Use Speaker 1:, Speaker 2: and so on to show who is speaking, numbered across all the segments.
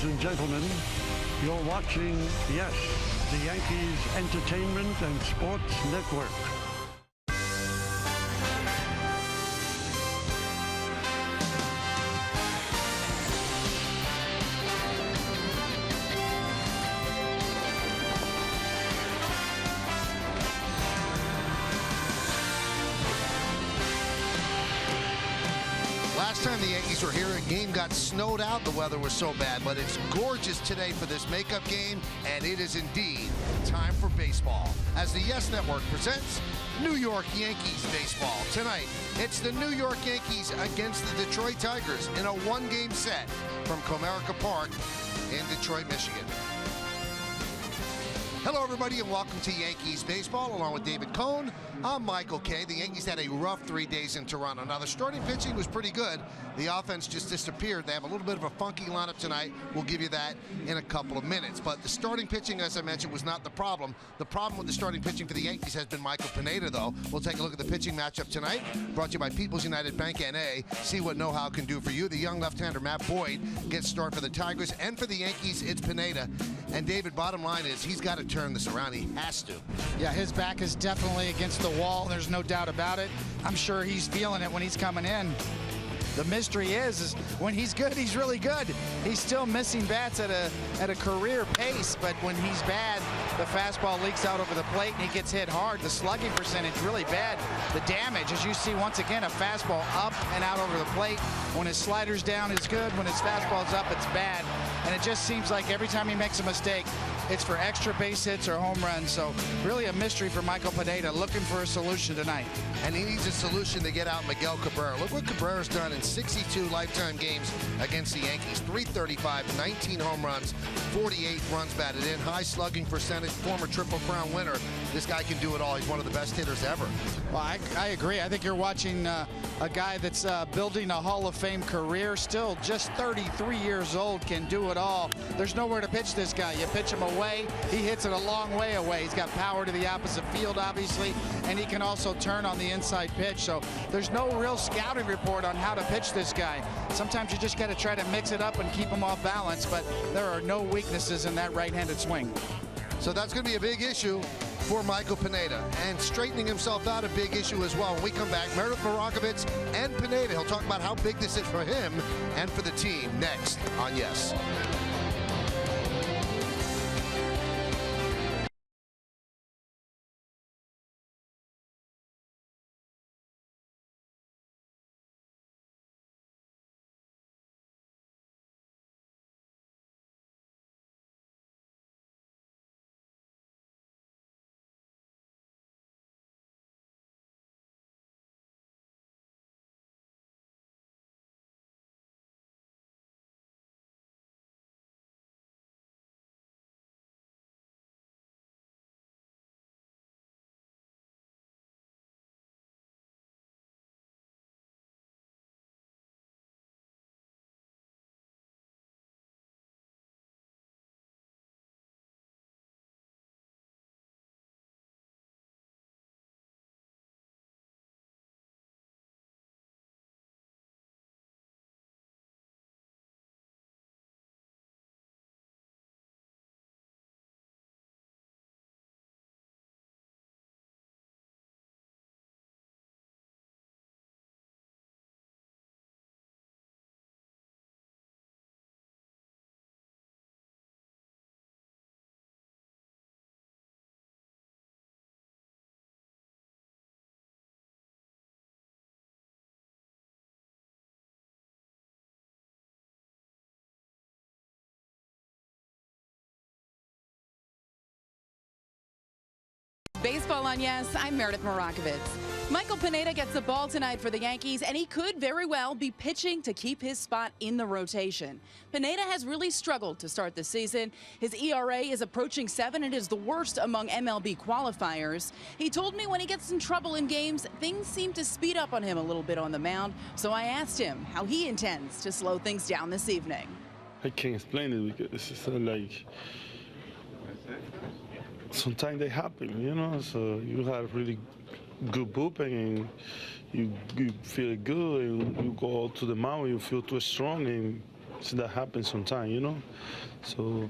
Speaker 1: Ladies and gentlemen, you're watching, yes, the Yankees Entertainment and Sports Network.
Speaker 2: Last time the Yankees were here, a game got snowed out. The weather was so bad, but it's gorgeous today for this makeup game, and it is indeed time for baseball. As the Yes Network presents New York Yankees baseball. Tonight, it's the New York Yankees against the Detroit Tigers in a one-game set from Comerica Park in Detroit, Michigan. Hello, everybody, and welcome to Yankees baseball. Along with David Cohn, I'm Michael Kay. The Yankees had a rough 3 days in Toronto. Now, the starting pitching was pretty good. The offense just disappeared. They have a little bit of a funky lineup tonight. We'll give you that in a couple of minutes. But the starting pitching, as I mentioned, was not the problem. The problem with the starting pitching for the Yankees has been Michael Pineda, though. We'll take a look at the pitching matchup tonight. Brought to you by People's United Bank N.A. See what know-how can do for you. The young left-hander Matt Boyd gets start for the Tigers. And for the Yankees, it's Pineda. And David, bottom line is he's got to turn this around. He has to. Yeah, his back is definitely against the wall. There's no doubt about it. I'm sure he's feeling it when he's coming in. The mystery is when he's good, he's really good. He's still missing bats at a career pace, but when he's bad, the fastball leaks out over the plate and he gets hit hard. The slugging percentage really bad. The damage, as you see once again, a fastball up and out over the plate. When his slider's down, it's good. When his fastball's up, it's bad. And it just seems like every time he makes a mistake, it's for extra base hits or home runs. So really a mystery for Michael Pineda, looking for a solution tonight. And he needs a solution to get out Miguel Cabrera. Look what Cabrera's done in 62 lifetime games against the Yankees. 335, 19 home runs, 48 runs batted in, high slugging percentage, former Triple Crown winner. This guy can do it all. He's one of the best hitters ever. Well, I agree. I think you're watching a guy that's building a Hall of Fame career, still just 33 years old, can do it all. There's nowhere to pitch this guy. You pitch him away, he hits it a long way away. He's got power to the opposite field, obviously, and he can also turn on the inside pitch. So there's no real scouting report on how to pitch this guy. Sometimes you just got to try to mix it up and keep him off balance, but there are no weaknesses in that right-handed swing. So that's going to be a big issue for Michael Pineda, and straightening himself out a big issue as well. When we come back, Meredith Marakovitz and Pineda, he'll talk about how big this is for him and for the team next on Yes.
Speaker 3: Baseball on Yes, I'm Meredith Marakovitz. Michael Pineda gets the ball tonight for the Yankees, and he could very well be pitching to keep his spot in the rotation. Pineda has really struggled to start the season. His ERA is approaching 7. It is the worst among MLB qualifiers. He told me when he gets in trouble in games, things seem to speed up on him a little bit on the mound. So I asked him how he intends to slow things down this evening.
Speaker 4: I can't explain it because it's like sometimes they happen, you know. So you have really good bullpen and you feel good, and you go to the mound, you feel too strong, and So that happens sometimes, you know. So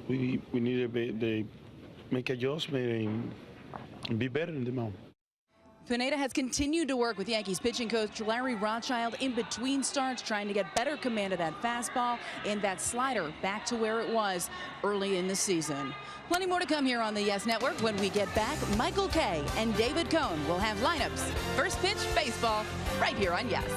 Speaker 4: we need to make adjustment and be better in the mound.
Speaker 3: Pineda has continued to work with Yankees pitching coach Larry Rothschild in between starts, trying to get better command of that fastball and that slider back to where it was early in the season. Plenty more to come here on the Yes Network. When we get back, Michael Kay and David Cohn will have lineups. First pitch baseball right here on Yes.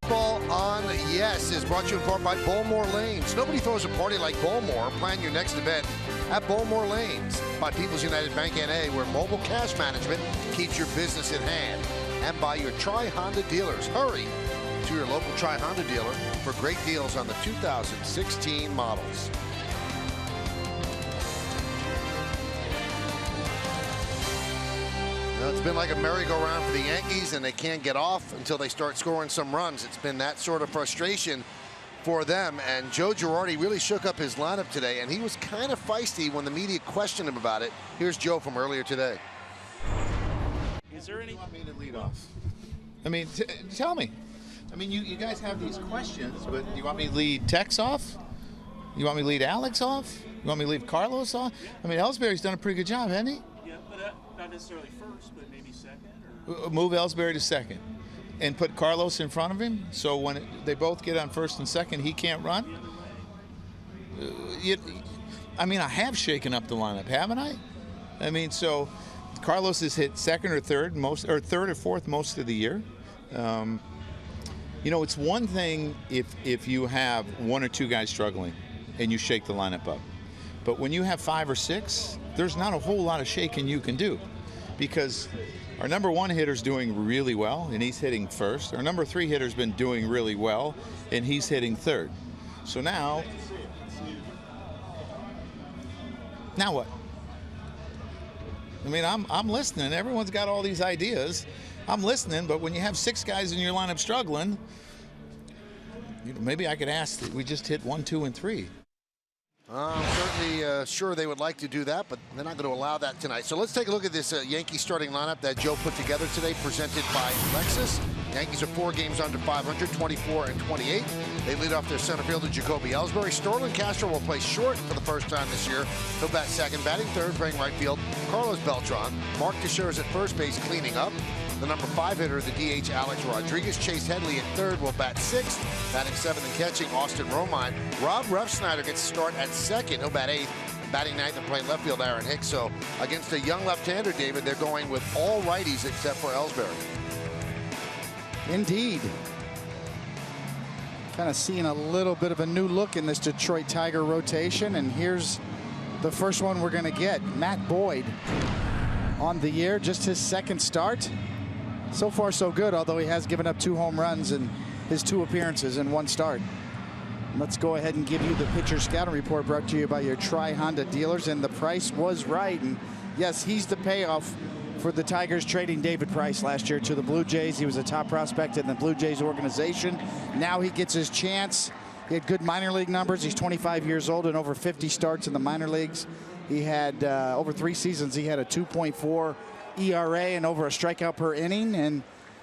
Speaker 2: Baseball on Yes is brought to you in part by Baltimore Lanes. Nobody throws a party like Baltimore. Plan your next event at Baltimore Lanes. By People's United Bank NA, where mobile cash management keeps your business in hand. And by your Tri-Honda dealers. Hurry to your local Tri-Honda dealer for great deals on the 2016 models. Well, it's been like a merry-go-round for the Yankees, and they can't get off until they start scoring some runs. It's been that sort of frustration for them, and Joe Girardi really shook up his lineup today, and he was kind of feisty when the media questioned him about it. Here's Joe from earlier today.
Speaker 5: Is there any?
Speaker 6: You want me to lead off? I mean, tell me. I mean, you guys have these questions, but you want me to lead Tex off? You want me to lead Alex off? You want me to leave Carlos off? I mean, Ellsbury's done a pretty good job, hasn't he?
Speaker 5: Yeah, but not necessarily first, but maybe second. Or?
Speaker 6: Move Ellsbury to second and put Carlos in front of him, so when they both get on first and second, he can't run. I mean, I have shaken up the lineup, haven't I? I mean, so Carlos has hit second or third third or fourth most of the year. You know, it's one thing if you have one or two guys struggling and you shake the lineup up, but when you have 5 or 6, there's not a whole lot of shaking you can do, because our number 1 hitter's doing really well, and he's hitting first. Our number 3 hitter's been doing really well, and he's hitting third. So now what? I mean, I'm listening. Everyone's got all these ideas. I'm listening, but when you have 6 guys in your lineup struggling, you know, maybe I could ask that we just hit 1, 2, and 3.
Speaker 2: I'm certainly sure they would like to do that, but they're not going to allow that tonight. So let's take a look at this Yankee starting lineup that Joe put together today, presented by Lexus. Yankees are 4 games under 500, 24 and 28. They lead off their center fielder, Jacoby Ellsbury. Starlin Castro will play short for the first time this year. He'll bat second. Batting third, playing right field, Carlos Beltran. Mark Teixeira is at first base, cleaning up. The number 5 hitter, the DH Alex Rodriguez. Chase Headley at third will bat 6th. Batting 7th and catching, Austin Romine. Rob Refsnyder gets to start at second. He'll bat 8th. Batting 9th and playing left field, Aaron Hicks. So against a young left-hander, David, they're going with all righties except for Ellsbury.
Speaker 7: Indeed. Kind of seeing a little bit of a new look in this Detroit Tiger rotation. And here's the first one we're going to get. Matt Boyd on the year, just his second start. So far, so good, although he has given up 2 home runs in his 2 appearances in 1 start. Let's go ahead and give you the pitcher scouting report, brought to you by your Tri-Honda dealers. And the price was right. And yes, he's the payoff for the Tigers, trading David Price last year to the Blue Jays. He was a top prospect in the Blue Jays organization. Now he gets his chance. He had good minor league numbers. He's 25 years old and over 50 starts in the minor leagues. He had, over 3 seasons, he had a 2.4 ERA and over a strikeout per inning. And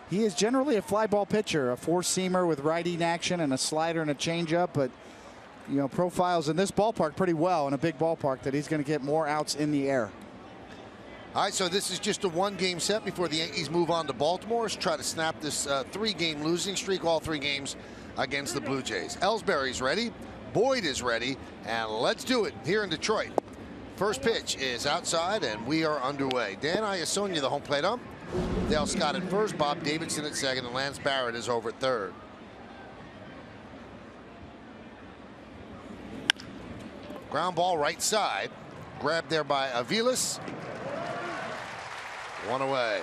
Speaker 7: he is generally a fly ball pitcher, a four-seamer with right-eating action and a slider and a changeup. But, you know, profiles in this ballpark pretty well, in a big ballpark, that he's going to get more outs in the air.
Speaker 2: All right, so this is just a one-game set before the Yankees move on to Baltimore. Try to snap this 3-game losing streak, all 3 games against the Blue Jays. Ellsbury's ready, Boyd is ready, and let's do it here in Detroit. First pitch is outside, and we are underway. Dan Iasonia, the home plate ump. Dale Scott at first, Bob Davidson at second, and Lance Barrett is over at third. Ground ball right side, grabbed there by Aviles. 1 away.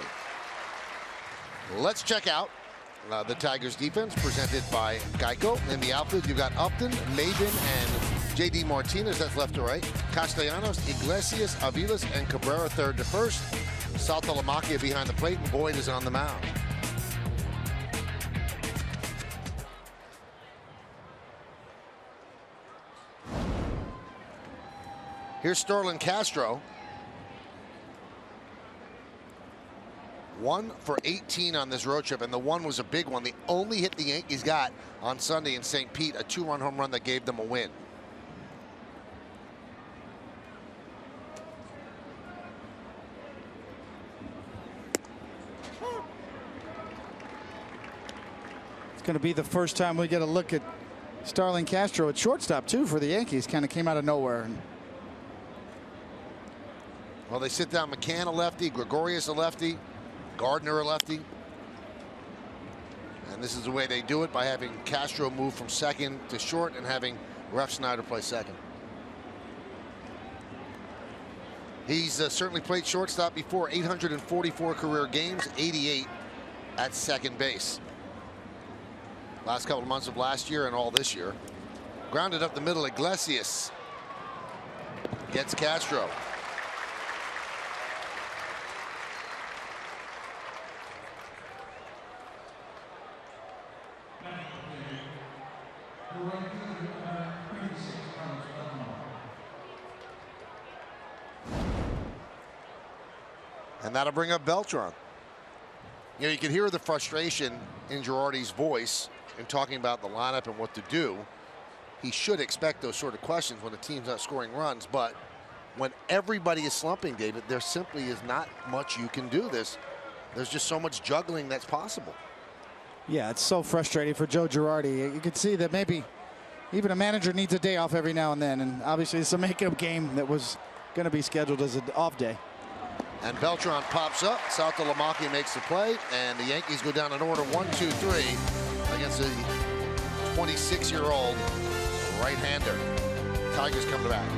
Speaker 2: Let's check out the Tigers defense presented by Geico. In the outfield, you've got Upton, Maben, and J.D. Martinez. That's left to right. Castellanos, Iglesias, Aviles, and Cabrera third to first. Saltalamacchia behind the plate, and Boyd is on the mound. Here's Starlin Castro. 1 for 18 on this road trip, and the one was a big one. The only hit the Yankees got on Sunday in St. Pete, a 2-run home run that gave them a win.
Speaker 7: It's going to be the first time we get a look at Starlin Castro at shortstop, too, for the Yankees. Kind of came out of nowhere.
Speaker 2: Well, they sit down McCann, a lefty, Gregorius, a lefty, Gardner, a lefty. And this is the way they do it, by having Castro move from second to short and having Ref Snyder play second. He's certainly played shortstop before. 844 career games, 88 at second base. Last couple of months of last year and all this year. Grounded up the middle, Iglesias gets Castro. And that'll bring up Beltran. You know, you can hear the frustration in Girardi's voice in talking about the lineup and what to do. He should expect those sort of questions when the team's not scoring runs. But when everybody is slumping, David, there simply is not much you can do. There's just so much juggling that's possible.
Speaker 7: Yeah, it's so frustrating for Joe Girardi. You can see that maybe even a manager needs a day off every now and then. And obviously it's a makeup game that was going to be scheduled as an off day.
Speaker 2: And Beltran pops up. Saltalamacchia makes the play, and the Yankees go down in order 1, 2, 3 against a 26-year-old right-hander. Tigers come back.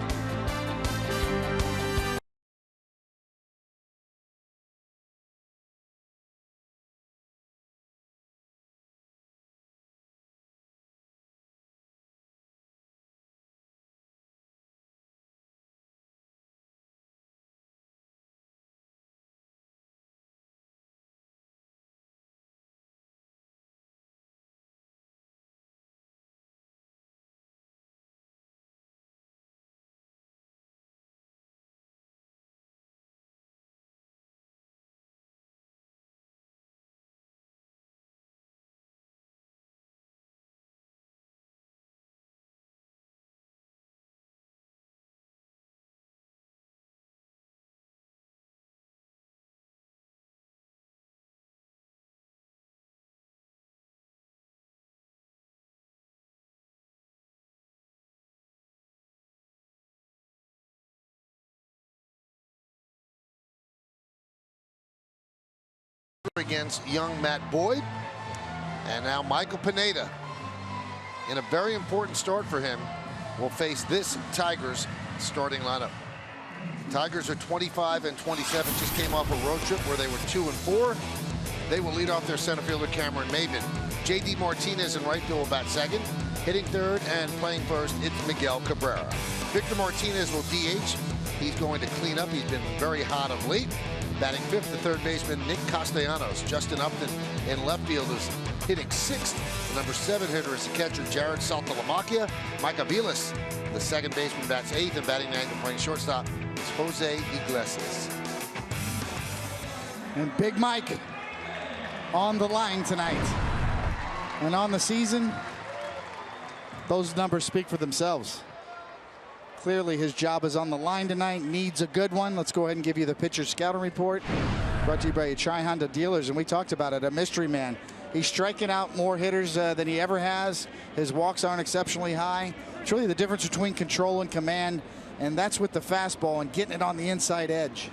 Speaker 2: Against young Matt Boyd, and now Michael Pineda, in a very important start for him, will face this Tigers starting lineup. The Tigers are 25 and 27, just came off a road trip where they were 2 and 4. They will lead off their center fielder Cameron Maben. J.D. Martinez in right field will bat second. Hitting third and playing first, it's Miguel Cabrera. Victor Martinez will DH. He's going to clean up. He's been very hot of late. Batting fifth, the third baseman Nick Castellanos. Justin Upton in left field is hitting sixth. The number 7 hitter is the catcher Jared Saltalamacchia. Mike Aviles, the second baseman, bats eighth, and batting ninth and playing shortstop is Jose Iglesias.
Speaker 7: And Big Mike on the line tonight. And on the season, those numbers speak for themselves. Clearly his job is on the line tonight, needs a good one. Let's go ahead and give you the pitcher scouting report. Brought to you by Tri-Honda dealers, and we talked about it, a mystery man. He's striking out more hitters than he ever has. His walks aren't exceptionally high. It's really the difference between control and command, and that's with the fastball and getting it on the inside edge.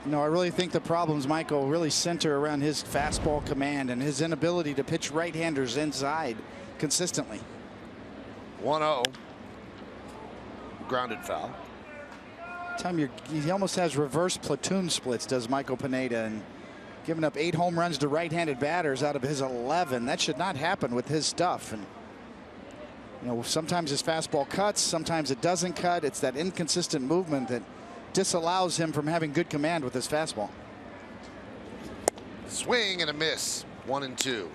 Speaker 7: No, I really think the problems, Michael, really center around his fastball command and his inability to pitch right-handers inside consistently.
Speaker 2: 1-0. Grounded foul.
Speaker 7: He almost has reverse platoon splits, does Michael Pineda, and giving up 8 home runs to right-handed batters out of his 11. That should not happen with his stuff. And you know, sometimes his fastball cuts, sometimes it doesn't cut. It's that inconsistent movement that disallows him from having good command with his fastball.
Speaker 2: Swing and a miss. 1-2.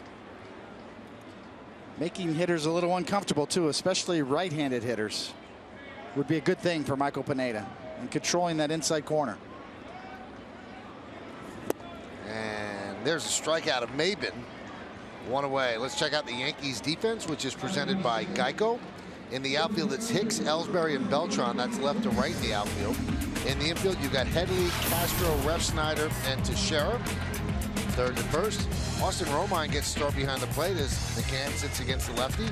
Speaker 7: Making hitters a little uncomfortable too, especially right-handed hitters. Would be a good thing for Michael Pineda, and controlling that inside corner.
Speaker 2: And there's a strikeout of Maben. 1 away. Let's check out the Yankees defense, which is presented by Geico. In the outfield, it's Hicks, Ellsbury, and Beltran. That's left to right in the outfield. In the infield, you've got Headley, Castro, Refsnyder, and Teixeira. Third to first. Austin Romine gets to start behind the plate as McCann sits against the lefty.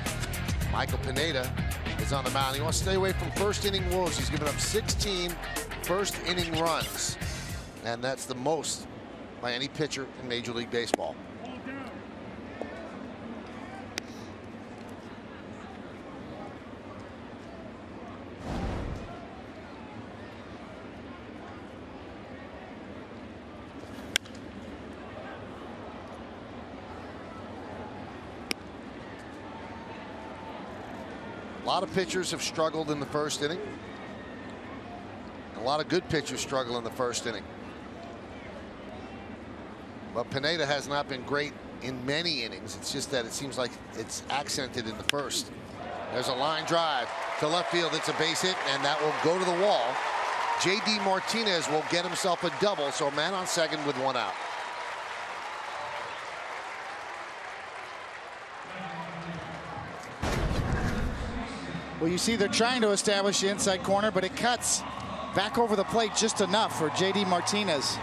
Speaker 2: Michael Pineda is on the mound. He wants to stay away from first inning woes. He's given up 16 first inning runs, and that's the most by any pitcher in Major League Baseball. A lot of pitchers have struggled in the first inning. A lot of good pitchers struggle in the first inning. But Pineda has not been great in many innings. It's just that it seems like it's accented in the first. There's a line drive to left field. It's a base hit, and that will go to the wall. J.D. Martinez will get himself a double, so a man on second with 1 out.
Speaker 7: Well, you see they're trying to establish the inside corner, but it cuts back over the plate just enough for J.D. Martinez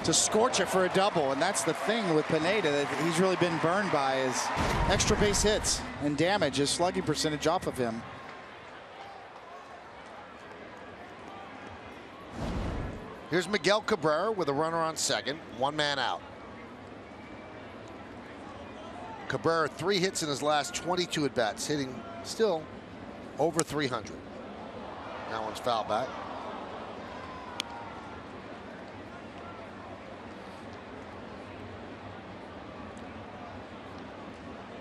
Speaker 7: to scorch it for a double. And that's the thing with Pineda that he's really been burned by, is extra base hits and damage, his slugging percentage off of him.
Speaker 2: Here's Miguel Cabrera with a runner on second, 1 man out. Cabrera 3 hits in his last 22 at bats, hitting still over 300. That one's foul back.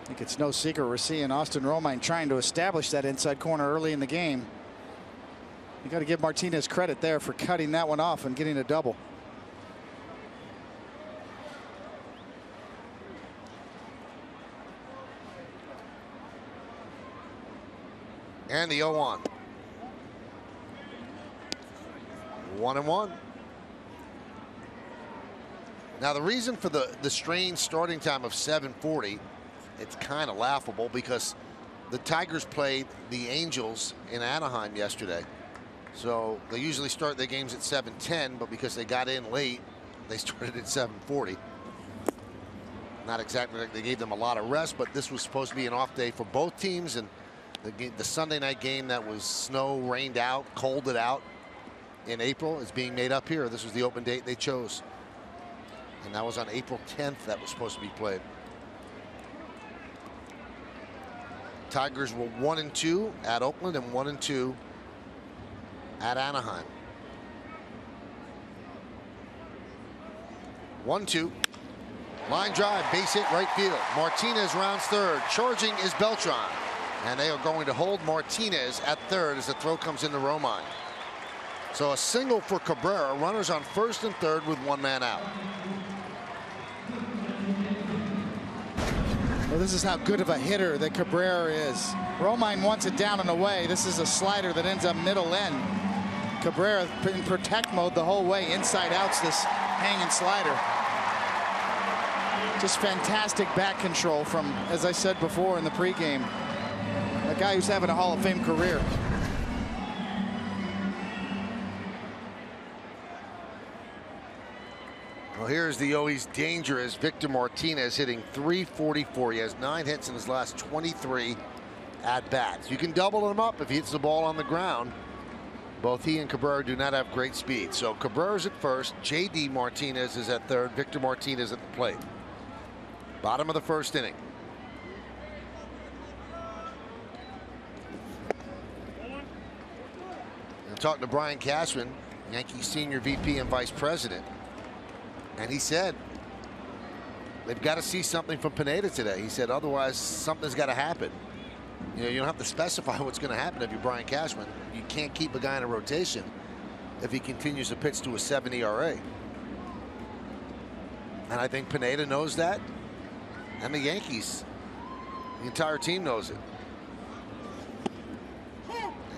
Speaker 7: I think it's no secret we're seeing Austin Romine trying to establish that inside corner early in the game. You got to give Martinez credit there for cutting that one off and getting a double.
Speaker 2: And the 0-1. 1-1. Now the reason for the strange starting time of 7:40, it's kind of laughable because the Tigers played the Angels in Anaheim yesterday. So they usually start their games at 7:10, but because they got in late, they started at 7:40. Not exactly like they gave them a lot of rest, but this was supposed to be an off day for both teams, and the Sunday night game that was snow, rained out, colded out in April is being made up here. This was the open date they chose. And that was on April 10th that was supposed to be played. Tigers were 1-2 at Oakland and 1-2 at Anaheim. 1-2. Line drive, base hit right field. Martinez rounds third. Charging is Beltran. And they are going to hold Martinez at third as the throw comes into Romine. So a single for Cabrera. Runners on first and third with one man out.
Speaker 7: Well, this is how good of a hitter that Cabrera is. Romine wants it down and away. This is a slider that ends up middle end. Cabrera in protect mode the whole way. Inside outs this hanging slider. Just fantastic bat control from, as I said before in the pregame, a guy who's having a Hall of Fame career.
Speaker 2: Well, here's the always dangerous Victor Martinez hitting .344. He has 9 hits in his last 23 at-bats. You can double him up if he hits the ball on the ground. Both he and Cabrera do not have great speed. So Cabrera's at first, J.D. Martinez is at third, Victor Martinez at the plate. Bottom of the first inning. I'm talking to Brian Cashman, Yankees senior VP and vice president. And he said they've got to see something from Pineda today. He said otherwise something's got to happen. You know, you don't have to specify what's going to happen if you're Brian Cashman. You can't keep a guy in a rotation if he continues to pitch to a 7 ERA. And I think Pineda knows that. And the Yankees, the entire team knows it.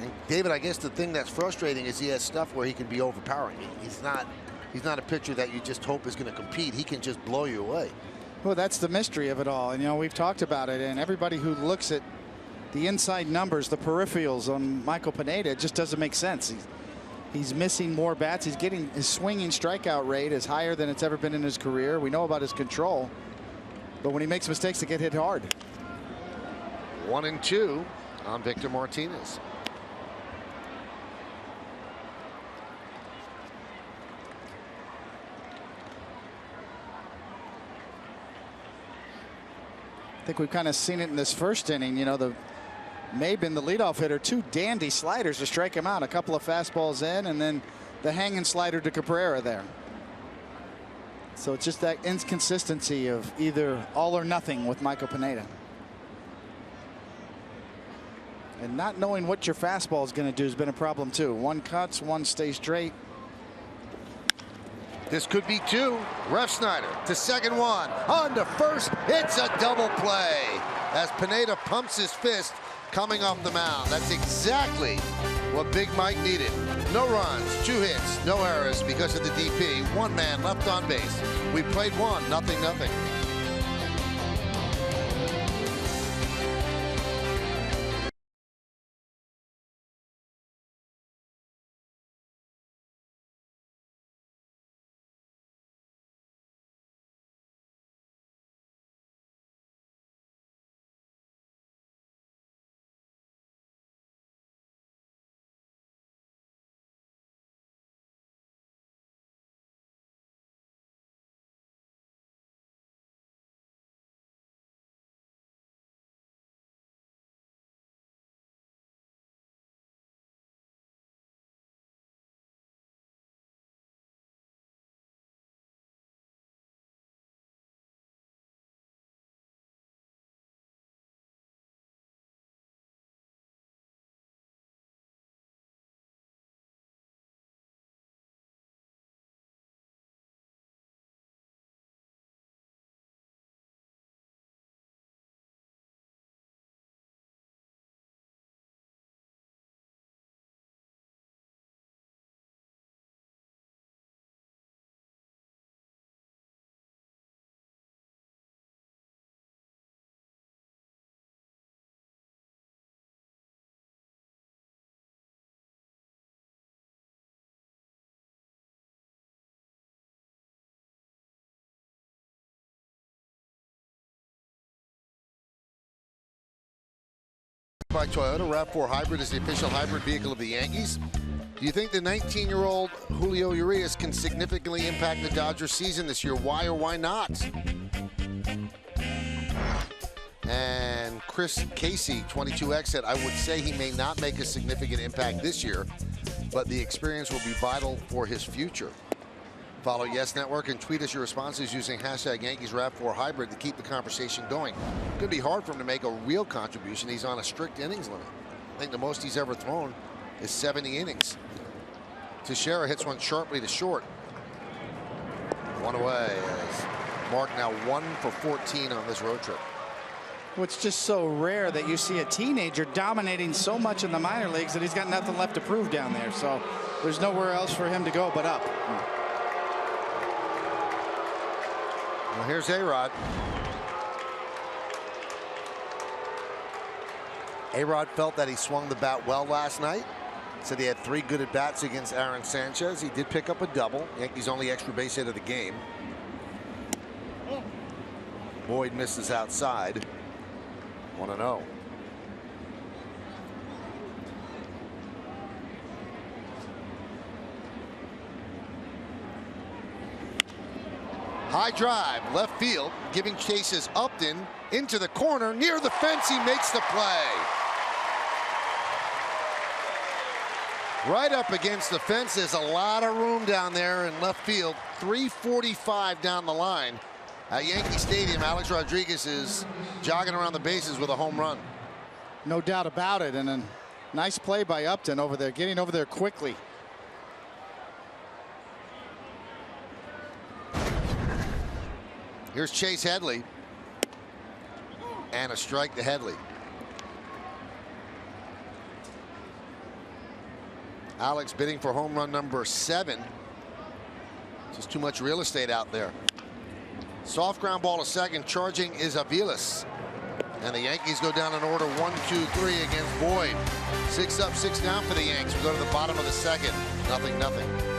Speaker 2: And David, I guess the thing that's frustrating is he has stuff where he can be overpowering. He's not a pitcher that you just hope is going to compete. He can just blow you away.
Speaker 7: Well, that's the mystery of it all. And, you know, we've talked about it, and everybody who looks at the inside numbers, the peripherals on Michael Pineda, it just doesn't make sense. He's missing more bats. He's getting his swinging strikeout rate is higher than it's ever been in his career. We know about his control, but when he makes mistakes, they get hit hard.
Speaker 2: 1-2 on Victor Martinez.
Speaker 7: I think we've kind of seen it in this first inning. You know, the Maben, the leadoff hitter, 2 dandy sliders to strike him out. A couple of fastballs in, and then the hanging slider to Cabrera there. So it's just that inconsistency of either all or nothing with Michael Pineda. And not knowing what your fastball is going to do has been a problem too. One cuts, one stays straight.
Speaker 2: This could be 2. Refsnyder to second one. On to first. It's a double play as Pineda pumps his fist coming off the mound. That's exactly what Big Mike needed. No runs, 2 hits, no errors because of the DP. 1 man left on base. We played 1, 0-0. By Toyota, RAV4 Hybrid is the official hybrid vehicle of the Yankees. Do you think the 19-year-old Julio Urias can significantly impact the Dodgers season this year? Why or why not? And Chris Casey, 22X, said, I would say he may not make a significant impact this year, but the experience will be vital for his future. Follow Yes Network and tweet us your responses using hashtag YankeesRAV4 Hybrid to keep the conversation going. It's going to be hard for him to make a real contribution. He's on a strict innings limit. I think the most he's ever thrown is 70 innings. Teixeira hits one sharply to short. One away. Mark now 1 for 14 on this road trip.
Speaker 7: Well, it's just so rare that you see a teenager dominating so much in the minor leagues that he's got nothing left to prove down there. So there's nowhere else for him to go but up.
Speaker 2: Well, here's A-Rod. A-Rod felt that he swung the bat well last night. Said he had 3 good at-bats against Aaron Sanchez. He did pick up a double. Yankees' only extra base hit of the game. Boyd misses outside. 1-0. High drive, left field, giving chases Upton into the corner, near the fence. He makes the play. Right up against the fence. There's a lot of room down there in left field. 345 down the line. At Yankee Stadium, Alex Rodriguez is jogging around the bases with a home run.
Speaker 7: No doubt about it. And a nice play by Upton over there, getting over there quickly.
Speaker 2: Here's Chase Headley. And a strike to Headley. Alex bidding for home run number 7. Just too much real estate out there. Soft ground ball to second. Charging is Aviles. And the Yankees go down in order 1-2-3 against Boyd. 6 up, 6 down for the Yanks. We go to the bottom of the second. 0-0.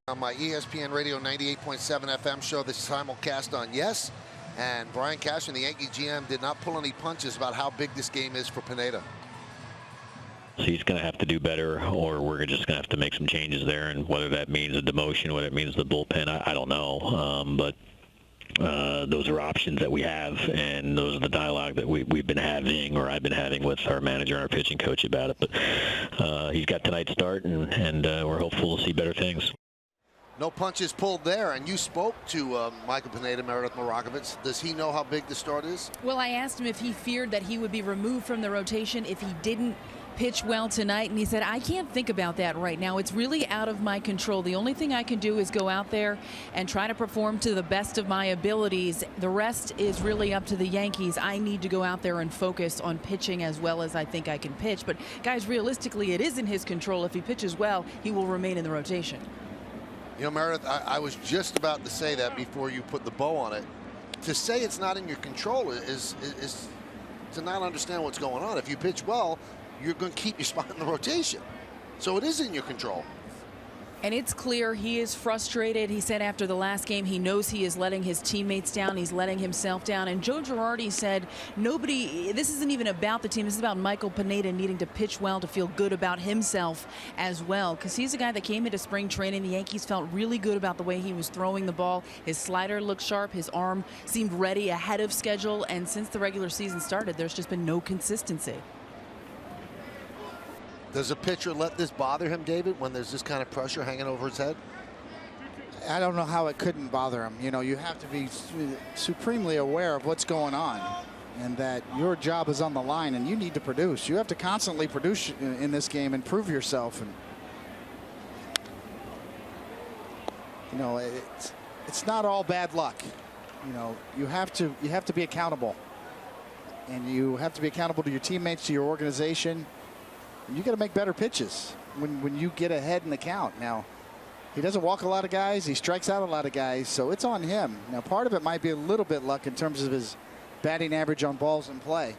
Speaker 2: On my ESPN Radio 98.7 FM show, this is simulcast on Yes. And Brian Cashman, the Yankee GM, did not pull any punches about how big this game is for Pineda.
Speaker 8: So he's going to have to do better, or we're just going to have to make some changes there. And whether that means a demotion, whether it means the bullpen, I don't know. But those are options that we have, and those are the dialogue that we've been having, or I've been having with our manager and our pitching coach about it. But he's got tonight's start, and we're hopeful to see better things.
Speaker 2: No punches pulled there, and you spoke to Michael Pineda, Meredith Marakovitz. Does he know how big the start is?
Speaker 3: Well, I asked him if he feared that he would be removed from the rotation if he didn't pitch well tonight, and he said, I can't think about that right now. It's really out of my control. The only thing I can do is go out there and try to perform to the best of my abilities. The rest is really up to the Yankees. I need to go out there and focus on pitching as well as I think I can pitch. But guys, realistically, it is in his control. If he pitches well, he will remain in the rotation.
Speaker 2: You know, Meredith, I was just about to say that before you put the bow on it. To say it's not in your control is to not understand what's going on. If you pitch well, you're going to keep your spot in the rotation. So it is in your control.
Speaker 3: And it's clear he is frustrated. He said after the last game he knows he is letting his teammates down. He's letting himself down. And Joe Girardi said this isn't even about the team. This is about Michael Pineda needing to pitch well to feel good about himself as well. Because he's a guy that came into spring training. The Yankees felt really good about the way he was throwing the ball. His slider looked sharp. His arm seemed ready ahead of schedule. And since the regular season started, there's just been no consistency.
Speaker 2: Does a pitcher let this bother him, David, when there's this kind of pressure hanging over his head?
Speaker 7: I don't know how it couldn't bother him. You know, you have to be supremely aware of what's going on and that your job is on the line and you need to produce. You have to constantly produce in this game and prove yourself. And you know, it's not all bad luck. You know, you have to be accountable, and you have to be accountable to your teammates, to your organization. You got to make better pitches when you get ahead in the count. Now, he doesn't walk a lot of guys. He strikes out a lot of guys, so it's on him. Now, part of it might be a little bit luck in terms of his batting average on balls in play,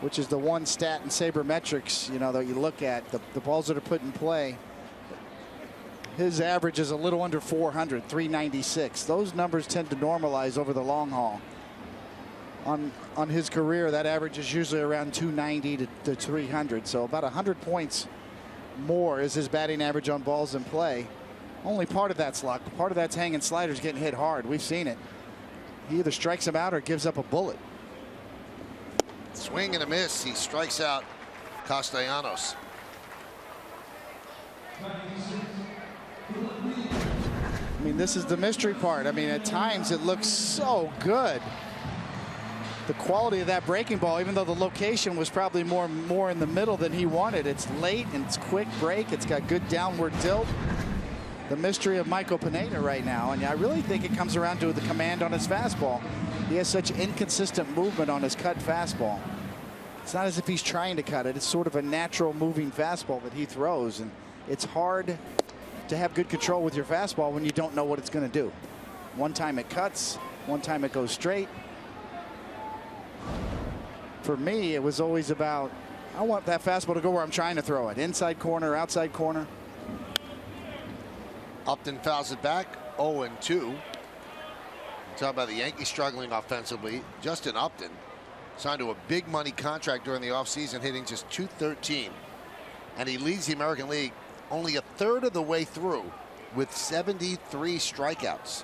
Speaker 7: which is the one stat in sabermetrics, you know, that you look at, the balls that are put in play. His average is a little under 400, 396. Those numbers tend to normalize over the long haul. On his career, that average is usually around 290 to 300. So about 100 points more is his batting average on balls in play. Only part of that's luck. Part of that's hanging sliders getting hit hard. We've seen it. He either strikes him out or gives up a bullet.
Speaker 2: Swing and a miss. He strikes out Castellanos.
Speaker 7: I mean, this is the mystery part. I mean, at times it looks so good. The quality of that breaking ball, even though the location was probably more in the middle than he wanted. It's late and it's quick break. It's got good downward tilt. The mystery of Michael Pineda right now, and I really think it comes around to the command on his fastball. He has such inconsistent movement on his cut fastball. It's not as if he's trying to cut it. It's sort of a natural moving fastball that he throws, and it's hard to have good control with your fastball when you don't know what it's going to do. One time it cuts, one time it goes straight. For me, it was always about, I want that fastball to go where I'm trying to throw it. Inside corner, outside corner.
Speaker 2: Upton fouls it back, 0-2. Talk about the Yankees struggling offensively. Justin Upton signed to a big money contract during the offseason, hitting just .213. And he leads the American League only a third of the way through with 73 strikeouts.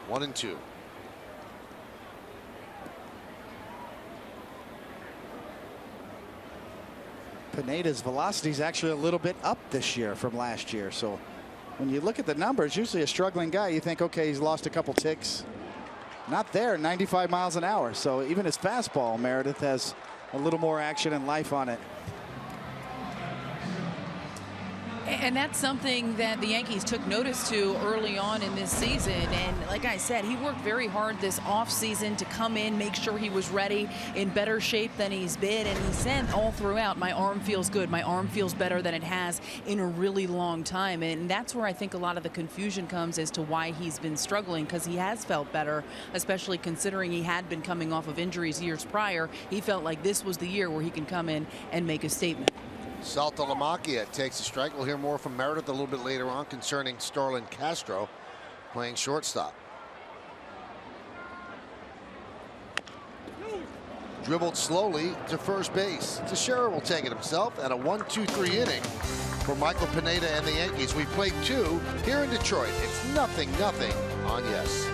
Speaker 2: 1-2.
Speaker 7: Pineda's velocity is actually a little bit up this year from last year. So when you look at the numbers, usually a struggling guy, you think, okay, he's lost a couple ticks. Not there, 95 miles an hour. So even his fastball, Meredith, has a little more action and life on it.
Speaker 3: And that's something that the Yankees took notice to early on in this season. And like I said, he worked very hard this offseason to come in, make sure he was ready, in better shape than he's been. And he said all throughout, my arm feels good. My arm feels better than it has in a really long time. And that's where I think a lot of the confusion comes as to why he's been struggling, because he has felt better, especially considering he had been coming off of injuries years prior. He felt like this was the year where he can come in and make a statement.
Speaker 2: Saltalamacchia takes a strike. We'll hear more from Meredith a little bit later on concerning Starlin Castro playing shortstop. Dribbled slowly to first base. Teixeira will take it himself, and a 1-2-3 inning for Michael Pineda and the Yankees. We played 2 here in Detroit. It's 0-0 on Yes.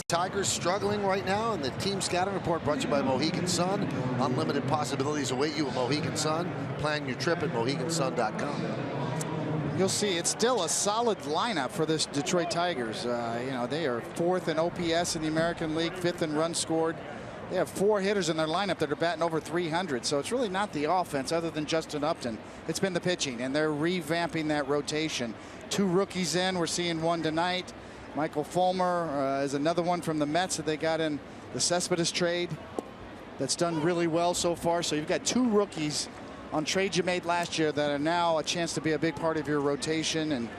Speaker 2: Tigers struggling right now, and the team scouting report brought to you by Mohegan Sun. Unlimited possibilities await you at Mohegan Sun. Plan your trip at mohegansun.com.
Speaker 7: You'll see it's still a solid lineup for this Detroit Tigers. You know, they are 4th in OPS in the American League, 5th in runs scored. They have 4 hitters in their lineup that are batting over 300. So it's really not the offense other than Justin Upton. It's been the pitching, and they're revamping that rotation. 2 rookies in. We're seeing one tonight. Michael Fulmer is another one from the Mets that they got in the Cespedes trade that's done really well so far. So you've got 2 rookies on trades you made last year that are now a chance to be a big part of your rotation. And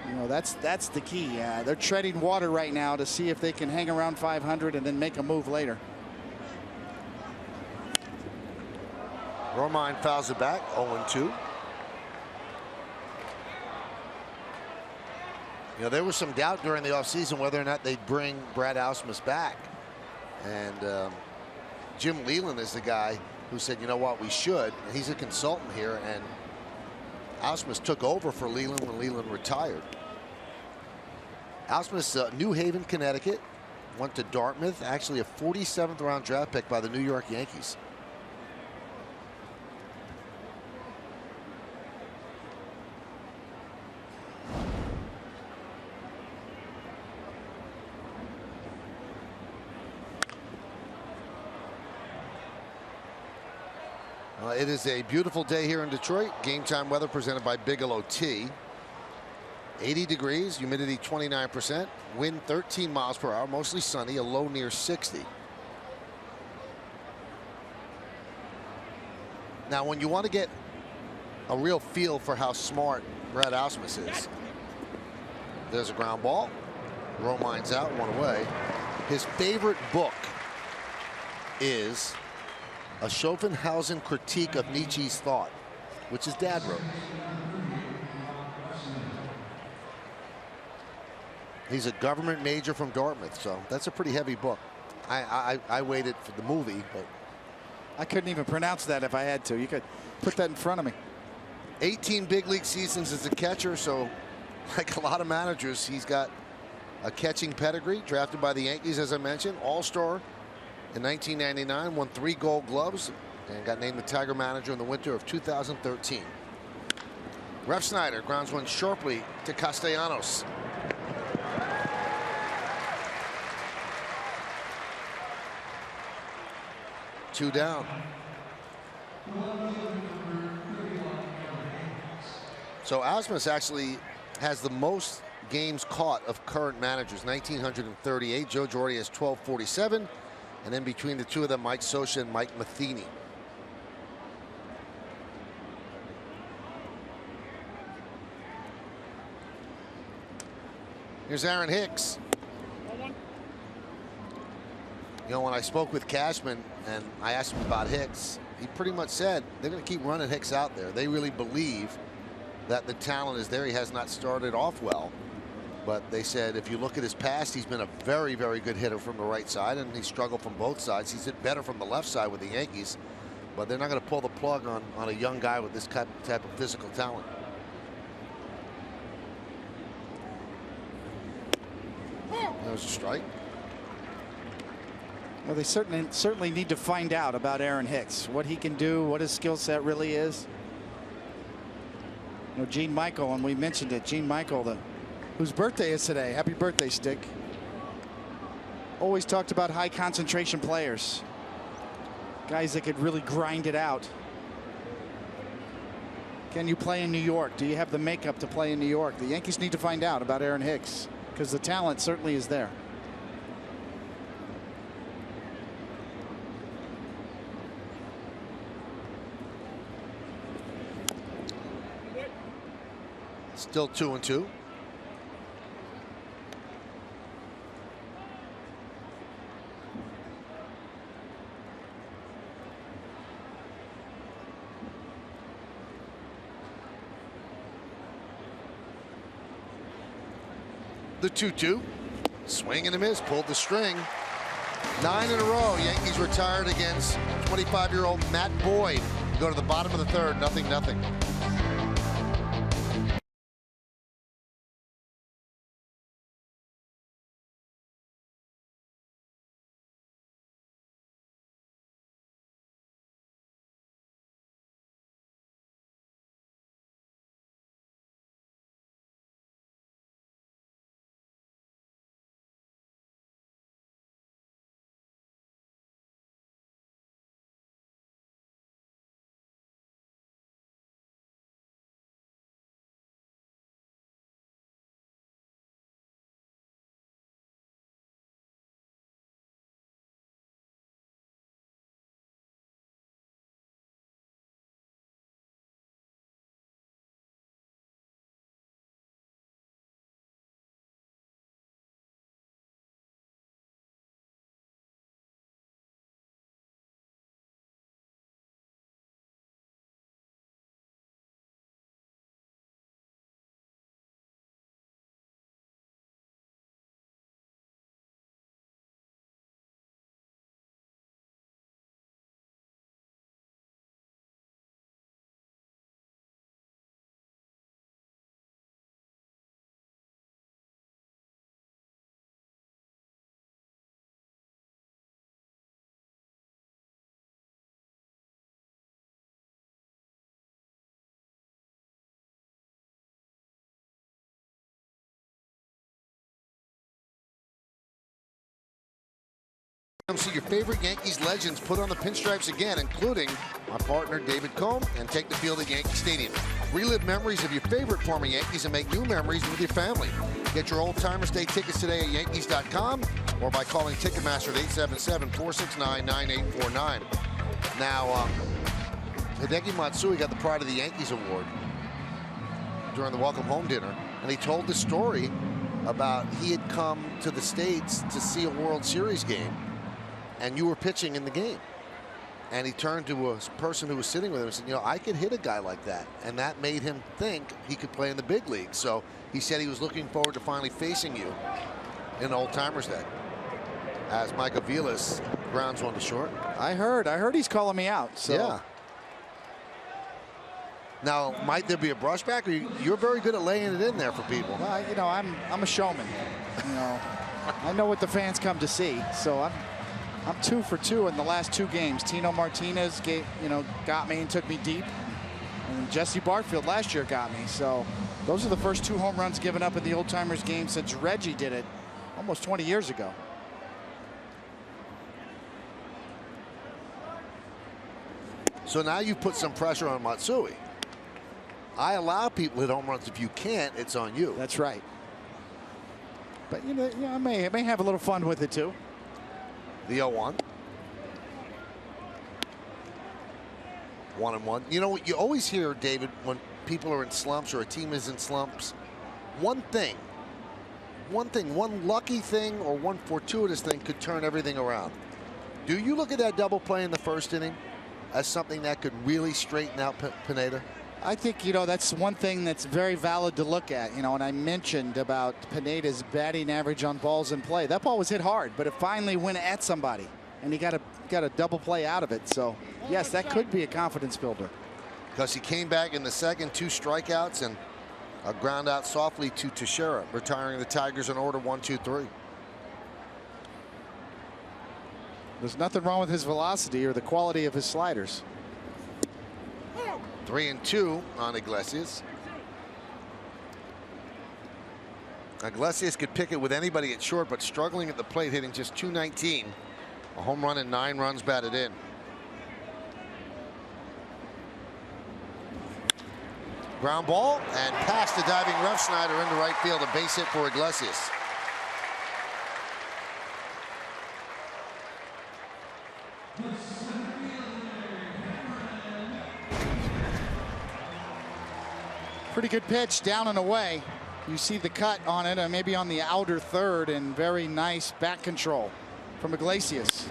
Speaker 7: you know, that's the key. They're treading water right now to see if they can hang around 500 and then make a move later.
Speaker 2: Romine fouls it back, 0-2. You know, there was some doubt during the offseason whether or not they'd bring Brad Ausmus back. And Jim Leland is the guy who said, you know what, we should. He's a consultant here, and Ausmus took over for Leland when Leland retired. Ausmus, New Haven, Connecticut, went to Dartmouth, actually a 47th round draft pick by the New York Yankees. It is a beautiful day here in Detroit. Game time weather presented by Bigelow Tea. 80 degrees, humidity 29%, wind 13 miles per hour, mostly sunny, a low near 60. Now, when you want to get a real feel for how smart Brad Ausmus is, there's a ground ball. Romine's out, 1 away. His favorite book is A Schopenhausen Critique of Nietzsche's Thought, which his dad wrote. He's a government major from Dartmouth, so that's a pretty heavy book. I waited for the movie, but
Speaker 7: I couldn't even pronounce that if I had to. You could put that in front of me.
Speaker 2: 18 big league seasons as a catcher, so like a lot of managers, he's got a catching pedigree. Drafted by the Yankees, as I mentioned, All-Star in 1999, won 3 Gold Gloves, and got named the Tiger manager in the winter of 2013. Ref Snyder grounds one sharply to Castellanos. Two down. So Ausmus actually has the most games caught of current managers, 1,938. Joe Girardi has 1,247. And then between the two of them, Mike Scioscia and Mike Matheny. Here's Aaron Hicks. You know, when I spoke with Cashman and I asked him about Hicks, he pretty much said they're going to keep running Hicks out there. They really believe that the talent is there. He has not started off well, but they said if you look at his past, he's been a very, very good hitter from the right side, and he struggled from both sides. He's hit better from the left side with the Yankees, but they're not going to pull the plug on a young guy with this type of physical talent. That was a strike.
Speaker 7: Well, they certainly need to find out about Aaron Hicks, what he can do, what his skill set really is. You know, Gene Michael, and we mentioned it, Gene Michael, whose birthday is today. Happy birthday, Stick. Always talked about high concentration players, guys that could really grind it out. Can you play in New York? Do you have the makeup to play in New York? The Yankees need to find out about Aaron Hicks, because the talent certainly is there.
Speaker 2: Still 2-2. The 2-2. Swing and a miss. Pulled the string. 9 in a row. Yankees retired against 25-year-old Matt Boyd. Go to the bottom of the third. 0-0. Come see your favorite Yankees legends put on the pinstripes again, including my partner David Cohn, and take the field at Yankee Stadium. Relive memories of your favorite former Yankees and make new memories with your family. Get your Old Timers Day tickets today at Yankees.com or by calling Ticketmaster at 877-469-9849. Now, Hideki Matsui got the Pride of the Yankees award during the welcome home dinner, and he told the story about he had come to the States to see a World Series game, and you were pitching in the game. And he turned to a person who was sitting with him and said, you know, I could hit a guy like that. And that made him think he could play in the big league. So he said he was looking forward to finally facing you in Old Timers Day. As Mike Aviles grounds one to short.
Speaker 7: I heard he's calling me out. So.
Speaker 2: Yeah. Now, might there be a brushback, or you're very good at laying it in there for people?
Speaker 7: Well, you know, I'm a showman. You know, I know what the fans come to see. So I'm 2 for 2 in the last 2 games. Tino Martinez got me and took me deep, and Jesse Barfield last year got me. So those are the first 2 home runs given up in the Old Timers game since Reggie did it almost 20 years ago.
Speaker 2: So now you've put some pressure on Matsui. I allow people to hit home runs. If you can't, it's on you.
Speaker 7: That's right. But I may have a little fun with it too.
Speaker 2: The 0-1. 1-1. You know what you always hear, David, when people are in slumps or a team is in slumps? One lucky thing or one fortuitous thing could turn everything around. Do you look at that double play in the first inning as something that could really straighten out Pineda?
Speaker 7: I think, that's one thing that's very valid to look at. And I mentioned about Pineda's batting average on balls in play. That ball was hit hard, but it finally went at somebody, and he got a double play out of it. So, yes, that could be a confidence builder.
Speaker 2: Because he came back in the second, 2 strikeouts, and a ground out softly to Teixeira, retiring the Tigers in order 1-2-3.
Speaker 7: There's nothing wrong with his velocity or the quality of his sliders.
Speaker 2: 3-2 on Iglesias. Iglesias could pick it with anybody at short, but struggling at the plate, hitting just .219. A home run and 9 runs batted in. Ground ball and past the diving Refsnyder into right field. A base hit for Iglesias.
Speaker 7: Pretty good pitch, down and away. You see the cut on it, and maybe on the outer third, and very nice back control from Iglesias.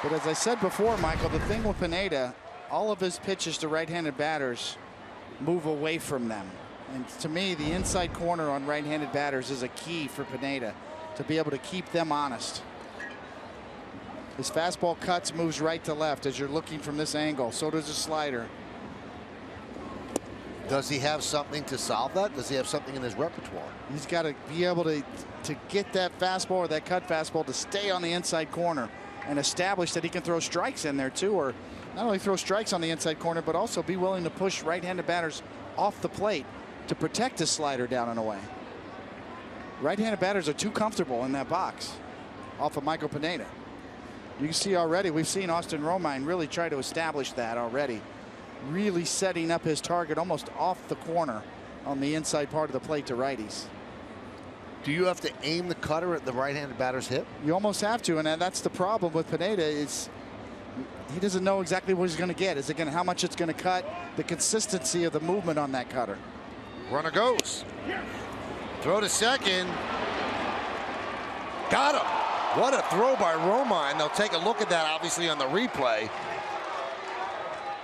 Speaker 7: But as I said before, Michael, the thing with Pineda, all of his pitches to right-handed batters move away from them. And to me, the inside corner on right-handed batters is a key for Pineda to be able to keep them honest. His fastball cuts, moves right to left as you're looking from this angle. So does his slider.
Speaker 2: Does he have something to solve that? Does he have something in his repertoire?
Speaker 7: He's got to be able to get that fastball or that cut fastball to stay on the inside corner and establish that he can throw strikes in there too, or not only throw strikes on the inside corner, but also be willing to push right-handed batters off the plate to protect his slider down and away. Right-handed batters are too comfortable in that box off of Michael Pineda. You can see already, we've seen Austin Romine really try to establish that already. Really setting up his target almost off the corner on the inside part of the plate to righties.
Speaker 2: Do you have to aim the cutter at the right-handed batter's hip?
Speaker 7: You almost have to, and that's the problem with Pineda is he doesn't know exactly what he's going to get. Is it going to, how much it's going to cut, the consistency of the movement on that cutter.
Speaker 2: Runner goes. Throw to second. Got him. What a throw by Romine. They'll take a look at that obviously on the replay.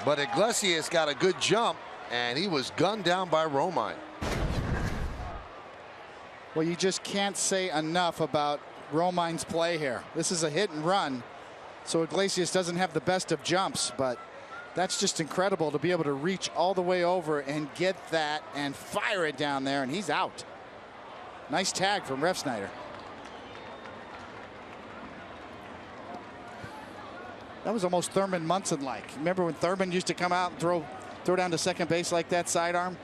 Speaker 2: But Iglesias got a good jump, and he was gunned down by Romine.
Speaker 7: Well, you just can't say enough about Romine's play here. This is a hit and run, so Iglesias doesn't have the best of jumps, but that's just incredible to be able to reach all the way over and get that and fire it down there, and he's out. Nice tag from Refsnyder. That was almost Thurman Munson-like. Remember when Thurman used to come out and throw down to second base like that sidearm?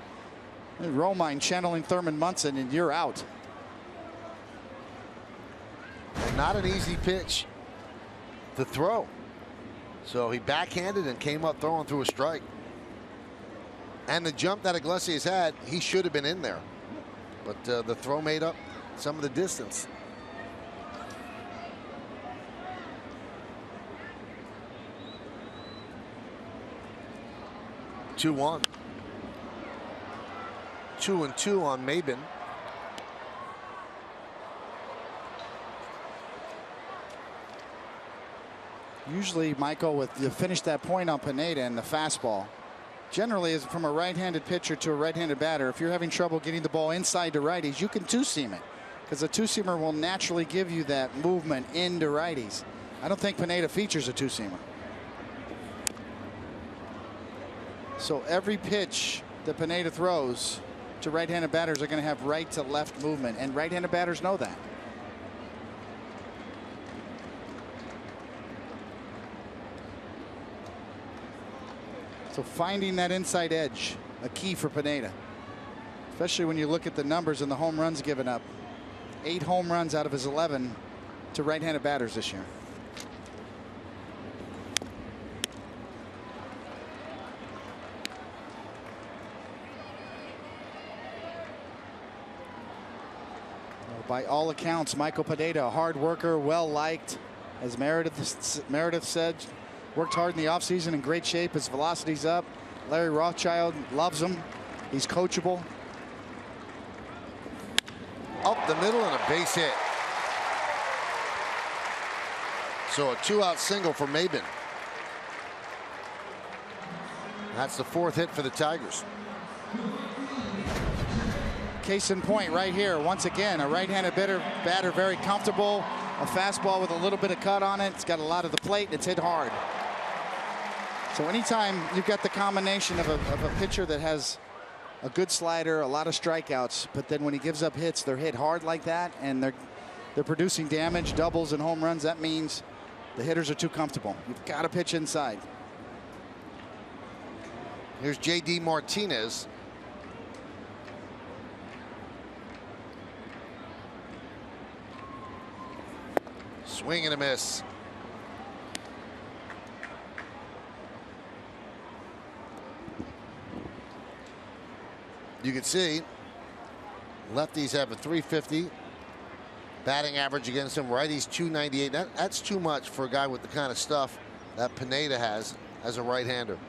Speaker 7: Romine channeling Thurman Munson, and you're out.
Speaker 2: Not an easy pitch to throw. So he backhanded and came up throwing through a strike. And the jump that Iglesias had, he should have been in there. But the throw made up some of the distance. Two one. 2-2 on Maben.
Speaker 7: Usually, Michael, with you finish that point on Pineda and the fastball. Generally, is from a right-handed pitcher to a right-handed batter. If you're having trouble getting the ball inside to righties, you can two-seam it, because a two-seamer will naturally give you that movement into righties. I don't think Pineda features a two-seamer. So every pitch that Pineda throws to right-handed batters are going to have right to left movement, and right-handed batters know that. So finding that inside edge, a key for Pineda, especially when you look at the numbers and the home runs given up. 8 home runs out of his 11 to right-handed batters this year. Well, by all accounts, Michael Pineda, a hard worker, well-liked, as Meredith said. Worked hard in the offseason, in great shape. His velocity's up. Larry Rothschild loves him. He's coachable.
Speaker 2: Up the middle and a base hit. So a 2-out single for Maben. That's the 4th hit for the Tigers.
Speaker 7: Case in point right here. Once again, a right-handed batter, very comfortable. A fastball with a little bit of cut on it. It's got a lot of the plate, and it's hit hard. So anytime you've got the combination of a pitcher that has a good slider, a lot of strikeouts, but then when he gives up hits, they're hit hard like that, and they're producing damage, doubles, and home runs, that means the hitters are too comfortable. You've got to pitch inside.
Speaker 2: Here's J.D. Martinez. Swing and a miss. You can see lefties have a 350 batting average against them. Righties 298. That's too much for a guy with the kind of stuff that Pineda has as a right-hander.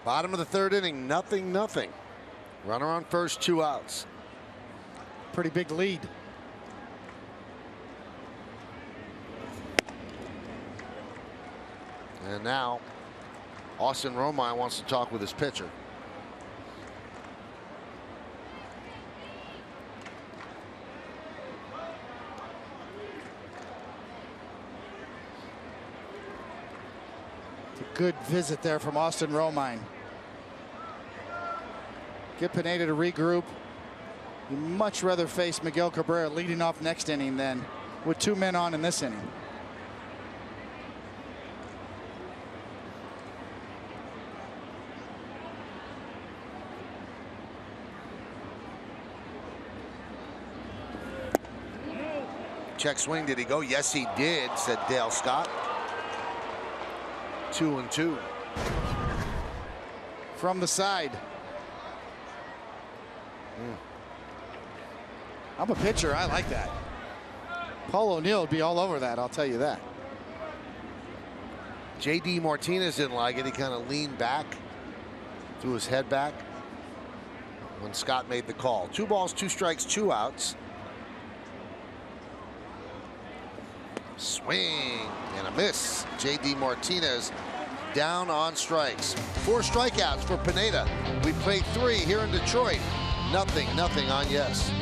Speaker 2: Bottom of the 3rd inning, 0-0. Runner on first, 2 outs.
Speaker 7: Pretty big lead.
Speaker 2: And now Austin Romine wants to talk with his pitcher.
Speaker 7: It's a good visit there from Austin Romine. Get Pineda to regroup. You'd much rather face Miguel Cabrera leading off next inning than with 2 men on in this inning.
Speaker 2: Check swing, did he go? Yes, he did, said Dale Scott. 2-2.
Speaker 7: From the side. I'm a pitcher. I like that. Paul O'Neill would be all over that. I'll tell you that.
Speaker 2: J.D. Martinez didn't like it. He kind of leaned back, threw his head back when Scott made the call. 2 balls, 2 strikes, 2 outs. Swing and a miss. J.D. Martinez down on strikes. 4 strikeouts for Pineda. We played 3 here in Detroit. Nothing on yes.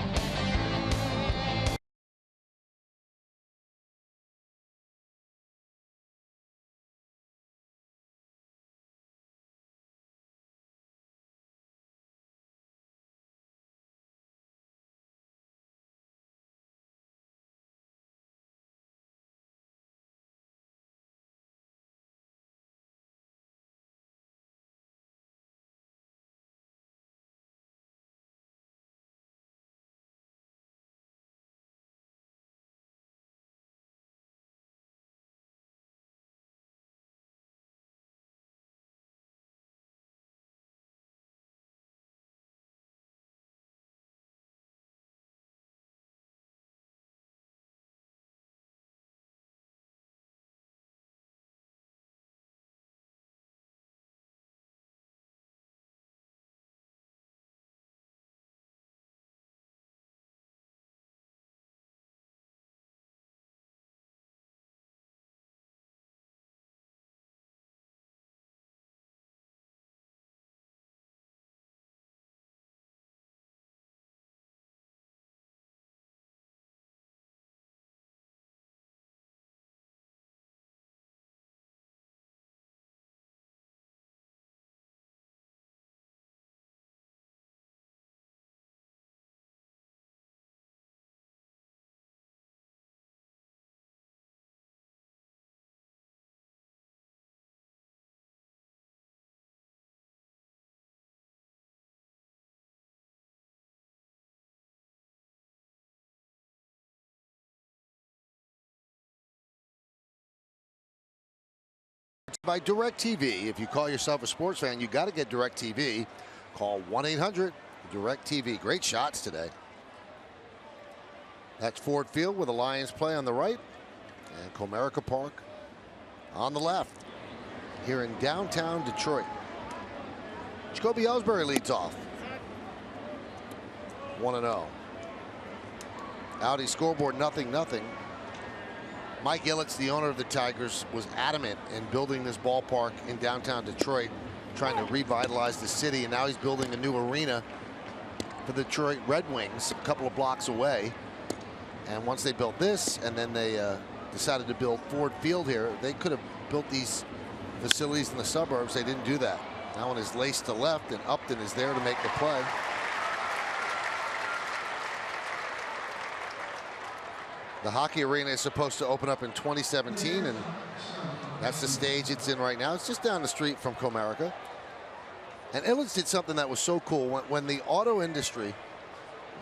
Speaker 2: By DirecTV. If you call yourself a sports fan, you got to get DirecTV. Call 1-800-DirecTV. Great shots today. That's Ford Field with the Lions play on the right and Comerica Park on the left here in downtown Detroit. Jacoby Ellsbury leads off. 1-0. Audi scoreboard 0-0. Mike Ilitch, the owner of the Tigers, was adamant in building this ballpark in downtown Detroit, trying to revitalize the city, and now he's building a new arena for the Detroit Red Wings a couple of blocks away. And once they built this, and then they decided to build Ford Field here, they could have built these facilities in the suburbs. They didn't do that. That one is laced to left, and Upton is there to make the play. The hockey arena is supposed to open up in 2017, and that's the stage it's in right now. It's just down the street from Comerica. And Ilitch did something that was so cool. When the auto industry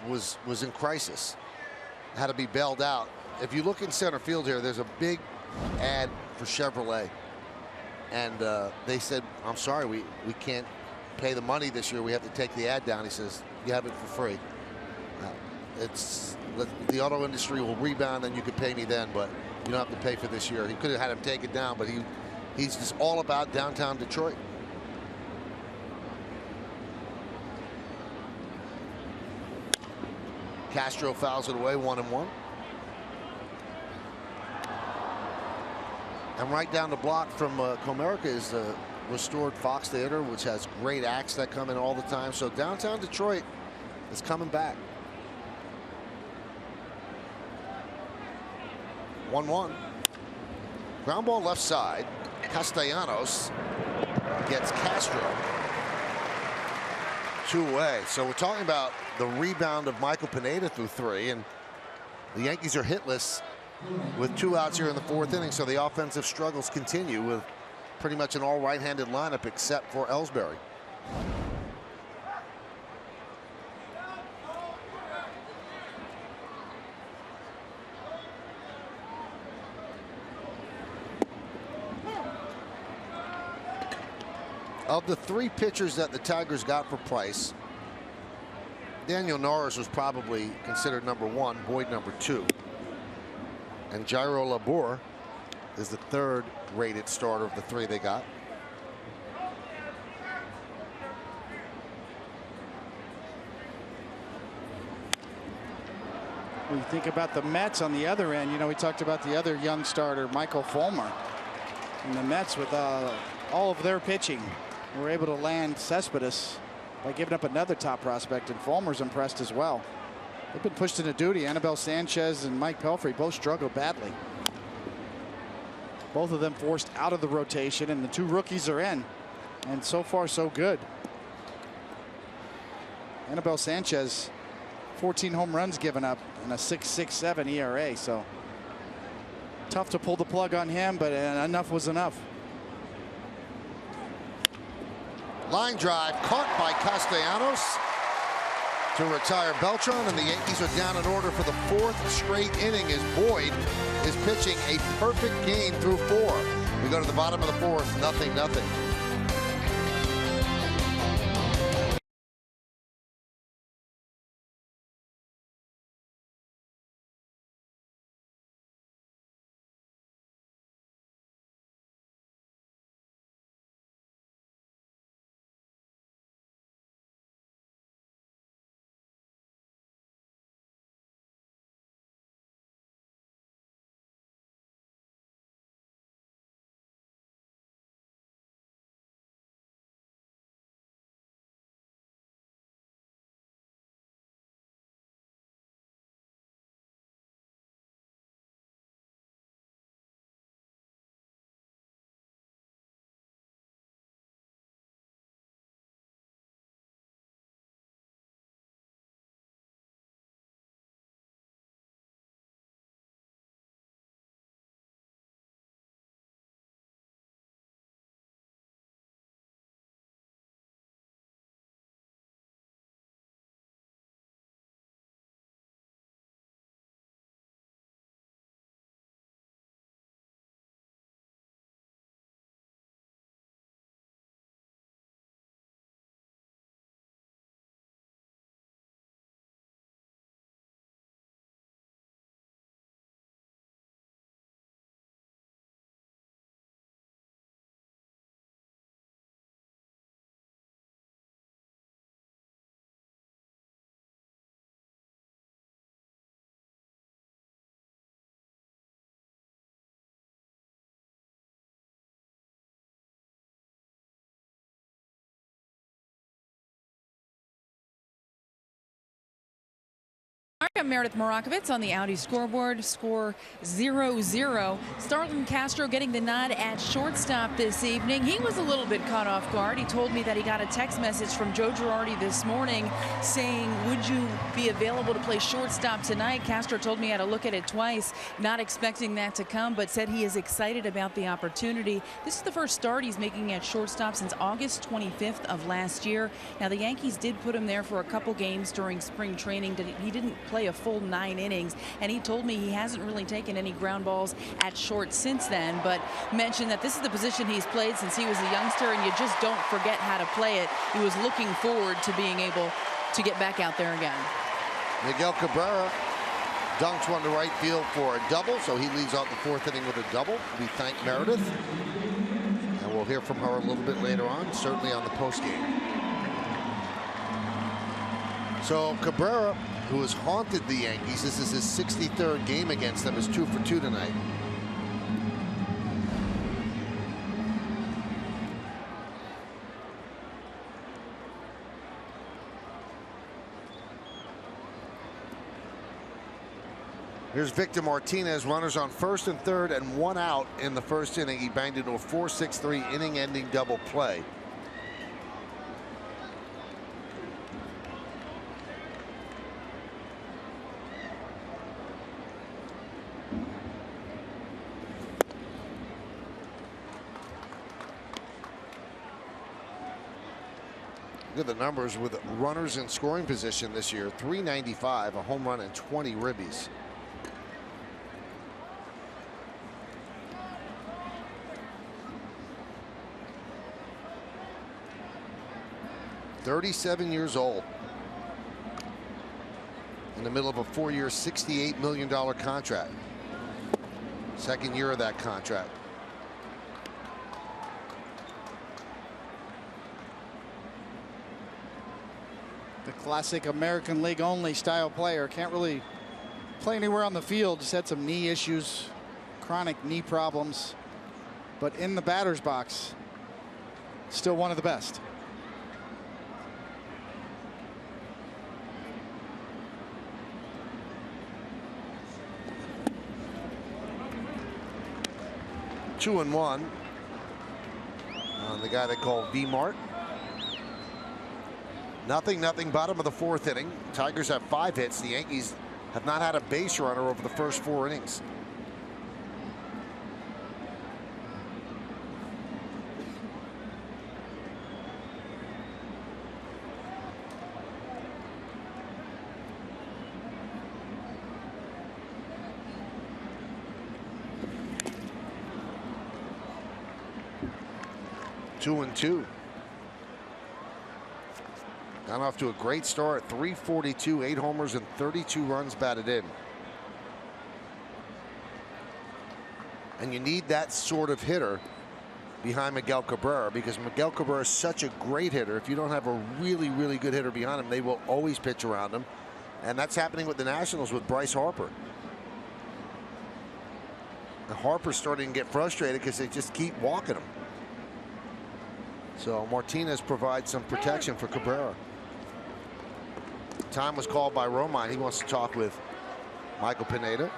Speaker 2: was in crisis, had to be bailed out. If you look in center field here, there's a big ad for Chevrolet. And they said, I'm sorry, we can't pay the money this year. We have to take the ad down. He says, you have it for free. The auto industry will rebound, and you could pay me then, but you don't have to pay for this year. He could have had him take it down, but he's just all about downtown Detroit. Castro fouls it away, 1-1. And right down the block from Comerica is the restored Fox Theater, which has great acts that come in all the time. So downtown Detroit is coming back. 1-1. Ground ball left side. Castellanos gets Castro. 2 away. So we're talking about the rebound of Michael Pineda through 3, and the Yankees are hitless with 2 outs here in the 4th inning. So the offensive struggles continue with pretty much an all right-handed lineup except for Ellsbury. Of the 3 pitchers that the Tigers got for Price, Daniel Norris was probably considered number 1, Boyd number 2. And Jairo Labor is the 3rd rated starter of the 3 they got.
Speaker 7: When you think about the Mets on the other end, you know, we talked about the other young starter, Michael Fulmer. And the Mets, with all of their pitching, were able to land Cespedes by giving up another top prospect, and Fulmer's impressed as well. They've been pushed into duty. Anibal Sanchez and Mike Pelfrey both struggled badly. Both of them forced out of the rotation, and the 2 rookies are in. And so far, so good. Anibal Sanchez, 14 home runs given up and a 6.67 ERA. So tough to pull the plug on him, but enough was enough.
Speaker 2: Line drive caught by Castellanos to retire Beltran, and the Yankees are down in order for the 4th straight inning as Boyd is pitching a perfect game through 4. We go to the bottom of the 4th, 0-0.
Speaker 3: I'm Meredith Morakovitz on the Audi scoreboard. Score 0-0. Starlin Castro getting the nod at shortstop this evening. He was a little bit caught off guard. He told me that he got a text message from Joe Girardi this morning saying, would you be available to play shortstop tonight? Castro told me he had to look at it twice, not expecting that to come, but said he is excited about the opportunity. This is the first start he's making at shortstop since August 25th of last year. Now, the Yankees did put him there for a couple games during spring training. He didn't play a full 9 innings, and he told me he hasn't really taken any ground balls at short since then, but mentioned that this is the position he's played since he was a youngster, and you just don't forget how to play it. He was looking forward to being able to get back out there again.
Speaker 2: Miguel Cabrera dunks one to right field for a double, so he leads off the 4th inning with a double. We thank Meredith, and we'll hear from her a little bit later on, certainly on the postgame. So Cabrera, who has haunted the Yankees, this is his 63rd game against them, is 2 for 2 tonight. Here's Victor Martinez, runners on 1st and 3rd and 1 out in the 1st inning. He banged into a 4-6-3 inning-ending double play. Look at the numbers with runners in scoring position this year. 395, a home run, and 20 ribbies. $37 years old. In the middle of a 4-year, $68 million contract. Second year of that contract.
Speaker 7: The classic American League only style player. Can't really play anywhere on the field. Just had some knee issues, chronic knee problems. But in the batter's box, still one of the best.
Speaker 2: Two and one on the guy they call V-Mart. Nothing, bottom of the 4th inning. Tigers have 5 hits. The Yankees have not had a base runner over the first 4 innings. Two and two. Got off to a great start. 342, 8 homers, and 32 runs batted in. And you need that sort of hitter behind Miguel Cabrera, because Miguel Cabrera is such a great hitter. If you don't have a really, really good hitter behind him, they will always pitch around him. And that's happening with the Nationals with Bryce Harper. And Harper's starting to get frustrated because they just keep walking him. So Martinez provides some protection for Cabrera. Time was called by Romine. He wants to talk with Michael Pineda.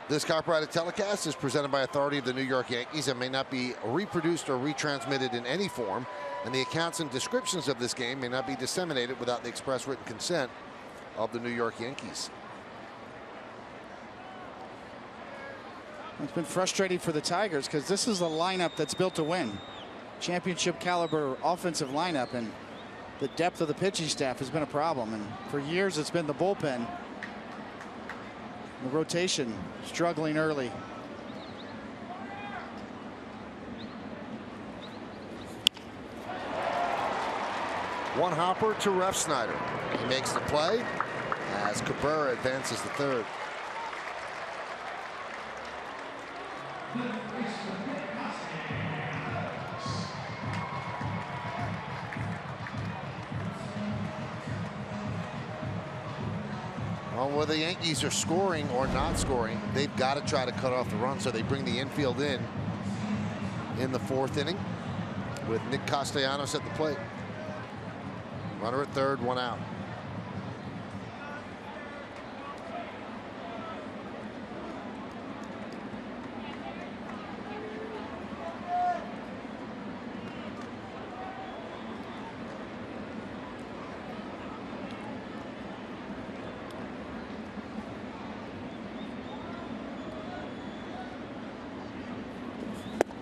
Speaker 2: This copyrighted telecast is presented by authority of the New York Yankees and may not be reproduced or retransmitted in any form, and the accounts and descriptions of this game may not be disseminated without the express written consent of the New York Yankees.
Speaker 7: It's been frustrating for the Tigers because this is a lineup that's built to win. Championship caliber offensive lineup, and the depth of the pitching staff has been a problem. And for years it's been the bullpen. The rotation struggling early.
Speaker 2: One hopper to Refsnyder. He makes the play as Cabrera advances to 3rd. Well, whether the Yankees are scoring or not scoring, they've got to try to cut off the run, so they bring the infield in the 4th inning with Nick Castellanos at the plate. Runner at third, one out.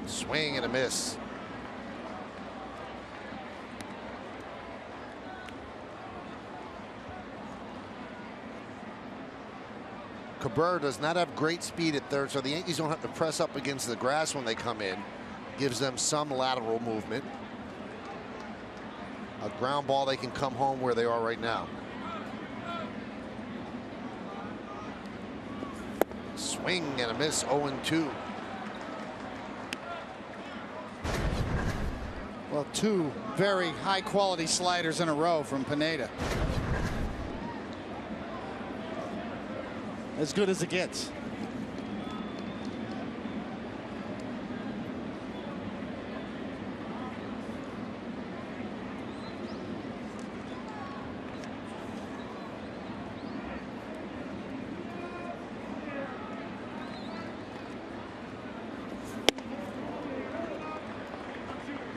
Speaker 2: Swing and a miss. Cabrera does not have great speed at third, so the Yankees don't have to press up against the grass when they come in. Gives them some lateral movement. A ground ball, they can come home where they are right now. Swing and a miss, 0-2.
Speaker 7: Well, two very high quality sliders in a row from Pineda. As good as it gets.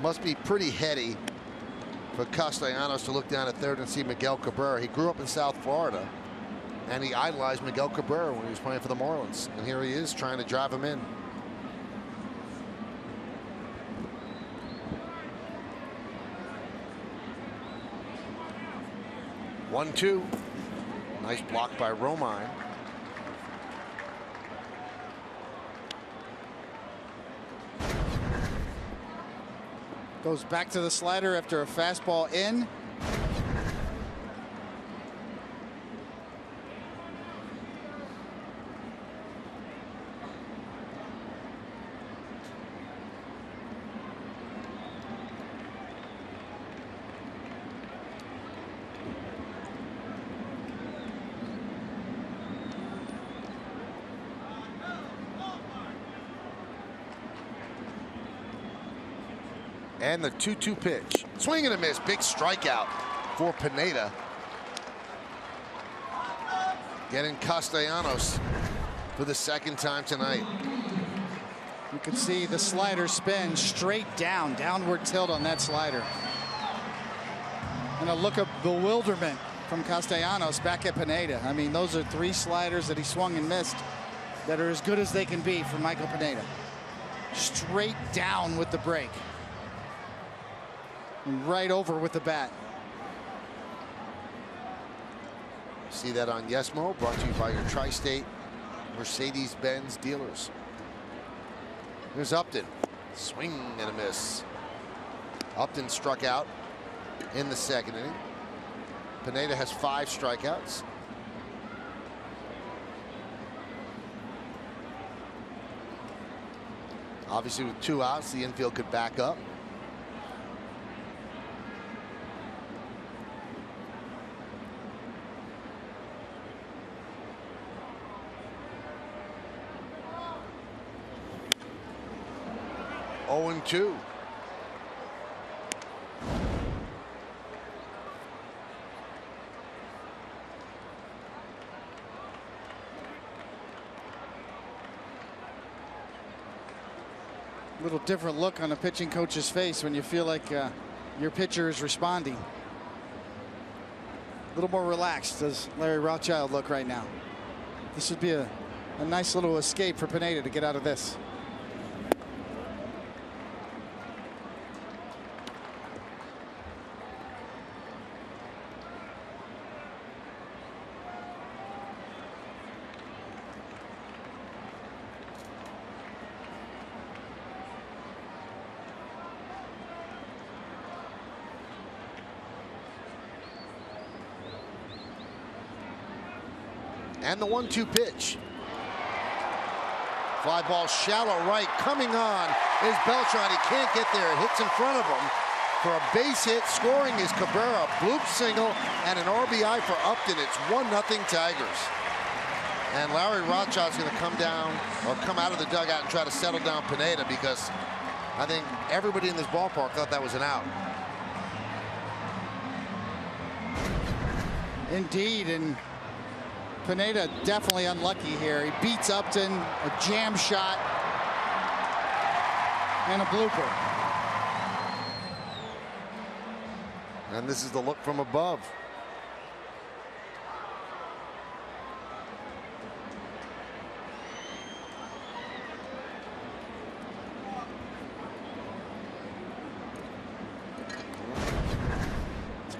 Speaker 2: Must be pretty heady for Castellanos to look down at third and see Miguel Cabrera. He grew up in South Florida, and he idolized Miguel Cabrera when he was playing for the Marlins. And here he is trying to drive him in. One-two. Nice block by Romine.
Speaker 7: Goes back to the slider after a fastball in.
Speaker 2: And the 2-2 pitch. Swing and a miss. Big strikeout for Pineda. Getting Castellanos for the second time tonight.
Speaker 7: You can see the slider spin straight down, downward tilt on that slider. And a look of bewilderment from Castellanos back at Pineda. I mean, those are three sliders that he swung and missed that are as good as they can be for Michael Pineda. Straight down with the break. And right over with the bat.
Speaker 2: See that on Yesmo, brought to you by your Tri-State Mercedes-Benz dealers. Here's Upton. Swing and a miss. Upton struck out in the second inning. Pineda has 5 strikeouts. Obviously, with 2 outs, the infield could back up. And 2.
Speaker 7: Little different look on a pitching coach's face when you feel like your pitcher is responding. A little more relaxed does Larry Rothschild look right now. This would be a nice little escape for Pineda to get out of this.
Speaker 2: And the 1-2 pitch. Fly ball shallow right. Coming on is Beltran. He can't get there. It hits in front of him for a base hit. Scoring is Cabrera. Bloop single and an RBI for Upton. It's 1-0 Tigers. And Larry Rothschild's going to come down or come out of the dugout and try to settle down Pineda because I think everybody in this ballpark thought that was an out.
Speaker 7: Indeed, and Pineda definitely unlucky here. He beats Upton, a jam shot, and a blooper.
Speaker 2: And this is the look from above.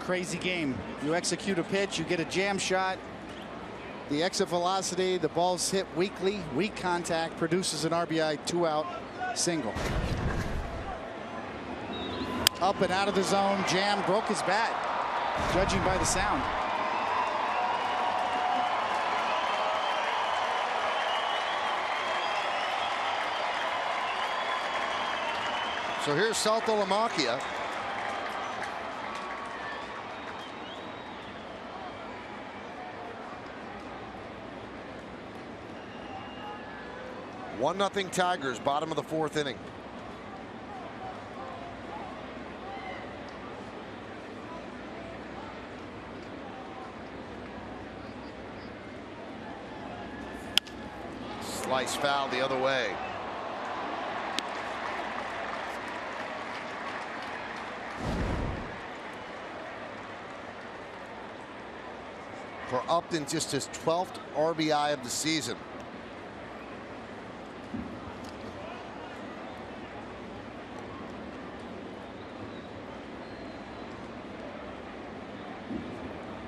Speaker 7: Crazy game. You execute a pitch, you get a jam shot. The exit velocity, the ball's hit weakly, weak contact, produces an RBI 2-out single. Up and out of the zone, jam, broke his bat, judging by the sound.
Speaker 2: So here's Saltalamacchia. One nothing Tigers, bottom of the fourth inning. Slice foul the other way. For Upton, just his 12th RBI of the season.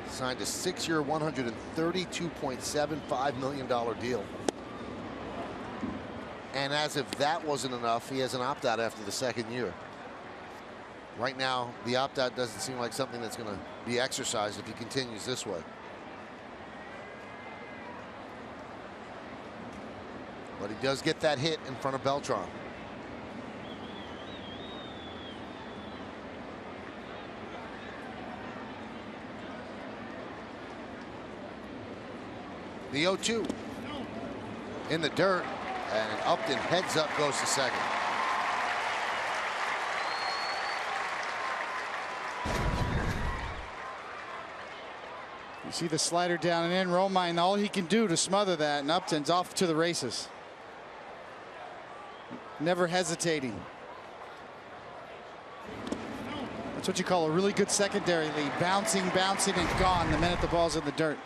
Speaker 2: Signed a 6-year, $132.75 million deal. And as if that wasn't enough, he has an opt-out after the second year. Right now, the opt-out doesn't seem like something that's going to be exercised if he continues this way. But he does get that hit in front of Beltran. The 0-2 in the dirt, and Upton heads up, goes to second.
Speaker 7: You see the slider down and in. Romine, all he can do to smother that, and Upton's off to the races. Never hesitating. That's what you call a really good secondary lead. Bouncing, and gone the minute the ball's in the dirt.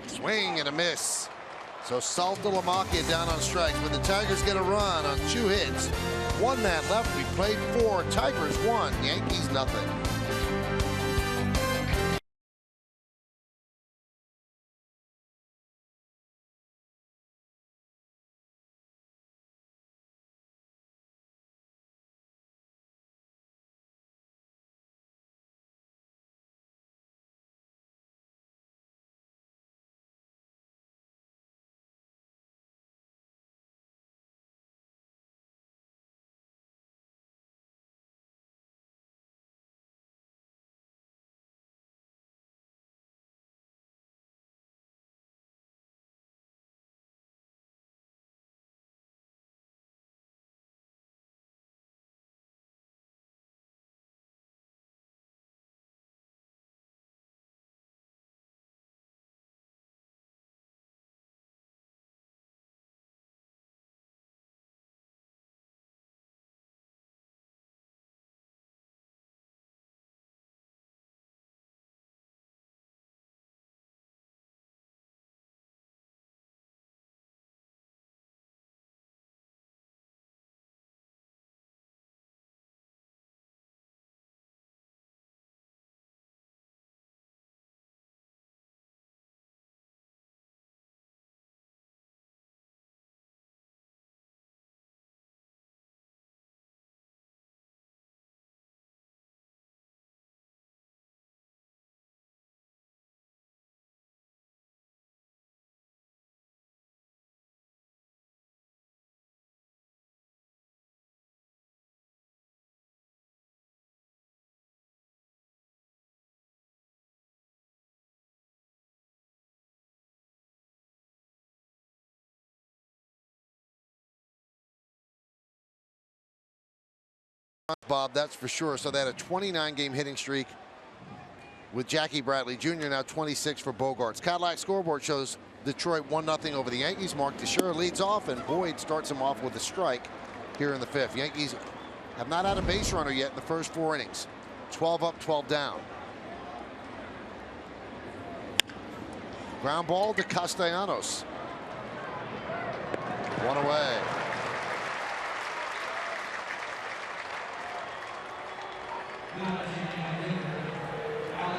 Speaker 2: Swing and a miss. So Saltalamacchia down on strikes, but the Tigers get a run on 2 hits. 1 man left. We played 4. Tigers 1, Yankees nothing. Bob, that's for sure. So they had a 29-game hitting streak with Jackie Bradley Jr. Now 26 for Bogarts. Cadillac scoreboard shows Detroit 1-0 over the Yankees. Mark Teixeira leads off, and Boyd starts him off with a strike here in the 5th. Yankees have not had a base runner yet in the first 4 innings. 12 up, 12 down. Ground ball to Castellanos. 1 away.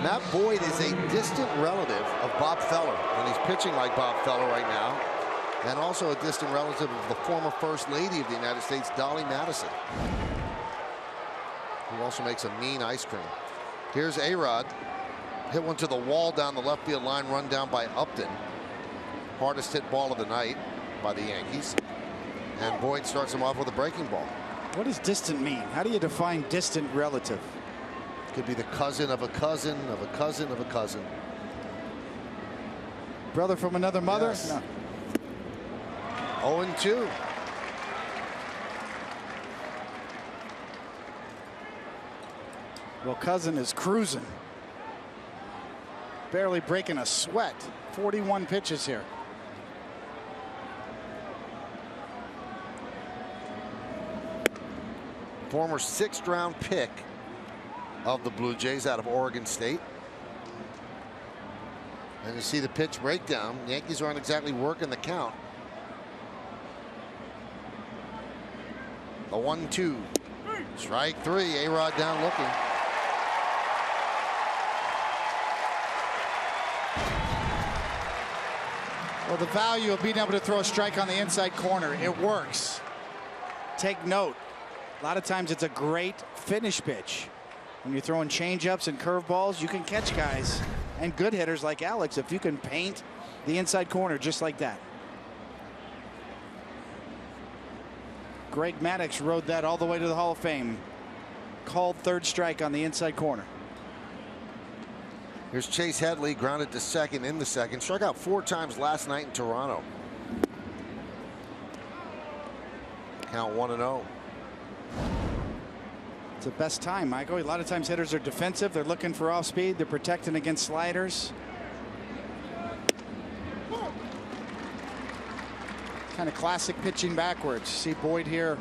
Speaker 2: Matt Boyd is a distant relative of Bob Feller, and he's pitching like Bob Feller right now, and also a distant relative of the former First Lady of the United States, Dolly Madison, who also makes a mean ice cream. Here's A-Rod. Hit one to the wall down the left field line, run down by Upton. Hardest hit ball of the night by the Yankees. And Boyd starts him off with a breaking ball.
Speaker 7: What does distant mean? How do you define distant relative?
Speaker 2: Could be the cousin of a cousin of a cousin of a cousin.
Speaker 7: Brother from another mother?
Speaker 2: Yes.
Speaker 7: No.
Speaker 2: 0-2.
Speaker 7: Well, cousin is cruising. Barely breaking a sweat. 41 pitches here.
Speaker 2: Former 6th-round pick of the Blue Jays out of Oregon State. And you see the pitch breakdown. The Yankees aren't exactly working the count. A 1-2. Strike 3. A-Rod down looking.
Speaker 7: Well, the value of being able to throw a strike on the inside corner, it works. Take note. A lot of times it's a great finish pitch. When you're throwing changeups and curveballs, you can catch guys and good hitters like Alex if you can paint the inside corner just like that. Greg Maddux rode that all the way to the Hall of Fame. Called 3rd strike on the inside corner.
Speaker 2: Here's Chase Headley, grounded to second in the 2nd. Struck out 4 times last night in Toronto. Count 1-0.
Speaker 7: It's the best time, Michael. A lot of times hitters are defensive. They're looking for off speed. They're protecting against sliders. Kind of classic pitching backwards. See Boyd here.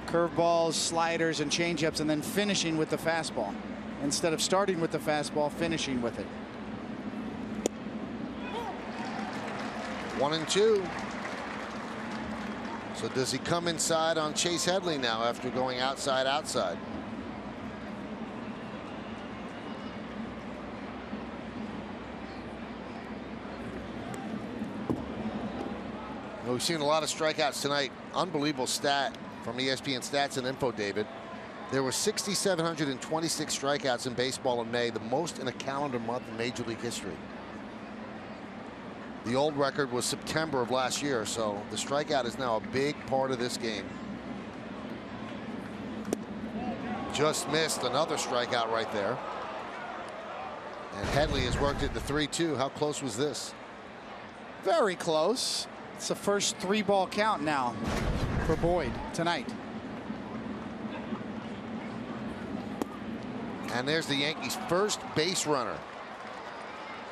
Speaker 7: Curveballs, sliders, and changeups, and then finishing with the fastball. Instead of starting with the fastball, finishing with it.
Speaker 2: 1-2. So does he come inside on Chase Headley now after going outside? Well, we've seen a lot of strikeouts tonight. Unbelievable stat from ESPN Stats and Info, David. There were 6,726 strikeouts in baseball in May, the most in a calendar month in Major League history. The old record was September of last year, so the strikeout is now a big part of this game. Just missed another strikeout right there. And Headley has worked it to 3-2. How close was this?
Speaker 7: Very close. It's the first 3-ball count now for Boyd tonight.
Speaker 2: And there's the Yankees' first base runner.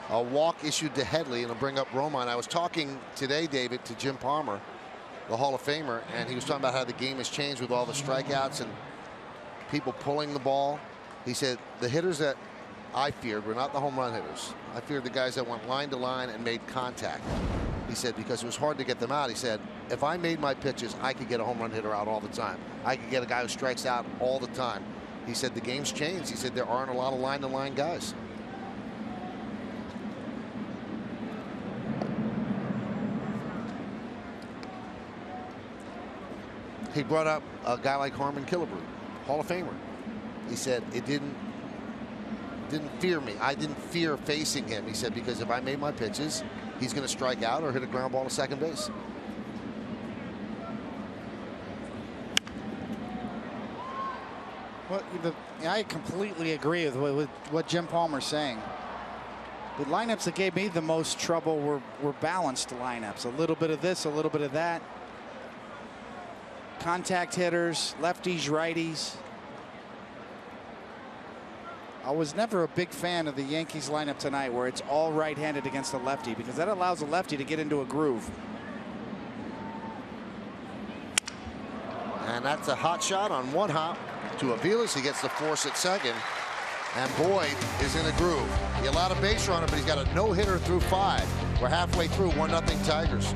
Speaker 2: A walk issued to Headley, and it'll bring up Romine. I was talking today, David, to Jim Palmer, the Hall of Famer, and he was talking about how the game has changed with all the strikeouts and people pulling the ball. He said the hitters that I feared were not the home run hitters. I feared the guys that went line to line and made contact. He said because it was hard to get them out. He said if I made my pitches, I could get a home run hitter out all the time. I could get a guy who strikes out all the time. He said the game's changed. He said there aren't a lot of line-to-line guys. He brought up a guy like Harmon Killebrew, Hall of Famer. He said it didn't fear me. I didn't fear facing him. He said because if I made my pitches, he's going to strike out or hit a ground ball to second base.
Speaker 7: Well, I completely agree with what Jim Palmer's saying. The lineups that gave me the most trouble were balanced lineups. A little bit of this, a little bit of that. Contact hitters, lefties, righties. I was never a big fan of the Yankees lineup tonight where it's all right-handed against the lefty, because that allows a lefty to get into a groove.
Speaker 2: And that's a hot shot on one hop to Aviles. He gets the force at second. And Boyd is in a groove. He allowed a base runner, but he's got a no-hitter through 5. We're halfway through, 1-0 Tigers.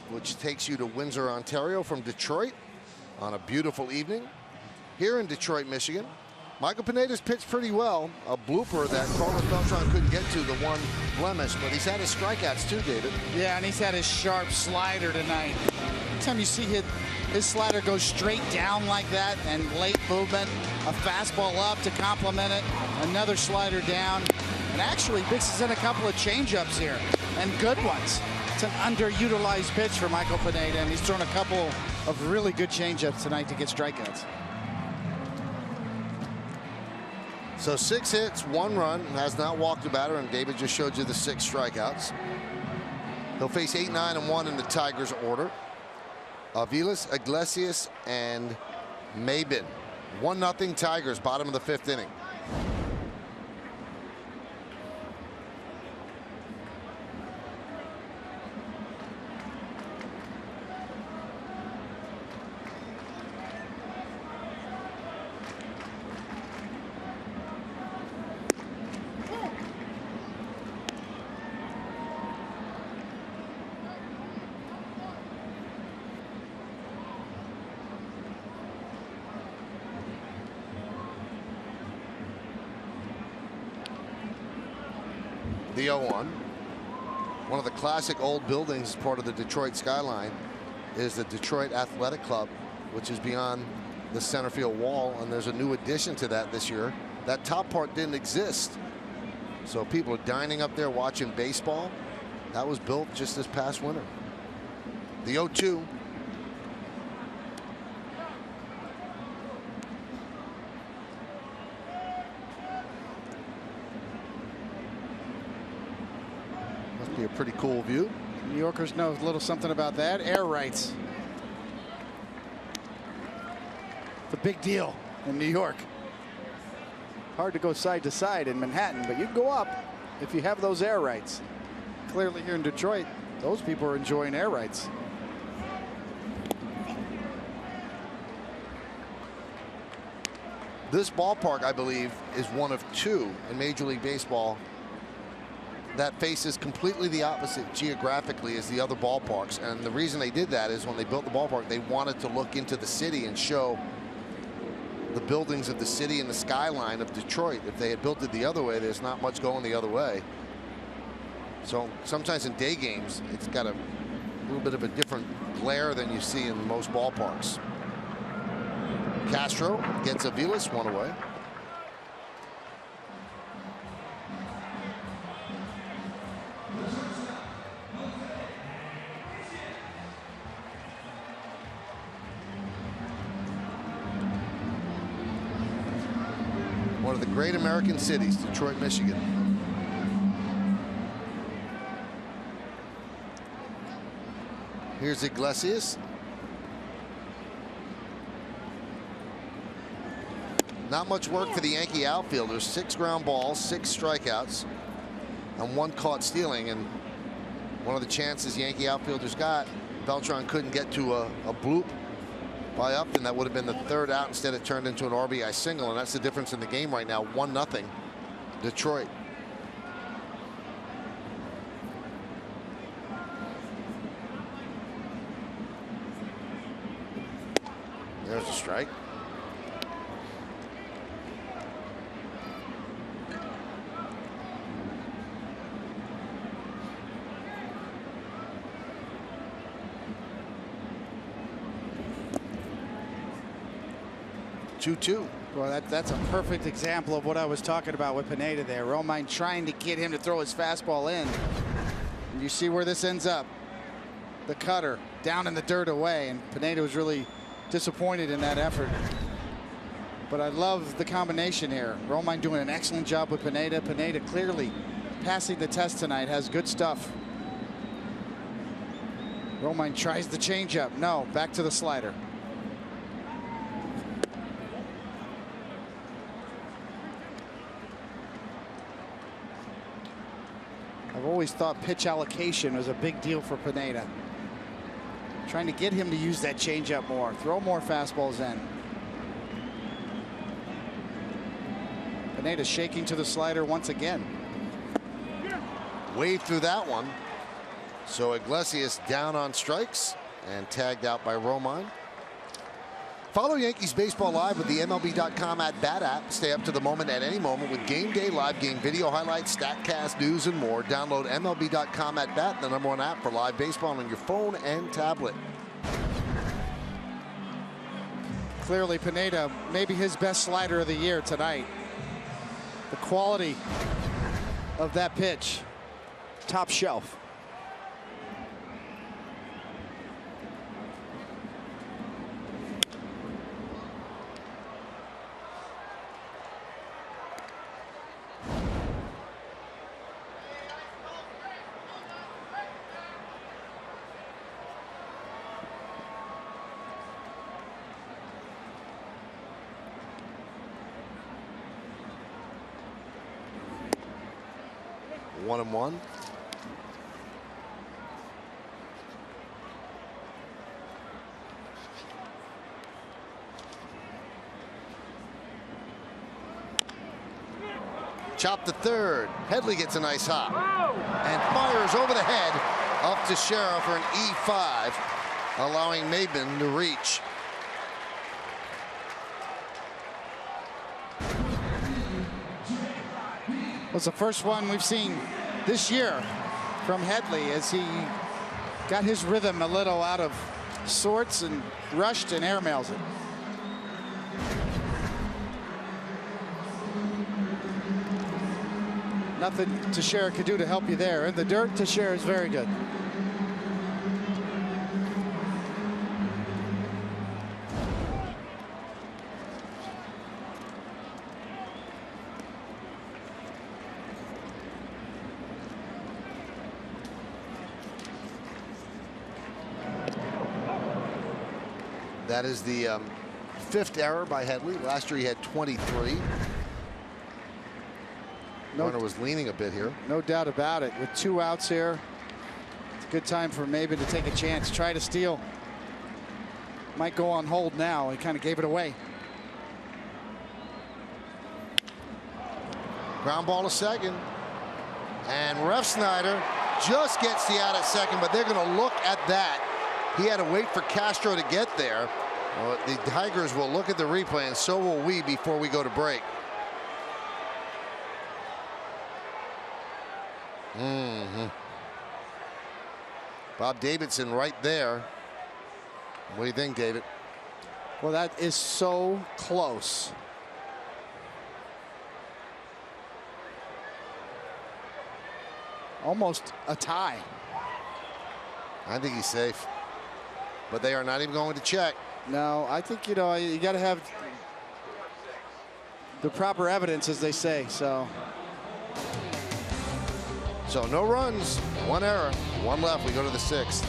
Speaker 2: Which takes you to Windsor, Ontario from Detroit on a beautiful evening. Here in Detroit, Michigan, Michael Pineda's pitched pretty well. A blooper that Carlos Beltran couldn't get to, the one blemish, but he's had his strikeouts too, David.
Speaker 7: Yeah, and he's had his sharp slider tonight. Every time you see his slider go straight down like that and late movement, a fastball up to complement it, another slider down, and actually mixes in a couple of changeups here, and good ones. It's an underutilized pitch for Michael Pineda, and he's thrown a couple of really good changeups tonight to get strikeouts.
Speaker 2: So 6 hits, 1 run, has not walked a batter, and David just showed you the 6 strikeouts. He'll face 8, 9, and 1 in the Tigers order. Aviles, Iglesias, and Maybin. 1-0 Tigers, bottom of the 5th inning. The 0-1. One of the classic old buildings, part of the Detroit skyline, is the Detroit Athletic Club, which is beyond the center field wall, and there's a new addition to that this year. That top part didn't exist, so people are dining up there watching baseball. That was built just this past winter. The 0-2. Be a pretty cool view.
Speaker 7: New Yorkers know a little something about that. Air rights. It's a big deal in New York. Hard to go side to side in Manhattan, but you can go up if you have those air rights. Clearly here in Detroit, those people are enjoying air rights.
Speaker 2: This ballpark, I believe, is one of 2 in Major League Baseball that faces completely the opposite geographically as the other ballparks. And the reason they did that is when they built the ballpark, they wanted to look into the city and show the buildings of the city and the skyline of Detroit. If they had built it the other way, there's not much going the other way. So sometimes in day games, it's got a little bit of a different glare than you see in most ballparks. Castro gets Aviles, 1 away. of the great American cities, Detroit, Michigan. Here's Iglesias. Not much work for the Yankee outfielders. 6 ground balls, 6 strikeouts, and 1 caught stealing. And one of the chances Yankee outfielders got, Beltran couldn't get to a bloop by Upton. That would have been the 3rd out. Instead, it turned into an RBI single, and that's the difference in the game right now. 1-0 Detroit. There's a strike.
Speaker 7: Well, that's a perfect example of what I was talking about with Pineda there. Romine trying to get him to throw his fastball in. And you see where this ends up. The cutter down in the dirt away, and Pineda was really disappointed in that effort. But I love the combination here. Romine doing an excellent job with Pineda. Pineda clearly passing the test tonight, has good stuff. Romine tries the changeup. No, back to the slider. I've always thought pitch allocation was a big deal for Pineda. Trying to get him to use that changeup more, throw more fastballs in. Pineda shaking to the slider once again.
Speaker 2: Wave through that one. So Iglesias down on strikes and tagged out by Romine. Follow Yankees Baseball Live with the MLB.com at Bat app. Stay up to the moment at any moment with Game Day Live, game video highlights, StatCast, news, and more. Download MLB.com at Bat, the #1 app for live baseball on your phone and tablet.
Speaker 7: Clearly, Pineda, maybe his best slider of the year tonight. The quality of that pitch, top shelf.
Speaker 2: One and one. Chop to third. Headley gets a nice hop and fires over the head up to Sheriff for an E5, allowing Maben to reach.
Speaker 7: Was the first one we've seen this year from Headley as he got his rhythm a little out of sorts and rushed and airmails it. Nothing Teixeira could do to help you there. In the dirt, Teixeira is very good.
Speaker 2: That is the 5th error by Headley. Last year he had 23. Runner was leaning a bit here.
Speaker 7: No doubt about it. With 2 outs here, it's a good time for Maben to take a chance, try to steal. Might go on hold now. He kind of gave it away.
Speaker 2: Ground ball to second. And Refsnyder just gets the out at second, but they're going to look at that. He had to wait for Castro to get there. Well, the Tigers will look at the replay, and so will we before we go to break. Bob Davidson right there. What do you think, David?
Speaker 7: Well, that is so close. Almost a tie.
Speaker 2: I think he's safe. But they are not even going to check.
Speaker 7: No, I think, you know, you got to have the proper evidence, as they say. So
Speaker 2: no runs, 1 error, 1 left. We go to the 6th.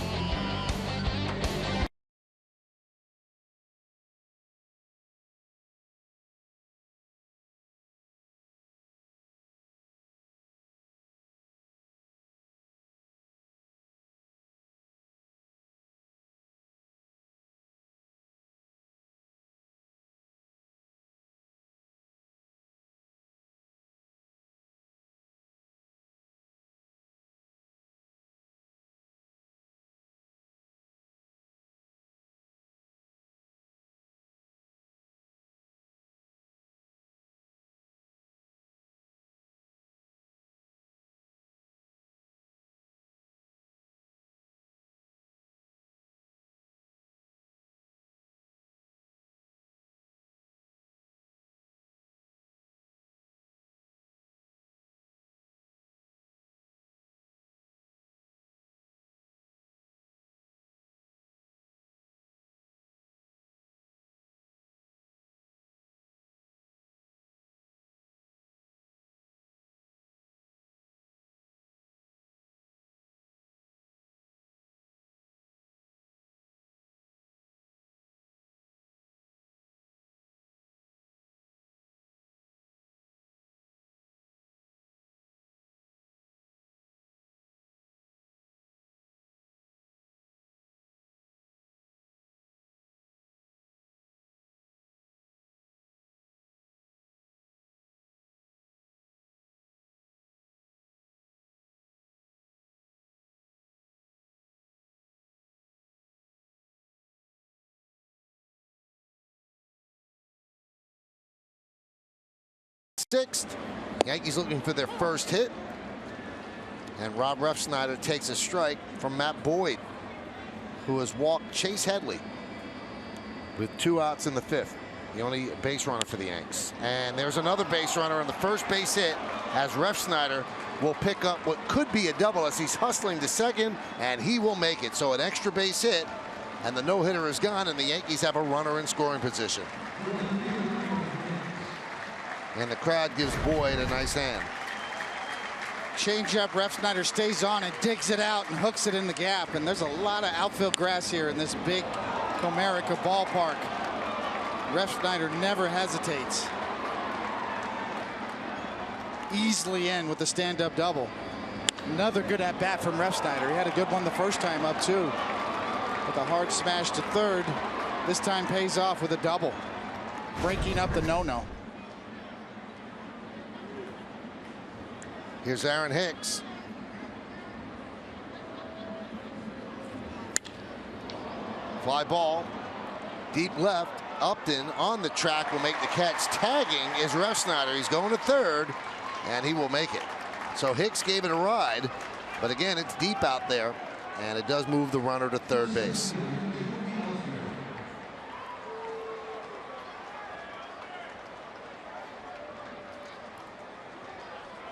Speaker 2: Sixth, Yankees looking for their first hit, and Rob Refsnyder takes a strike from Matt Boyd, who has walked Chase Headley with 2 outs in the 5th, the only base runner for the Yanks. And there's another base runner on the first base hit, as Refsnyder will pick up what could be a double as he's hustling to second, and he will make it. So an extra base hit, and the no-hitter is gone, and the Yankees have a runner in scoring position. And the crowd gives Boyd a nice hand.
Speaker 7: Change-up, Refsnyder stays on and digs it out and hooks it in the gap. And there's a lot of outfield grass here in this big Comerica ballpark. Refsnyder never hesitates. Easily in with the stand-up double. Another good at-bat from Refsnyder. He had a good one the first time up, too. With a hard smash to third. This time pays off with a double, breaking up the no-no.
Speaker 2: Here's Aaron Hicks. Fly ball, deep left. Upton on the track will make the catch. Tagging is Refsnyder. He's going to third, and he will make it. So Hicks gave it a ride, but again, it's deep out there, and it does move the runner to third base.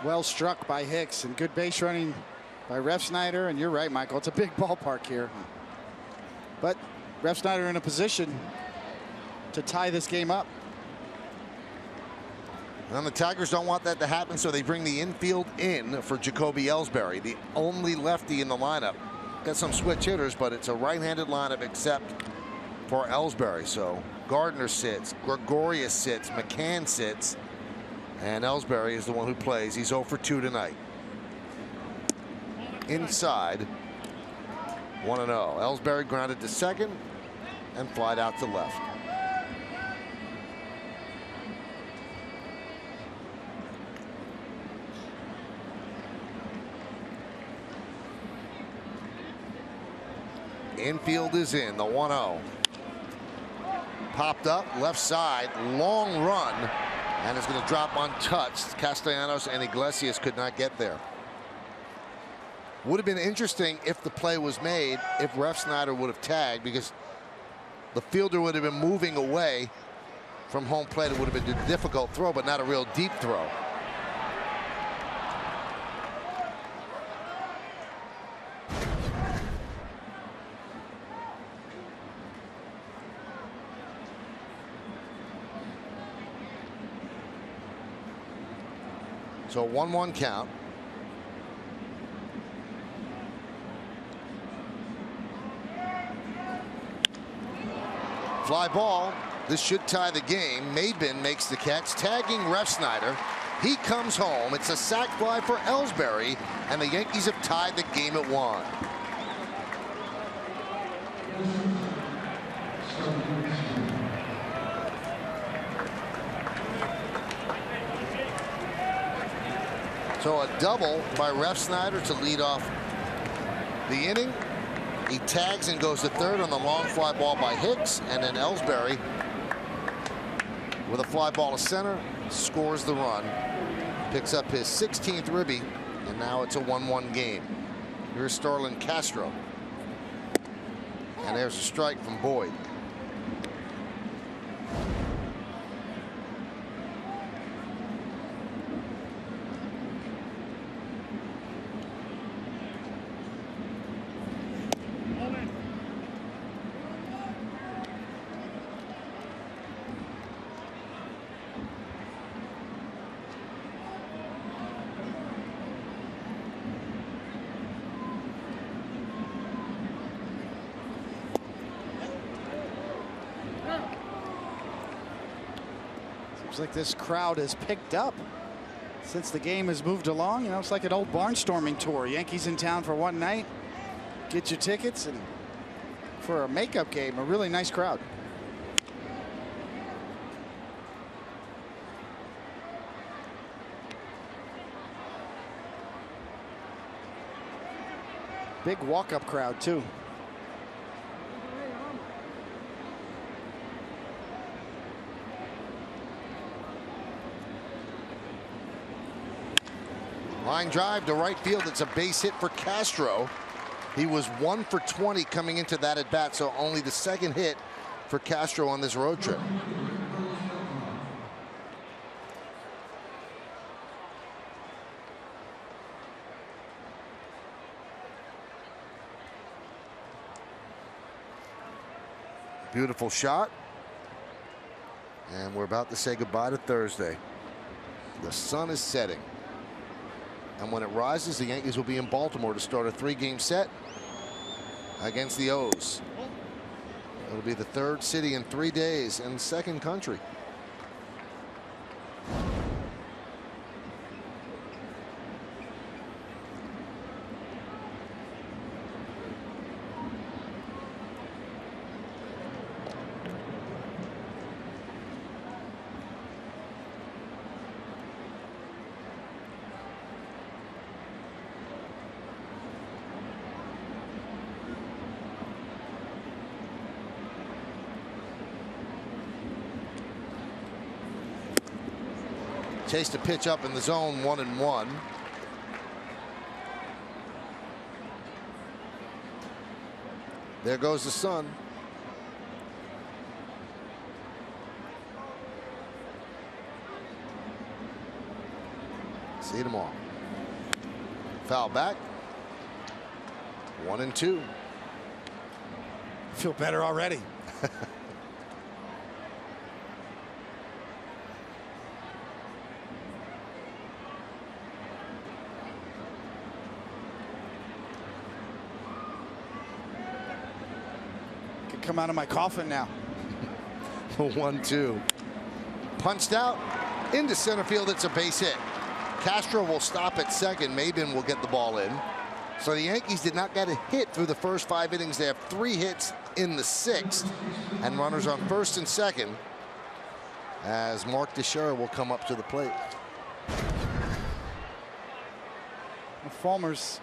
Speaker 7: Well struck by Hicks, and good base running by Refsnyder. And you're right, Michael, it's a big ballpark here. But Refsnyder in a position to tie this game up.
Speaker 2: And the Tigers don't want that to happen, so they bring the infield in for Jacoby Ellsbury, the only lefty in the lineup. Got some switch hitters, but it's a right-handed lineup except for Ellsbury. So Gardner sits, Gregorius sits, McCann sits, and Ellsbury is the one who plays. He's 0 for 2 tonight. Inside, 1-0. Ellsbury grounded to second and flied out to left. Infield is in, the 1-0. Popped up, left side, long run, and it's going to drop untouched. Castellanos and Iglesias could not get there. Would have been interesting if the play was made, if Refsnyder would have tagged, because the fielder would have been moving away from home plate. It would have been a difficult throw, but not a real deep throw. So 1-1 count. Fly ball. This should tie the game. Maidman makes the catch, tagging Refsnyder. He comes home. It's a sac fly for Ellsbury, and the Yankees have tied the game at 1. So a double by Refsnyder to lead off the inning. He tags and goes to third on the long fly ball by Hicks, and then Ellsbury with a fly ball to center scores the run, picks up his 16th ribby, and now it's a 1-1 game. Here's Starlin Castro, and there's a strike from Boyd.
Speaker 7: Seems like this crowd has picked up since the game has moved along. You know, it's like an old barnstorming tour. Yankees in town for one night. Get your tickets, and for a makeup game, a really nice crowd. Big walk-up crowd too.
Speaker 2: Line drive to right field. It's a base hit for Castro. He was 1 for 20 coming into that at bat, so only the second hit for Castro on this road trip. Beautiful shot. And we're about to say goodbye to Thursday. The sun is setting. And when it rises, the Yankees will be in Baltimore to start a 3-game set against the O's. It'll be the third city in 3 days and second country. Chased a pitch up in the zone, 1-1. There goes the sun. See you tomorrow. Foul back. 1-2.
Speaker 7: Feel better already. Come out of my coffin now.
Speaker 2: 1-2. Punched out into center field. It's a base hit. Castro will stop at second. Maben will get the ball in. So the Yankees did not get a hit through the first 5 innings. They have 3 hits in the 6th, and runners on first and second as Mark Teixeira will come up to the plate.
Speaker 7: Fulmer's,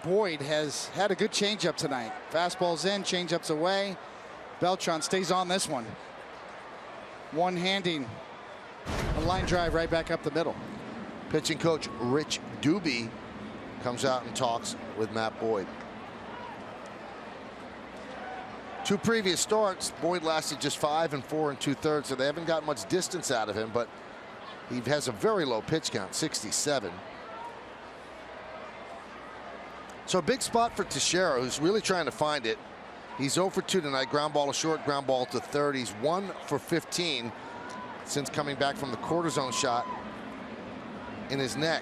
Speaker 7: Boyd has had a good changeup tonight. Fastball's in, changeup's away. Beltran stays on this one. One-handing a line drive right back up the middle.
Speaker 2: Pitching coach Rich Doobie comes out and talks with Matt Boyd. 2 previous starts, Boyd lasted just 5 and 4 2/3, so they haven't got much distance out of him, but he has a very low pitch count, 67. So a big spot for Teixeira, who's really trying to find it. He's 0 for 2 tonight. Ground ball to short, ground ball to third. He's 1 for 15 since coming back from the cortisone shot in his neck.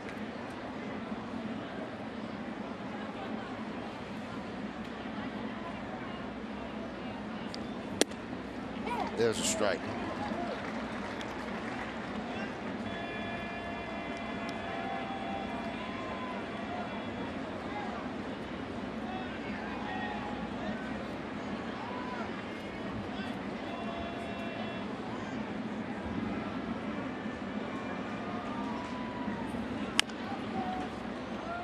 Speaker 2: There's a strike.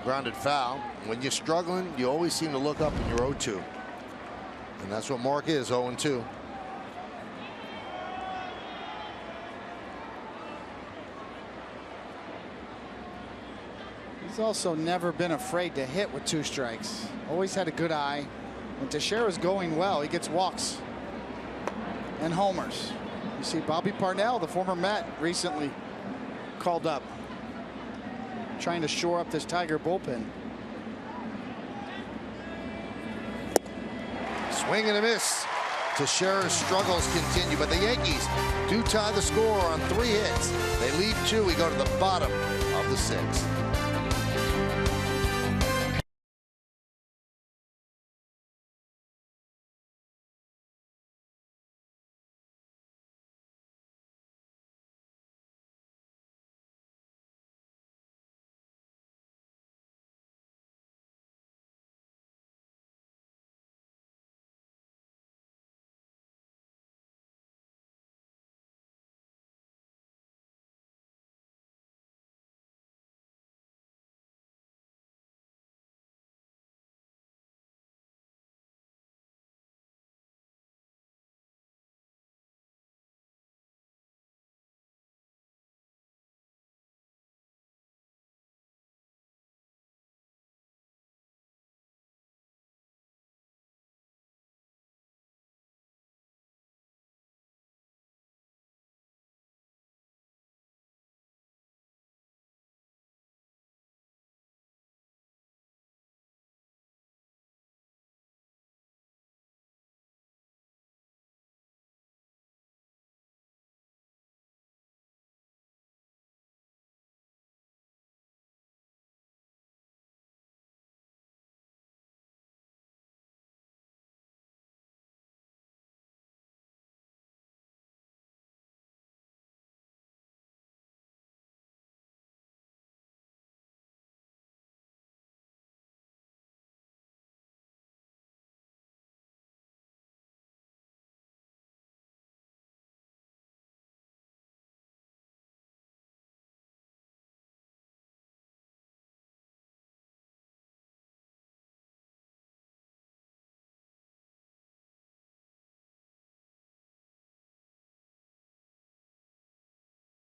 Speaker 2: Grounded foul. When you're struggling, you always seem to look up and you're 0-2. And that's what Mark is, 0-2.
Speaker 7: He's also never been afraid to hit with 2 strikes. Always had a good eye. When Teixeira's going well, he gets walks and homers. You see Bobby Parnell, the former Met, recently called up, trying to shore up this Tiger bullpen.
Speaker 2: Swing and a miss. Teixeira's struggles continue, but the Yankees do tie the score on 3 hits. They lead 2. We go to the bottom of the 6th.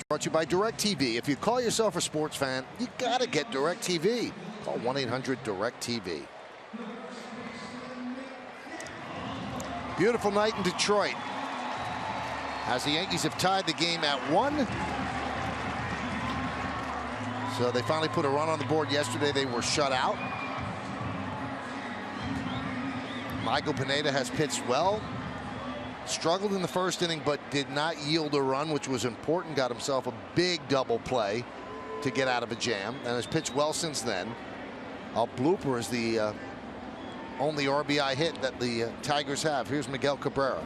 Speaker 2: Brought to you by DirecTV. If you call yourself a sports fan, you gotta get DirecTV. Call 1-800-DirecTV. Beautiful night in Detroit, as the Yankees have tied the game at 1. So they finally put a run on the board yesterday. They were shut out. Michael Pineda has pitched well. Struggled in the first inning, but did not yield a run, which was important. Got himself a big double play to get out of a jam, and has pitched well since then. A blooper is the only RBI hit that the Tigers have. Here's Miguel Cabrera.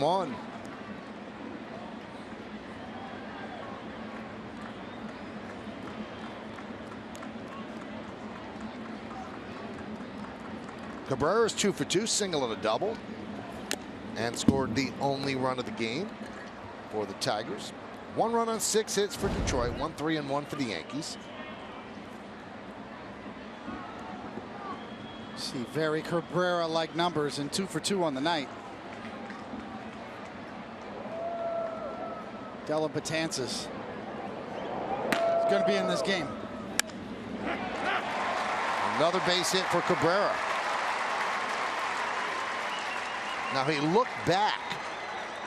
Speaker 2: On. Cabrera is 2 for 2, single and a double, and scored the only run of the game for the Tigers. 1 run on 6 hits for Detroit, 1-3-1 for the Yankees.
Speaker 7: See very Cabrera-like numbers, and 2 for 2 on the night. Della Betances is going to be in this game.
Speaker 2: Another base hit for Cabrera. Now he looked back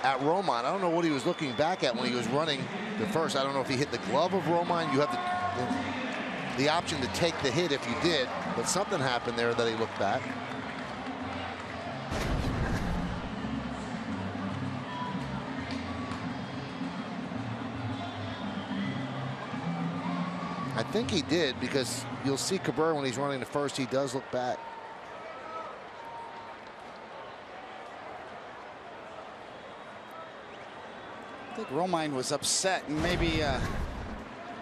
Speaker 2: at Romine. I don't know what he was looking back at when he was running to first. I don't know if he hit the glove of Romine. You have the option to take the hit if you did, but something happened there that he looked back. I think he did, because you'll see Cabrera when he's running to first, he does look back.
Speaker 7: I think Romine was upset and maybe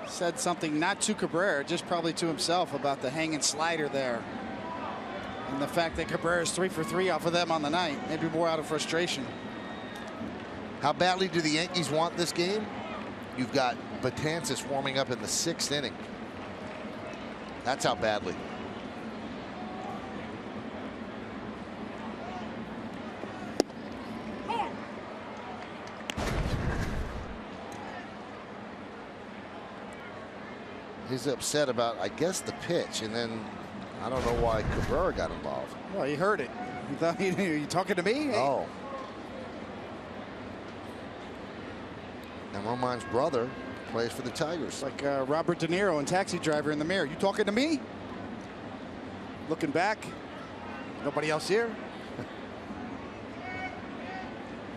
Speaker 7: said something not to Cabrera, just probably to himself, about the hanging slider there. And the fact that Cabrera's 3 for 3 off of them on the night, maybe more out of frustration.
Speaker 2: How badly do the Yankees want this game? You've got Betances warming up in the 6th inning. That's how badly. He's upset about, I guess, the pitch, and then I don't know why Cabrera got involved.
Speaker 7: Well, he heard it. He thought, are you talking to me?
Speaker 2: Oh. And Romine's brother plays for the Tigers.
Speaker 7: Like Robert De Niro and Taxi Driver in the mirror. You talking to me? Looking back. Nobody else here.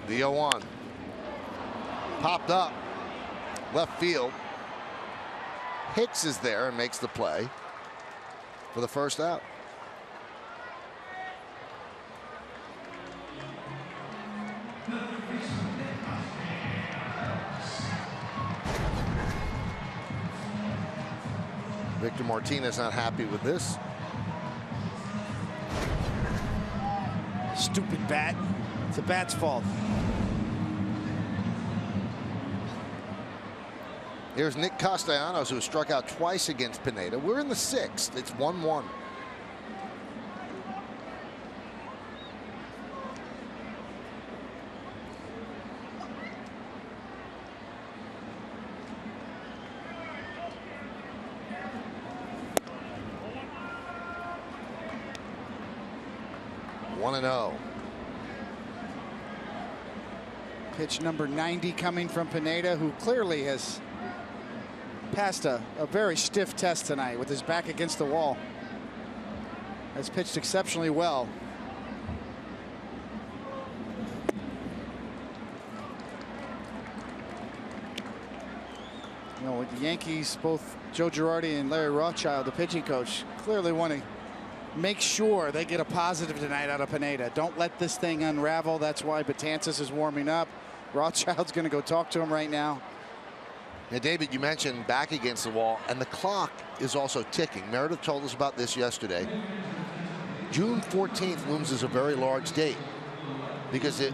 Speaker 2: The 0-1. Popped up. Left field. Hicks is there and makes the play for the first out. Victor Martinez not happy with this.
Speaker 7: Stupid bat. It's a bat's fault.
Speaker 2: Here's Nick Castellanos, who struck out twice against Pineda. We're in the 6th. It's 1-1.
Speaker 7: Pitch number 90 coming from Pineda, who clearly has passed a very stiff test tonight with his back against the wall. Has pitched exceptionally well. You know, with the Yankees, both Joe Girardi and Larry Rothschild, the pitching coach, clearly want to make sure they get a positive tonight out of Pineda. Don't let this thing unravel. That's why Betances is warming up. Rothschild's going to go talk to him right now.
Speaker 2: Now, David, you mentioned back against the wall, and the clock is also ticking. Meredith told us about this yesterday. June 14th looms as a very large date, because if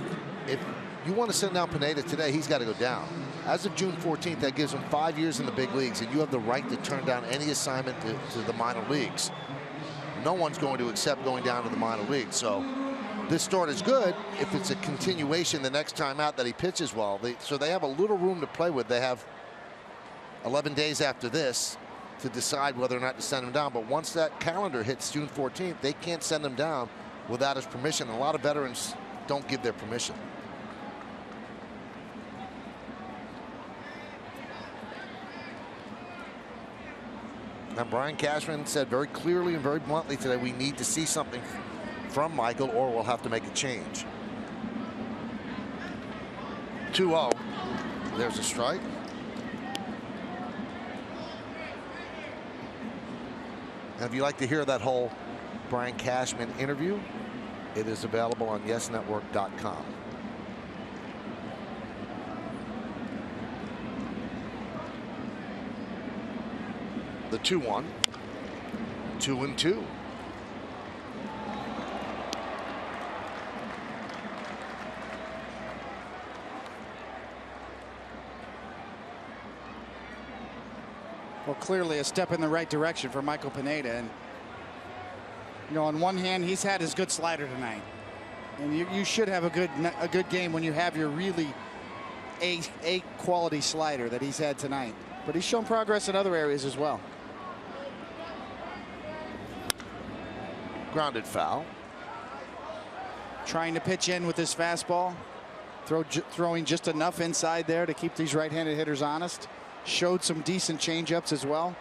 Speaker 2: you want to send down Pineda today, he's got to go down. As of June 14th, that gives him 5 years in the big leagues, and you have the right to turn down any assignment to the minor leagues. No one's going to accept going down to the minor leagues. So this start is good if it's a continuation the next time out that he pitches well. So they have a little room to play with. They have 11 days after this to decide whether or not to send him down. But once that calendar hits June 14th, they can't send him down without his permission. And a lot of veterans don't give their permission. Now, Brian Cashman said very clearly and very bluntly today, we need to see something from Michael or we'll have to make a change. 2-0. There's a strike. Now, if you'd like to hear that whole Brian Cashman interview, it is available on YesNetwork.com. The 2-1, 2-2.
Speaker 7: Well, clearly a step in the right direction for Michael Pineda. And, you know, on one hand, he's had his good slider tonight. And you should have a good game when you have your really A quality slider that he's had tonight. But he's shown progress in other areas as well.
Speaker 2: Grounded foul.
Speaker 7: Trying to pitch in with his fastball. Throwing just enough inside there to keep these right-handed hitters honest. Showed some decent changeups as well.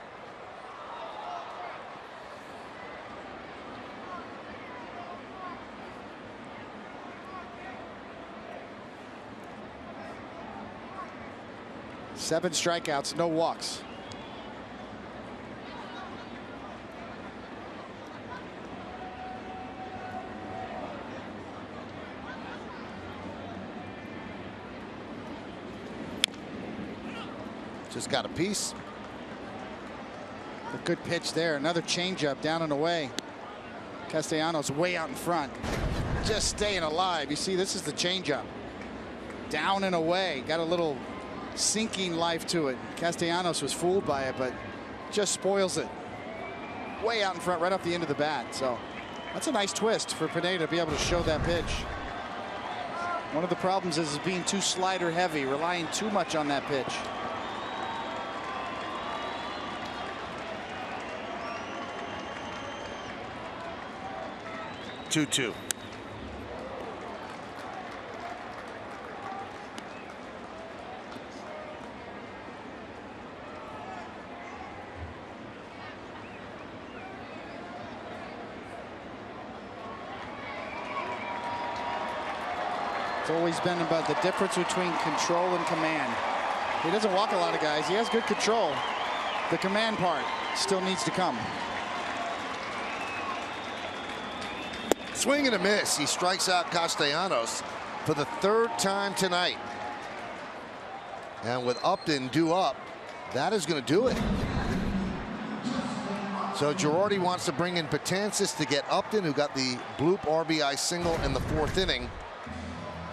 Speaker 7: Seven strikeouts, no walks.
Speaker 2: Just got a piece.
Speaker 7: A good pitch there. Another changeup down and away. Castellanos way out in front. Just staying alive. You see, this is the changeup. Down and away. Got a little sinking life to it. Castellanos was fooled by it, but just spoils it. Way out in front, right off the end of the bat. So that's a nice twist for Pineda to be able to show that pitch. One of the problems is being too slider heavy, relying too much on that pitch.
Speaker 2: Two.
Speaker 7: It's always been about the difference between control and command. He doesn't walk a lot of guys. He has good control. The command part still needs to come.
Speaker 2: Swing and a miss. He strikes out Castellanos for the third time tonight. And with Upton due up, that is going to do it. So Girardi wants to bring in Betances to get Upton, who got the bloop RBI single in the 4th inning.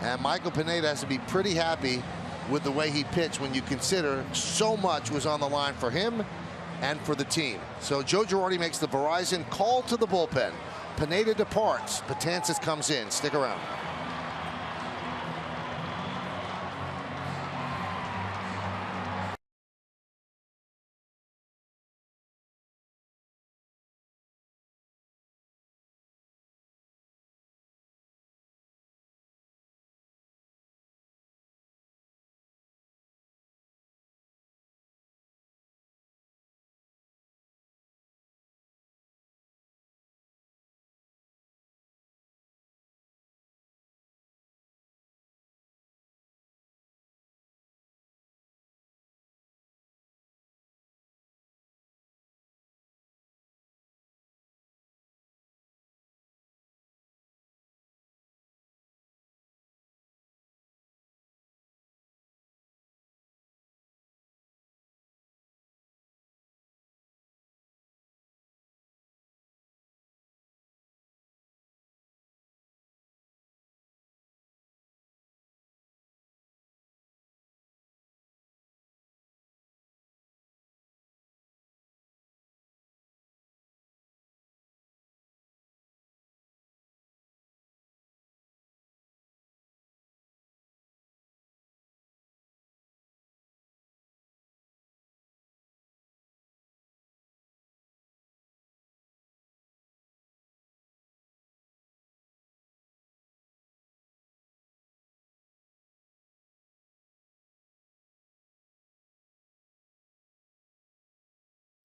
Speaker 2: And Michael Pineda has to be pretty happy with the way he pitched when you consider so much was on the line for him and for the team. So Joe Girardi makes the Verizon call to the bullpen. Pineda departs. Betances comes in. Stick around.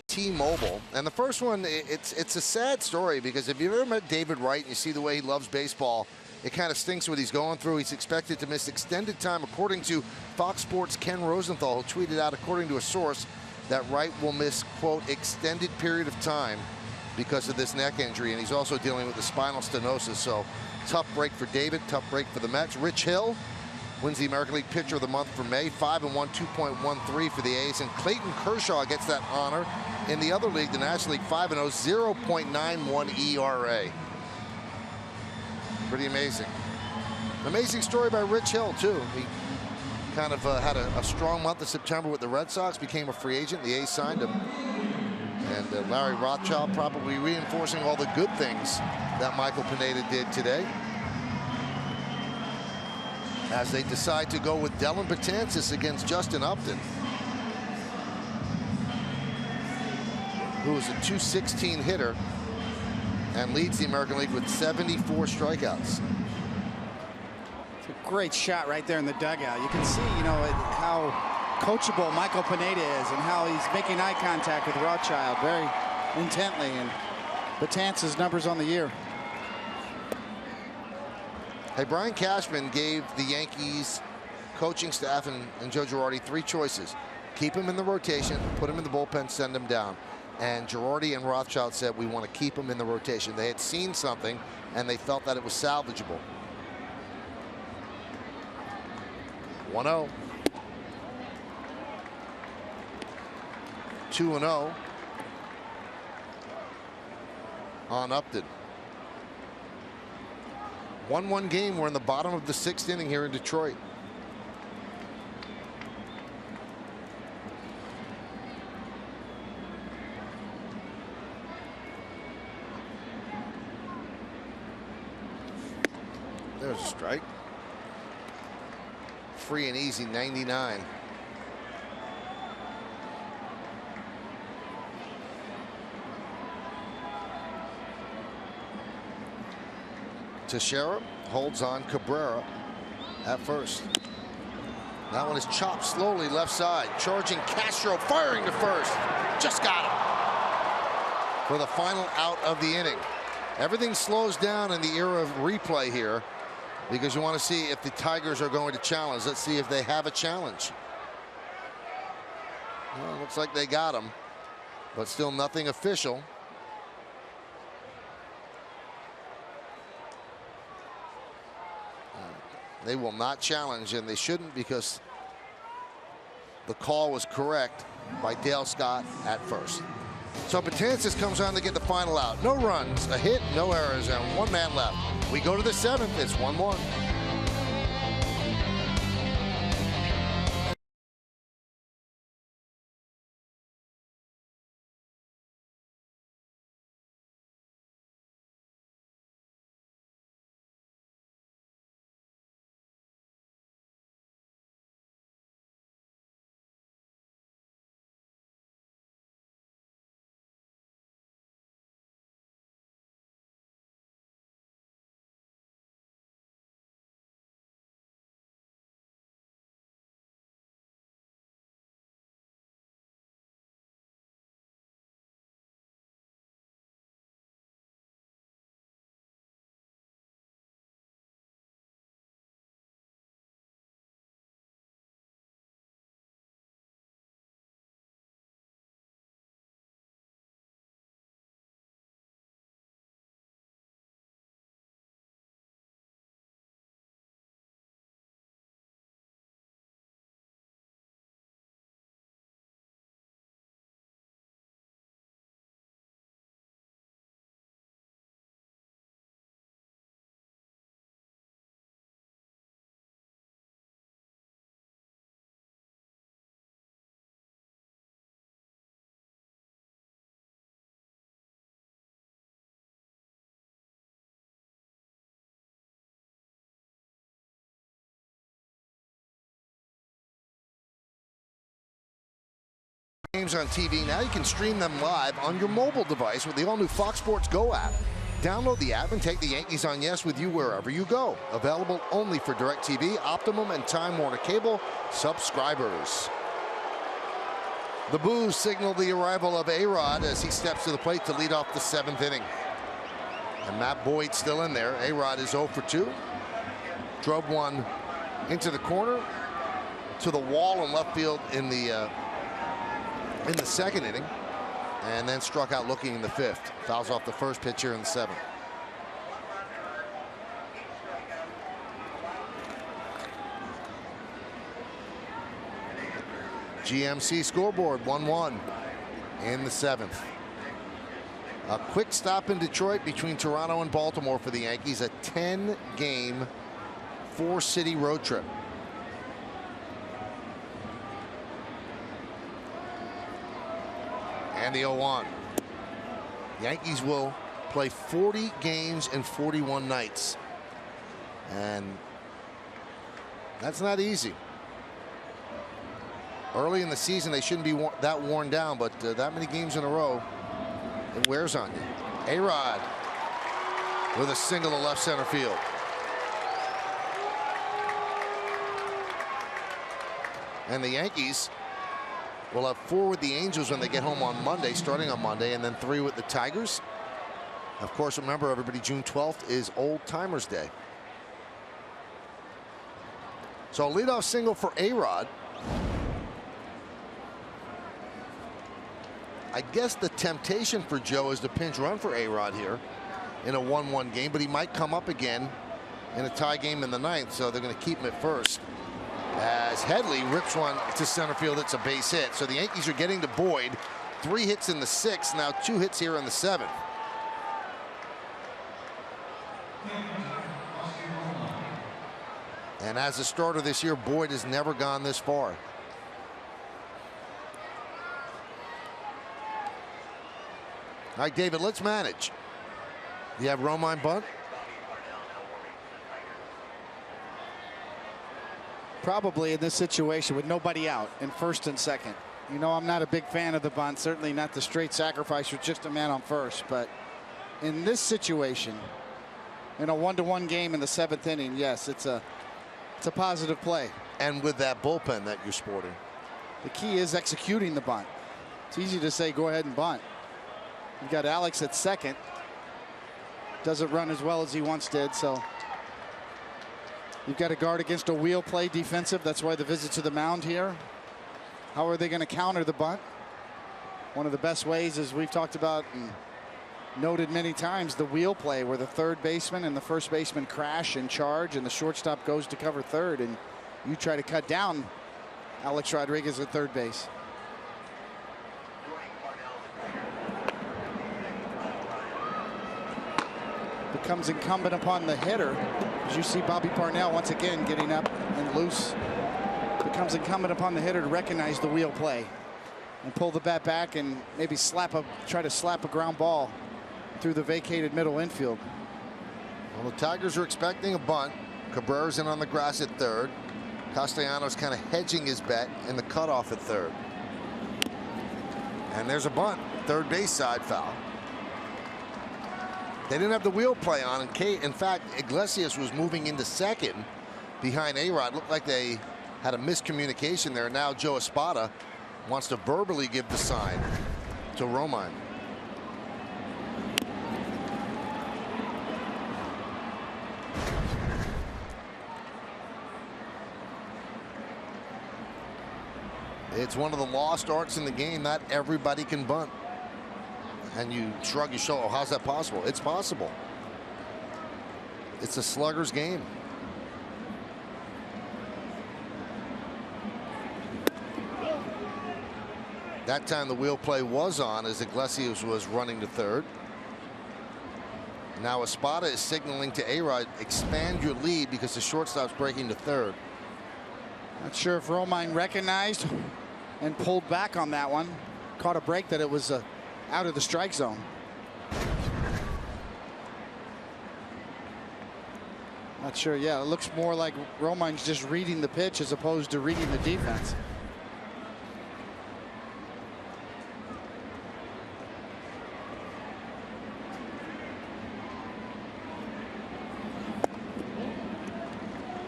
Speaker 2: T-Mobile, and the first one, it's a sad story, because if you've ever met David Wright and you see the way he loves baseball, it kind of stinks what he's going through. He's expected to miss extended time, according to Fox Sports' Ken Rosenthal, who tweeted out, according to a source, that Wright will miss, quote, extended period of time because of this neck injury, and he's also dealing with the spinal stenosis. So tough break for David, tough break for the Mets. Rich Hill wins the American League Pitcher of the Month for May, 5-1, 2.13 for the A's, and Clayton Kershaw gets that honor in the other league, the National League, 5-0, 0.91 ERA. Pretty amazing. Amazing story by Rich Hill, too. He kind of had a strong month of September with the Red Sox, became a free agent. The A's signed him. And Larry Rothschild probably reinforcing all the good things that Michael Pineda did today, as they decide to go with Dellin Betances against Justin Upton, who is a .216 hitter and leads the American League with 74 strikeouts.
Speaker 7: It's a great shot right there in the dugout. You can see, you know, how coachable Michael Pineda is and how he's making eye contact with Rothschild very intently. And Betances' numbers on the year.
Speaker 2: Hey, Brian Cashman gave the Yankees coaching staff and Joe Girardi 3 choices. Keep him in the rotation, put him in the bullpen, send him down. And Girardi and Rothschild said, we want to keep him in the rotation. They had seen something, and they felt that it was salvageable. 1-0. 2-0 on Upton. 1-1 game. We're in the bottom of the 6th inning here in Detroit. There's a strike. Free and easy, 99. Teixeira holds on Cabrera at first. That one is chopped slowly left side. Charging Castro, firing to first. Just got him for the final out of the inning. Everything slows down in the era of replay here because you want to see if the Tigers are going to challenge. Let's see if they have a challenge. Well, looks like they got him, but still nothing official. They will not challenge, and they shouldn't because the call was correct by Dale Scott at first. So Betances comes on to get the final out. No runs, a hit, no errors, and 1 man left. We go to the 7th. It's 1-1. Games on TV. Now you can stream them live on your mobile device with the all-new Fox Sports Go app. Download the app and take the Yankees on Yes with you wherever you go. Available only for DirecTV, Optimum, and Time Warner Cable subscribers. The boos signal the arrival of A-Rod as he steps to the plate to lead off the 7th inning. And Matt Boyd still in there. A-Rod is 0 for 2. Drove one into the corner to the wall in left field in the 2nd inning, and then struck out looking in the 5th. Fouls off the first pitch here in the 7th. GMC scoreboard 1-1 in the 7th. A quick stop in Detroit between Toronto and Baltimore for the Yankees. A 10-game 4-city road trip. And the 0-1. Yankees will play 40 games in 41 nights. And that's not easy. Early in the season, they shouldn't be that worn down, but that many games in a row, it wears on you. A-Rod with a single to left center field. And the Yankees will have 4 with the Angels when they get home on Monday, starting on Monday, and then 3 with the Tigers. Of course, remember, everybody, June 12th is Old Timers Day. So a leadoff single for A-Rod. I guess the temptation for Joe is to pinch run for A-Rod here in a 1-1 game, but he might come up again in a tie game in the 9th, so they're going to keep him at first. As Headley rips one to center field, it's a base hit. So the Yankees are getting to Boyd. 3 hits in the 6th, now 2 hits here in the 7th. And as a starter this year, Boyd has never gone this far. All right, David, let's manage. You have Romine bunt?
Speaker 7: Probably in this situation with nobody out in first and second. You know, I'm not a big fan of the bunt, certainly not the straight sacrifice with just a man on first, but in this situation, in a 1-1 game in the 7th inning, yes, it's a positive play.
Speaker 2: And with that bullpen that you're sporting.
Speaker 7: The key is executing the bunt. It's easy to say go ahead and bunt. You've got Alex at second. Doesn't run as well as he once did, so you've got to guard against a wheel play defensive. That's why the visit to the mound here. How are they going to counter the bunt? One of the best ways, as we've talked about and noted many times, the wheel play where the third baseman and the first baseman crash and charge and the shortstop goes to cover third and you try to cut down Alex Rodriguez at third base. Becomes incumbent upon the hitter, as you see Bobby Parnell once again getting up and loose. Becomes incumbent upon the hitter to recognize the wheel play and pull the bat back and maybe try to slap a ground ball through the vacated middle infield.
Speaker 2: Well, the Tigers are expecting a bunt. Cabrera's in on the grass at third. Castellanos kind of hedging his bet in the cutoff at third. And there's a bunt, third base side foul. They didn't have the wheel play on, and in fact, Iglesias was moving into second behind A-Rod. Looked like they had a miscommunication there. Now Joe Espada wants to verbally give the sign to Romine. It's one of the lost arts in the game. Not everybody can bunt. And you shrug your shoulder. Oh, how's that possible? It's possible. It's a slugger's game. That time the wheel play was on as Iglesias was running to third. Now Espada is signaling to A-Rod, expand your lead because the shortstop's breaking to third.
Speaker 7: Not sure if Romine recognized and pulled back on that one. Caught a break that it was out of the strike zone. Not sure. Yeah, it looks more like Romine's just reading the pitch as opposed to reading the defense.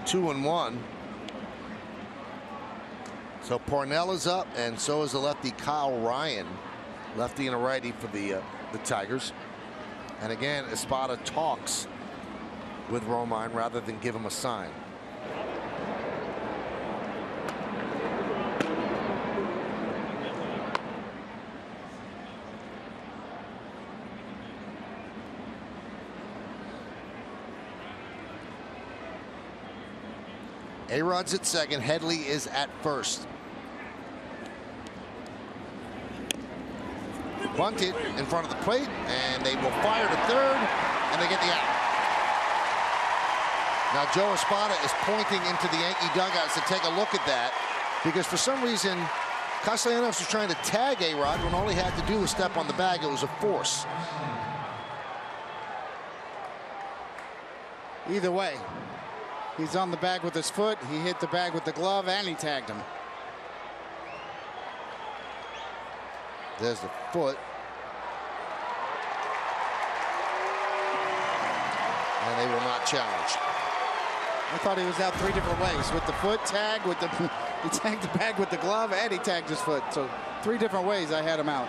Speaker 2: Two and one. So Parnell is up, and so is the lefty Kyle Ryan. Lefty and a righty for the Tigers. And again, Espada talks with Romine rather than give him a sign. A-Rod's at second. Headley is at first. Bunted in front of the plate, and they will fire to third, and they get the out. Now Joe Espada is pointing into the Yankee dugouts to take a look at that, because for some reason Castellanos was trying to tag A-Rod when all he had to do was step on the bag. It was a force.
Speaker 7: Either way, he's on the bag with his foot. He hit the bag with the glove, and he tagged him.
Speaker 2: There's the foot. and they will not challenge.
Speaker 7: I thought he was out 3 different ways. With the foot tag, with the he tagged the bag with the glove, and he tagged his foot. So 3 different ways I had him out.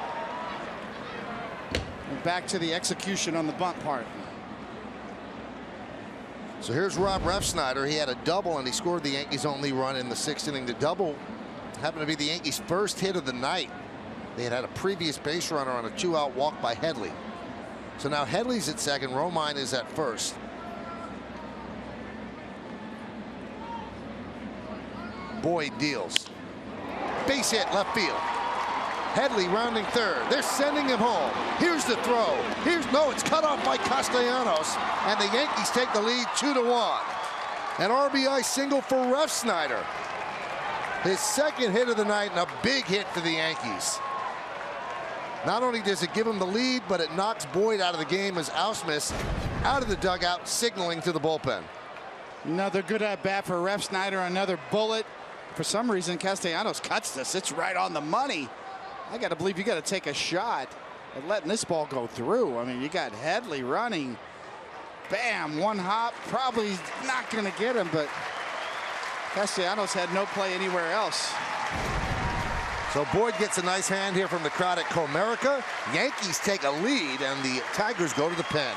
Speaker 7: And back to the execution on the bunt part.
Speaker 2: So here's Rob Refsnyder. He had a double, and he scored the Yankees' only run in the 6th inning. The double happened to be the Yankees' first hit of the night. They had a previous base runner on a 2-out walk by Headley. So now Headley's at second. Romine is at first. Boyd deals. Base hit left field. Headley rounding third. They're sending him home. Here's the throw. It's cut off by Castellanos, and the Yankees take the lead 2-1. An RBI single for Refsnyder. His 2nd hit of the night, and a big hit for the Yankees. Not only does it give him the lead, but it knocks Boyd out of the game as Ausmus out of the dugout, signaling to the bullpen.
Speaker 7: Another good at bat for Refsnyder. Another bullet. For some reason, Castellanos cuts this. It's right on the money. I got to believe you got to take a shot at letting this ball go through. I mean, you got Headley running. Bam, 1 hop. Probably not going to get him, but Castellanos had no play anywhere else.
Speaker 2: So Boyd gets a nice hand here from the crowd at Comerica. Yankees take a lead, and the Tigers go to the pen.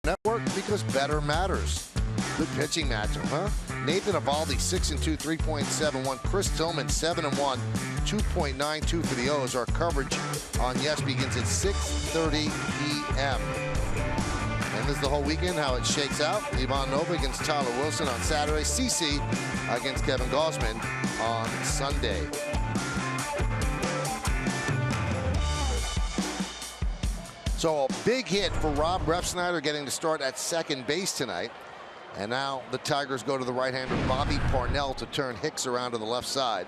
Speaker 2: Network, because better matters. Good pitching matchup, huh? Nathan Eovaldi 6-2, 3.71. Chris Tillman 7-1, 2.92 for the O's. Our coverage on Yes begins at 6:30 p.m. And this is the whole weekend, how it shakes out. Ivan Nova against Tyler Wilson on Saturday. CC against Kevin Gausman on Sunday. So a big hit for Rob Refsnyder, getting to start at second base tonight. And now the Tigers go to the right-hander Bobby Parnell to turn Hicks around to the left side.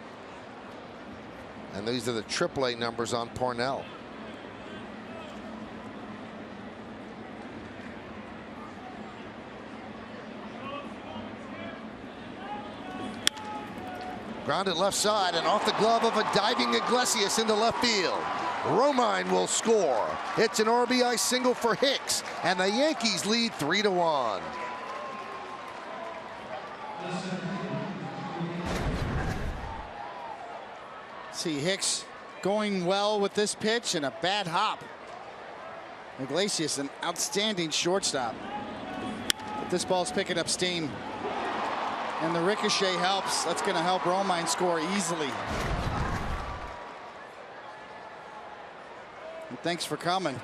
Speaker 2: And these are the AAA numbers on Parnell. Grounded left side and off the glove of a diving Iglesias into left field. Romine will score. It's an RBI single for Hicks, and the Yankees lead 3-1.
Speaker 7: See Hicks going well with this pitch and a bad hop. Iglesias, an outstanding shortstop. But this ball's picking up steam. And the ricochet helps. That's going to help Romine score easily. And thanks for coming.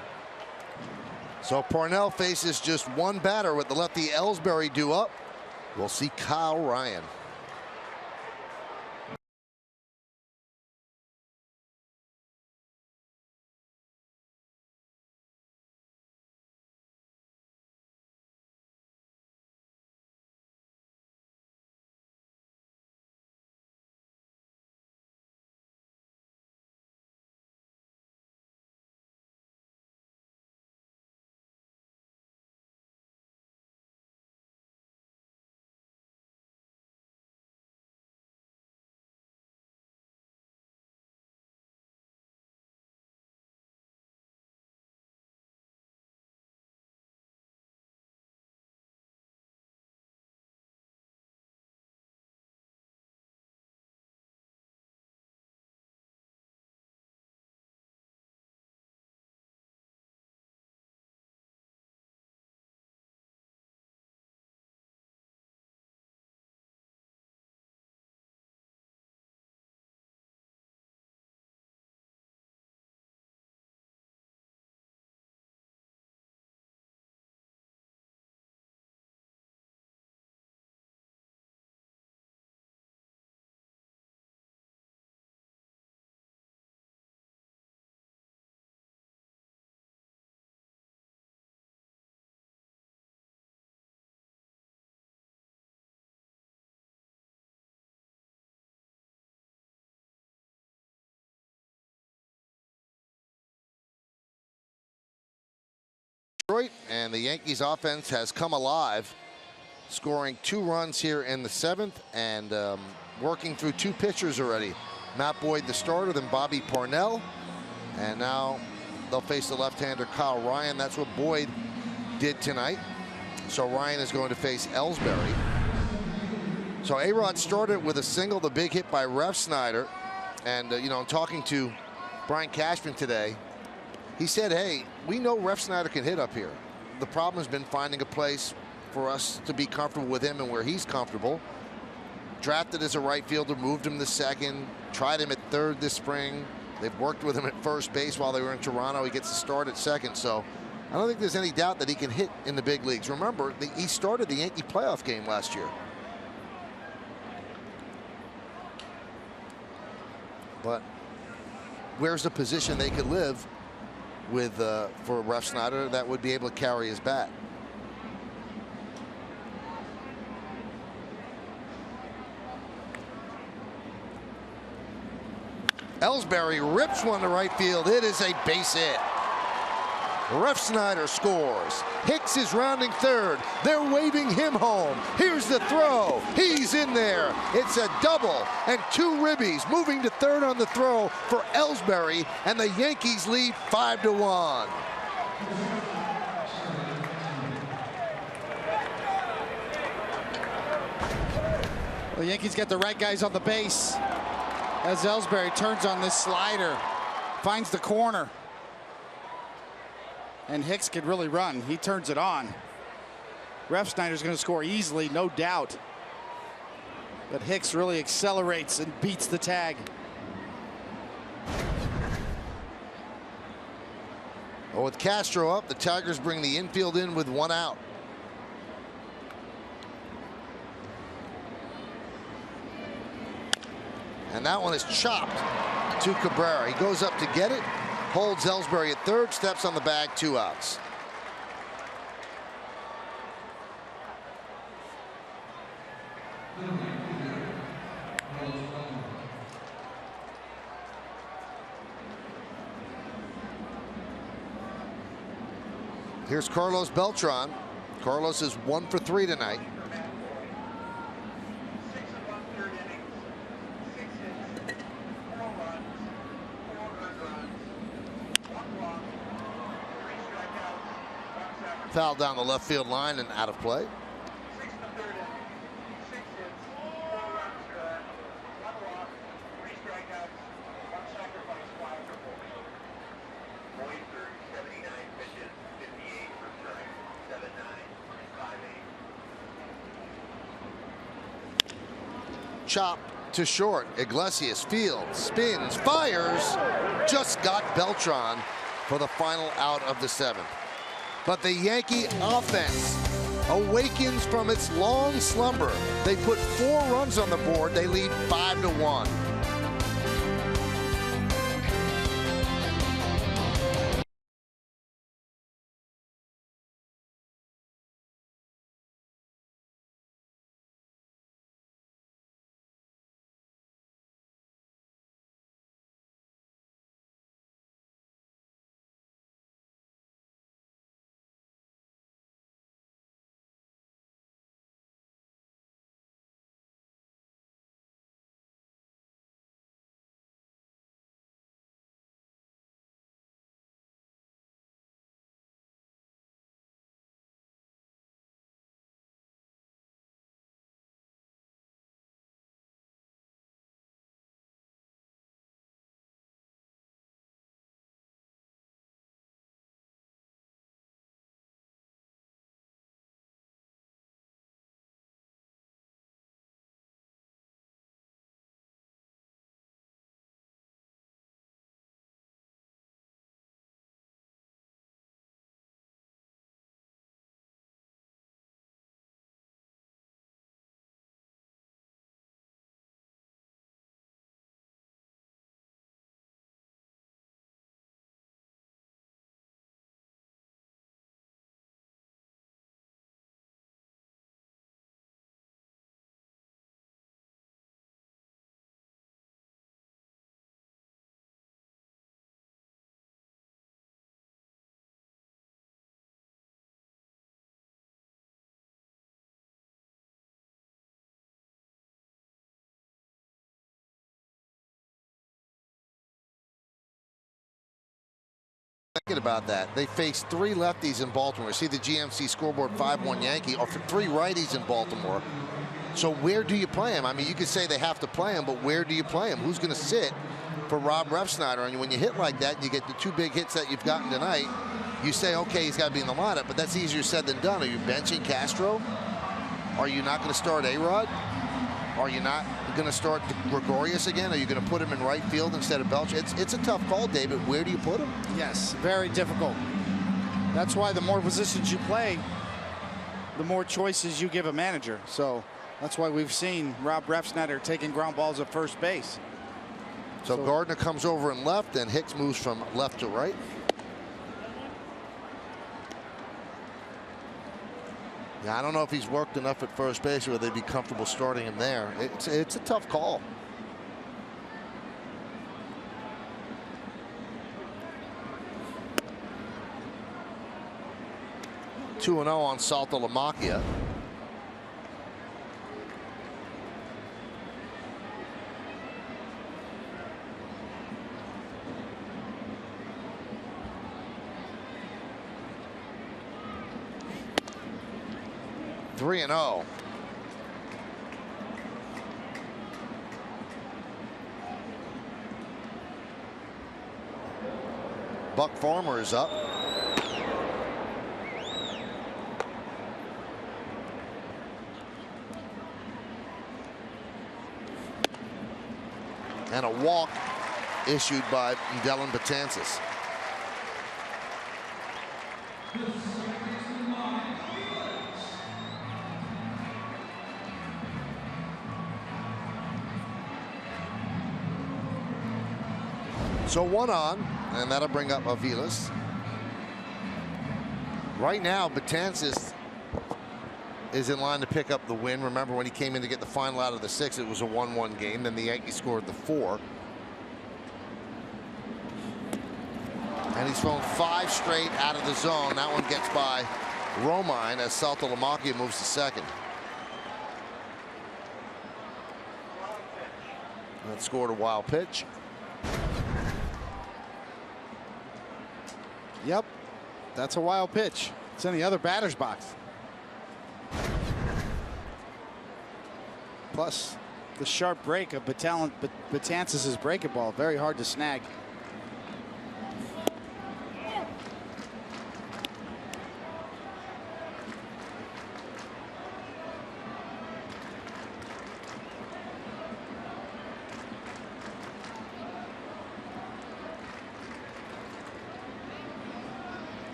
Speaker 2: So Parnell faces just one batter with the lefty Ellsbury due up. We'll see Kyle Ryan. Detroit, and the Yankees offense has come alive, scoring 2 runs here in the 7th and working through 2 pitchers already. Matt Boyd, the starter, then Bobby Parnell, and now they'll face the left-hander Kyle Ryan. That's what Boyd did tonight. So Ryan is going to face Ellsbury. So A-Rod started with a single, the big hit by Refsnyder. And, you know, talking to Brian Cashman today, he said, hey, we know Refsnyder can hit up here. The problem has been finding a place for us to be comfortable with him and where he's comfortable. Drafted as a right fielder, moved him to second, tried him at third this spring. They've worked with him at first base while they were in Toronto. He gets a start at second. So I don't think there's any doubt that he can hit in the big leagues. Remember, he started the Yankee playoff game last year. But where's the position they could live with for Refsnyder that would be able to carry his bat? Ellsbury rips one to right field. It is a base hit. Refsnyder scores. Hicks is rounding third. They're waving him home. Here's the throw. He's in there. It's a double and 2 ribbies. Moving to third on the throw for Ellsbury, and the Yankees lead 5-1.
Speaker 7: The Yankees get the right guys on the base as Ellsbury turns on this slider, finds the corner. And Hicks could really run. He turns it on. Refsnyder's going to score easily, no doubt. But Hicks really accelerates and beats the tag.
Speaker 2: Well, with Castro up, the Tigers bring the infield in with 1 out. And that one is chopped to Cabrera. He goes up to get it, holds Ellsbury at third, steps on the bag, 2 outs. Here's Carlos Beltran. Carlos is 1 for 3 tonight. Foul down the left field line and out of play. Chop to short. Iglesias fields, spins, fires. Just got Beltran for the final out of the 7th. But the Yankee offense awakens from its long slumber. They put 4 runs on the board. They lead 5-1. Thinking about that, they faced 3 lefties in Baltimore. See the GMC scoreboard, 5-1 Yankee, or 3 righties in Baltimore. So where do you play him? I mean, you could say they have to play him, but where do you play him? Who's going to sit for Rob Refsnyder? And when you hit like that, and you get the 2 big hits that you've gotten tonight, you say, okay, he's got to be in the lineup, but that's easier said than done. Are you benching Castro? Are you not going to start A-Rod? Are you not going to start Gregorius again? Are you going to put him in right field instead of Belcher? It's a tough call, David. Where do you put him?
Speaker 7: Yes, very difficult. That's why the more positions you play, the more choices you give a manager. So that's why we've seen Rob Refsnyder taking ground balls at first base.
Speaker 2: So Gardner comes over in left, and Hicks moves from left to right. Yeah, I don't know if he's worked enough at first base where they'd be comfortable starting him there. It's a tough call. (2-0) on Saltalamacchia. (3-0). Buck Farmer is up. And a walk issued by Dylan Betances. So 1 on, and that'll bring up Aviles. Right now, Betances is in line to pick up the win. Remember when he came in to get the final out of the 6, it was a 1-1 game. Then the Yankees scored the 4. And he's thrown 5 straight out of the zone. That one gets by Romine as Saltalamacchia moves to second. That scored a wild pitch.
Speaker 7: Yep, that's a wild pitch. It's in the other batter's box. Plus, the sharp break of Betances' breaking ball, very hard to snag.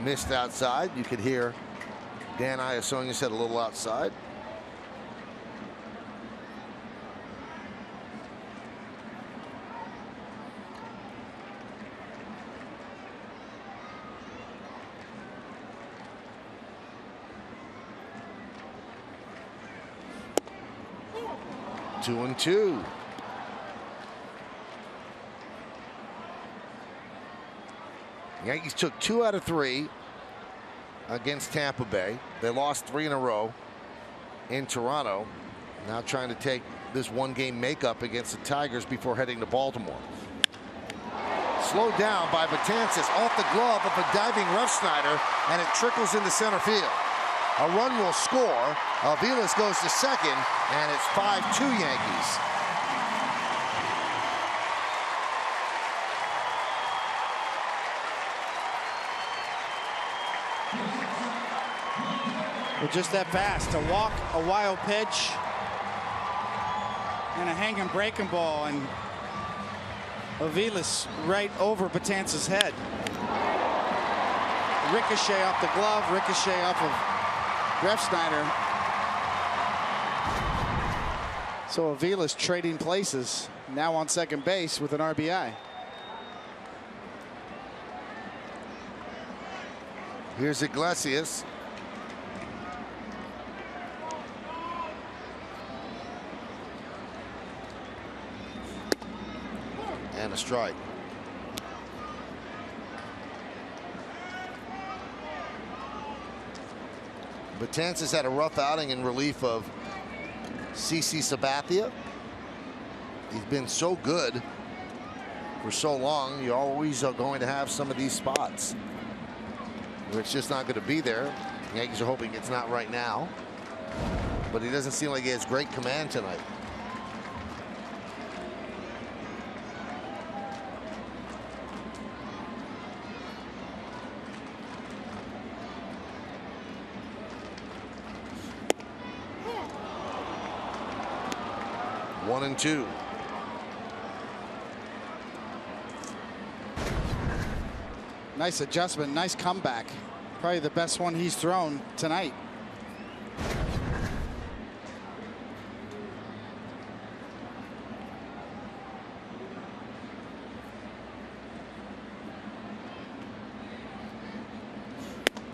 Speaker 2: Missed outside. You could hear Dan Iasonia said a little outside. Two and two. Yankees took 2 out of 3 against Tampa Bay. They lost 3 in a row in Toronto. Now trying to take this 1-game makeup against the Tigers before heading to Baltimore. Slowed down by Betances off the glove of a diving Refsnyder, and it trickles into center field. A run will score. Aviles goes to second, and it's 5-2 Yankees.
Speaker 7: Well, just that fast. A walk, a wild pitch, and a hanging breaking ball, and Aviles right over Betances' head. Ricochet off the glove, ricochet off of Refsnyder. So Aviles trading places, now on second base with an RBI.
Speaker 2: Here's Iglesias. And a strike. Betances had a rough outing in relief of CC Sabathia. He's been so good for so long, you always are going to have some of these spots where it's just not going to be there. The Yankees are hoping it's not right now, but he doesn't seem like he has great command tonight. One and two.
Speaker 7: Nice adjustment, nice comeback. Probably the best one he's thrown tonight.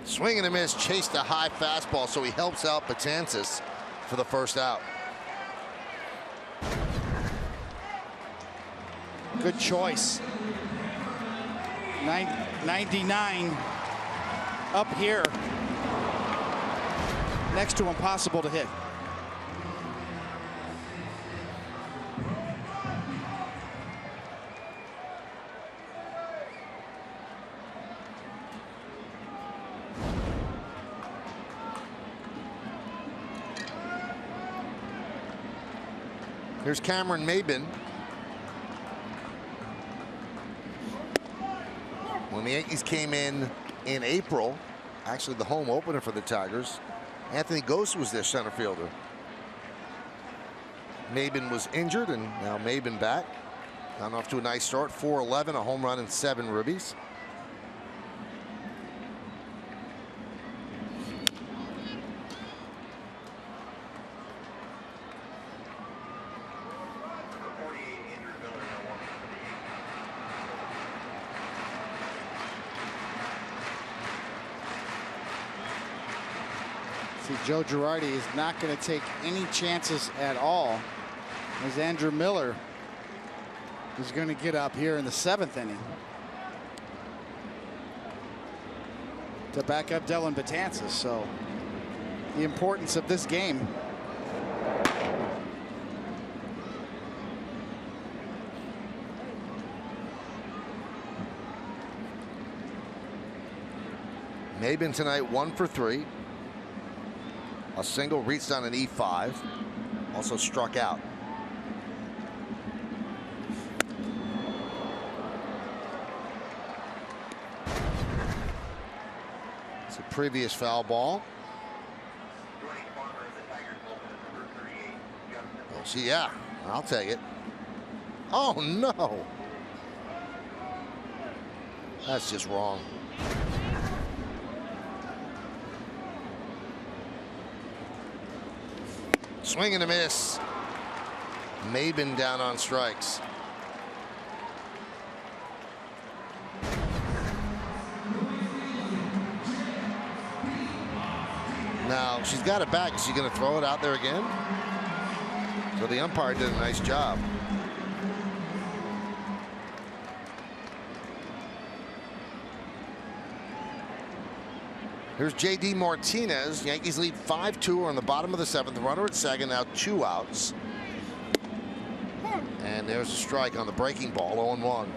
Speaker 2: Swing and a miss, chased a high fastball, so he helps out Betances for the first out.
Speaker 7: Good choice. 99 up here. Next to impossible to hit.
Speaker 2: Here's Cameron Maybin. When the Yankees came in April, actually the home opener for the Tigers, Anthony Gose was their center fielder. Maybin was injured, and now Maybin back. Gotten off to a nice start, 4-11, a home run and 7 ribbies.
Speaker 7: See, Joe Girardi is not going to take any chances at all, as Andrew Miller is going to get up here in the 7th inning to back up Dellin Betances. So the importance of this game.
Speaker 2: Maybin tonight 1 for 3. A single, reached on an E5. Also struck out. It's a previous foul ball. Oh, see, yeah, I'll take it. Oh, no. That's just wrong. Swing and a miss. Maybin down on strikes. Now she's got it back. Is she going to throw it out there again? So the umpire did a nice job. Here's J.D. Martinez. Yankees lead 5-2 on the bottom of the 7th. Runner at second, now 2 outs. And there's a strike on the breaking ball, 0-1.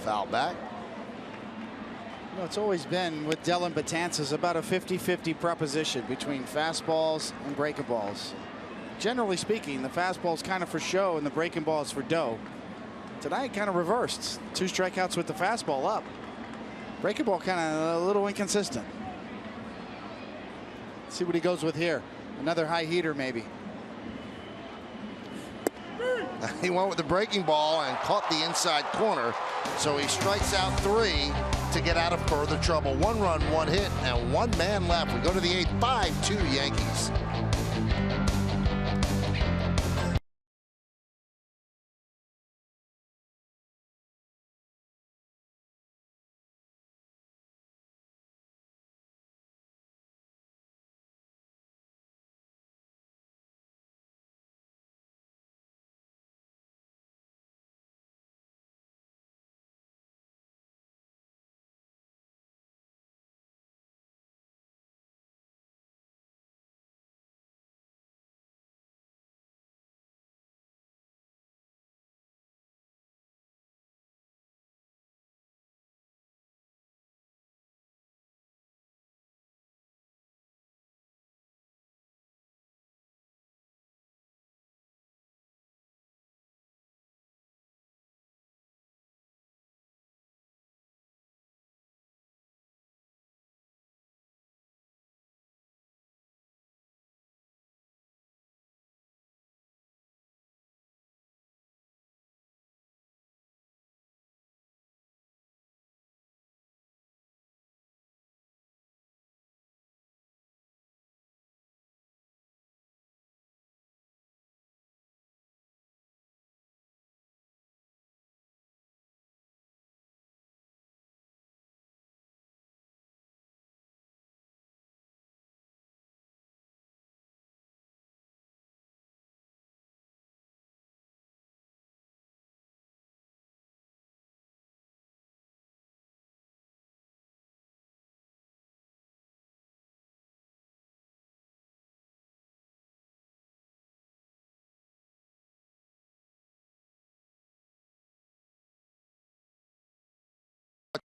Speaker 2: Foul back.
Speaker 7: You know, it's always been with Dellin Betances about a 50-50 proposition between fastballs and breaking balls. Generally speaking, the fastball's kind of for show and the breaking ball is for dough. Tonight kind of reversed. 2 strikeouts with the fastball up. Breaking ball kind of a little inconsistent. Let's see what he goes with here. Another high heater maybe.
Speaker 2: He went with the breaking ball and caught the inside corner, so he strikes out 3 to get out of further trouble. 1 run, 1 hit, and 1 man left. We go to the 8th, 5-2 Yankees.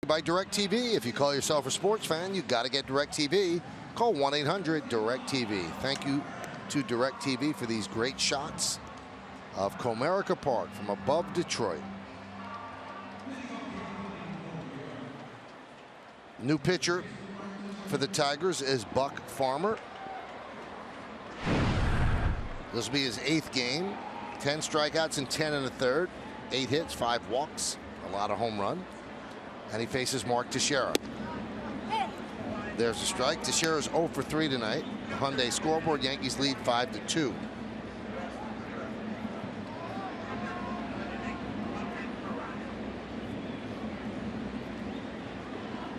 Speaker 2: By DirecTV. If you call yourself a sports fan, you got to get DirecTV. Call 1-800-DirecTV. Thank you to DirecTV for these great shots of Comerica Park from above Detroit. New pitcher for the Tigers is Buck Farmer. This will be his 8th game. 10 strikeouts and 10 in the 3rd. 8 hits, 5 walks, a lot of home run. And he faces Mark Teixeira. There's a strike. Teixeira's 0 for 3 tonight. The Hyundai scoreboard, Yankees lead 5-2.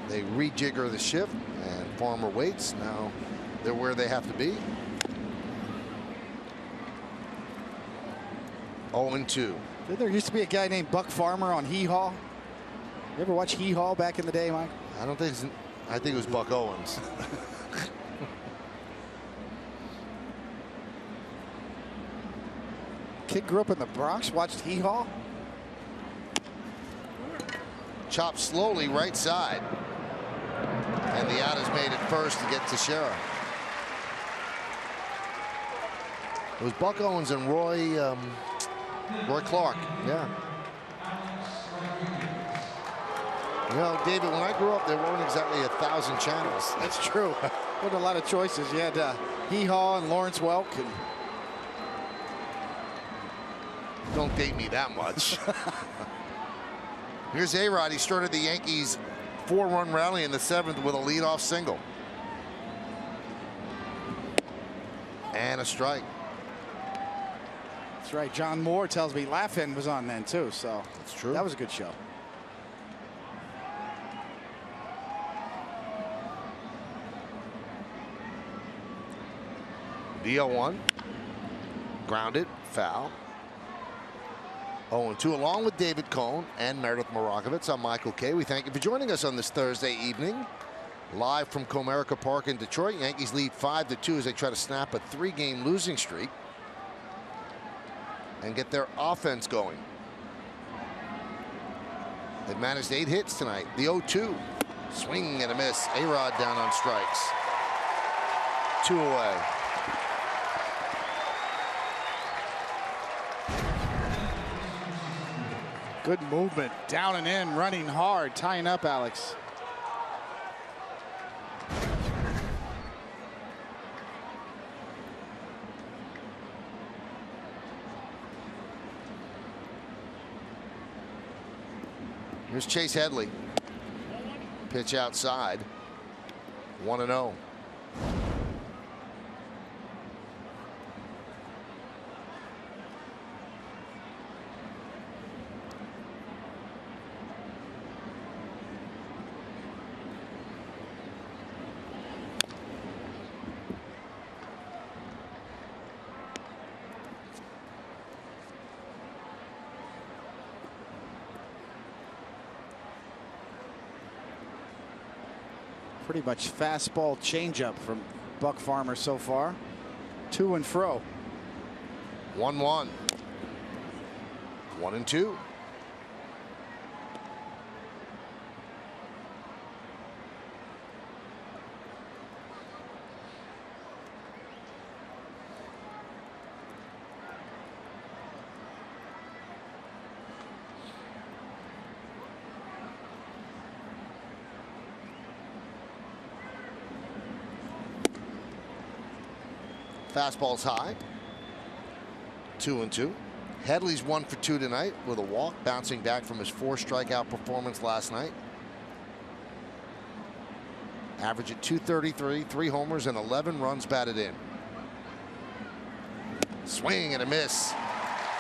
Speaker 2: They rejigger the shift, and Farmer waits. Now they're where they have to be. 0-2.
Speaker 7: There used to be a guy named Buck Farmer on Hee Haw. You ever watch Hee Haw back in the day, Mike?
Speaker 2: I don't think I think it was Buck Owens.
Speaker 7: Kid grew up in the Bronx, watched Hee Haw.
Speaker 2: Chopped slowly right side. And the out is made at first to get Teixeira. It was Buck Owens and Roy Clark. Yeah. You know, David, when I grew up, there weren't exactly 1,000 channels.
Speaker 7: That's true. There were a lot of choices. You had Hee Haw and Lawrence Welk. And
Speaker 2: don't date me that much. Here's A-Rod. He started the Yankees' 4-run rally in the 7th with a leadoff single. And a strike.
Speaker 7: That's right. John Moore tells me Laugh-In was on then, too. So
Speaker 2: that's true.
Speaker 7: That was a good show.
Speaker 2: DL1. Grounded. Foul. 0-2 along with David Cohn and Meredith Marakovitz. I'm Michael Kay. We thank you for joining us on this Thursday evening. Live from Comerica Park in Detroit. Yankees lead 5-2 as they try to snap a 3-game losing streak and get their offense going. They've managed 8 hits tonight. The 0-2. Swing and a miss. A-Rod down on strikes. 2 away.
Speaker 7: Good movement. Down and in, running hard, tying up Alex.
Speaker 2: Here's Chase Headley. Pitch outside. 1-0.
Speaker 7: Pretty much fastball changeup from Buck Farmer so far. To and fro.
Speaker 2: 1-1. 1-2. Fastball's high. 2-2. Headley's 1 for 2 tonight with a walk, bouncing back from his 4 strikeout performance last night. Average at .233, 3 homers and 11 runs batted in. Swing and a miss.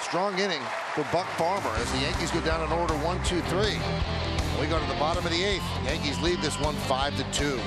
Speaker 2: Strong inning for Buck Farmer as the Yankees go down in order 1-2-3. We go to the bottom of the 8th. Yankees lead this one 5-2.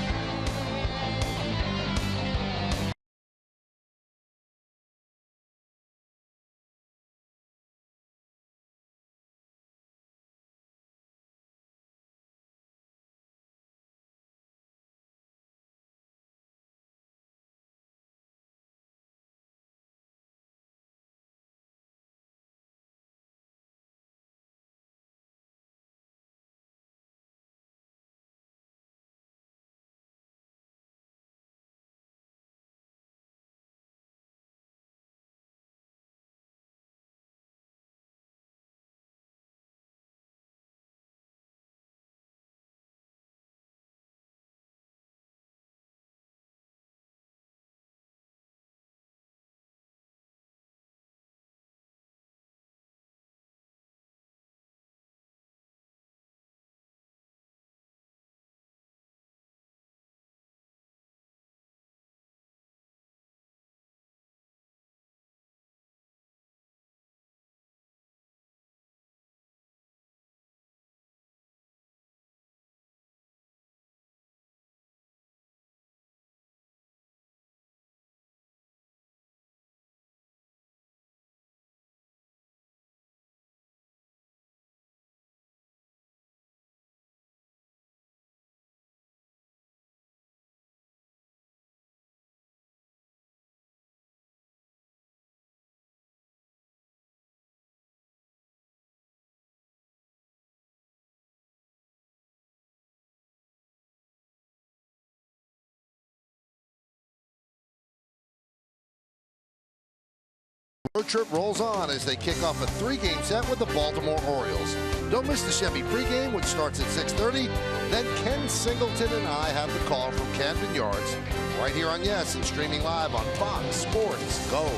Speaker 2: Road trip rolls on as they kick off a 3-game set with the Baltimore Orioles. Don't miss the Chevy pregame, which starts at 6:30. Then Ken Singleton and I have the call from Camden Yards right here on Yes and streaming live on Fox Sports Go.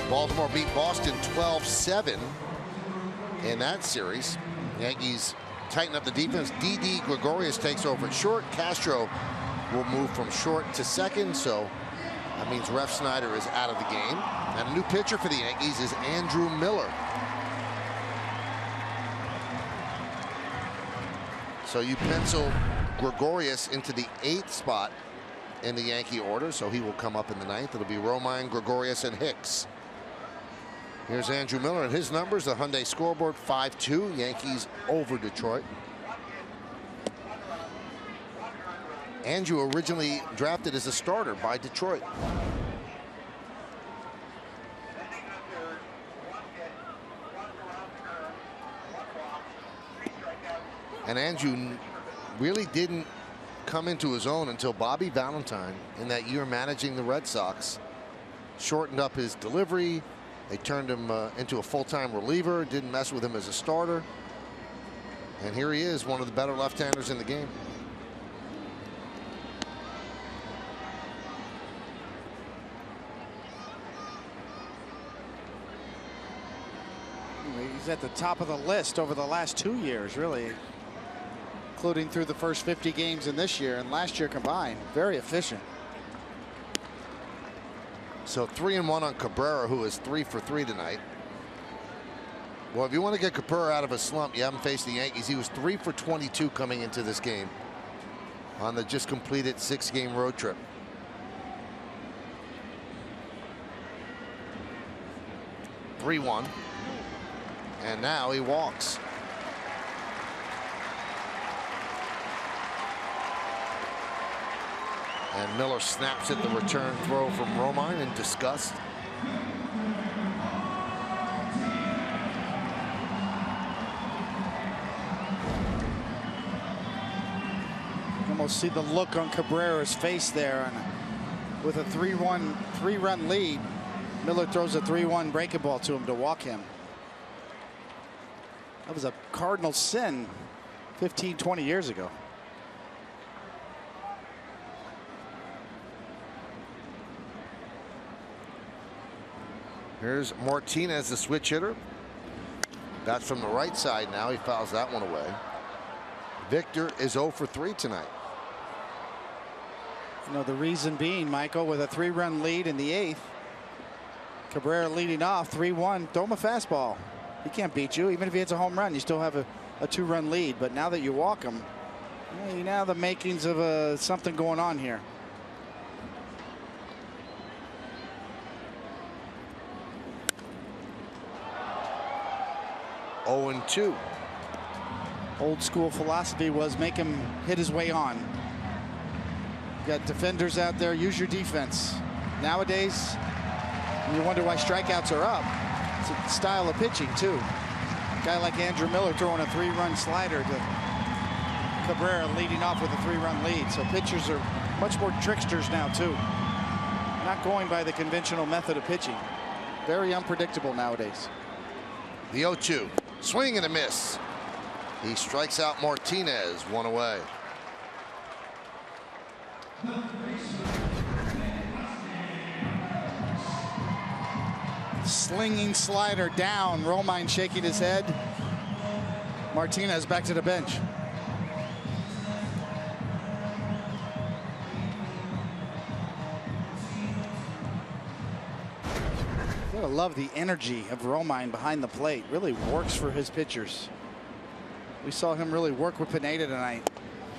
Speaker 2: Baltimore beat Boston 12-7 in that series. Yankees tighten up the defense. D.D. Gregorius takes over at short. Castro will move from short to second, so that means Ref Snyder is out of the game. And a new pitcher for the Yankees is Andrew Miller. So you pencil Gregorius into the 8th spot in the Yankee order, so he will come up in the 9th. It'll be Romine, Gregorius, and Hicks. Here's Andrew Miller and his numbers. The Hyundai scoreboard 5-2. Yankees over Detroit. Andrew originally drafted as a starter by Detroit. And Andrew really didn't come into his own until Bobby Valentine, in that year managing the Red Sox, shortened up his delivery. They turned him into a full-time reliever, didn't mess with him as a starter. And here he is, one of the better left-handers in the game.
Speaker 7: He's He's at the top of the list over the last 2 years, really, including through the first 50 games in this year and last year combined. Very efficient.
Speaker 2: So 3-1 on Cabrera, who is 3 for 3 tonight. Well, if you want to get Cabrera out of a slump, you haven't faced the Yankees. He was 3 for 22 coming into this game on the just completed 6-game road trip. (3-1), and now he walks. And Miller snaps at the return throw from Romine in disgust.
Speaker 7: Almost see the look on Cabrera's face there, and with a 3-run lead, Miller throws a 3-1 breaking ball to him to walk him. That was a Cardinal sin 15-20 years ago.
Speaker 2: Here's Martinez, the switch hitter. That's from the right side now. He fouls that one away. Victor is 0 for 3 tonight.
Speaker 7: You know, the reason being, Michael, with a 3-run lead in the 8th, Cabrera leading off 3-1, throw him a fastball. He can't beat you. Even if he hits a home run, you still have a 2-run lead. But now that you walk him, you now have the makings of something going on here.
Speaker 2: Oh, 0-2.
Speaker 7: Old school philosophy was make him hit his way on. You got defenders out there, use your defense. Nowadays, you wonder why strikeouts are up. It's a style of pitching, too. A guy like Andrew Miller throwing a 3-run slider to Cabrera, leading off with a 3-run lead. So pitchers are much more tricksters now, too. Not going by the conventional method of pitching. Very unpredictable nowadays.
Speaker 2: The 0-2. Swing and a miss. He strikes out Martinez, 1 away.
Speaker 7: Slinging slider down. Romine shaking his head. Martinez back to the bench. I love the energy of Romine behind the plate. Really works for his pitchers. We saw him really work with Pineda tonight,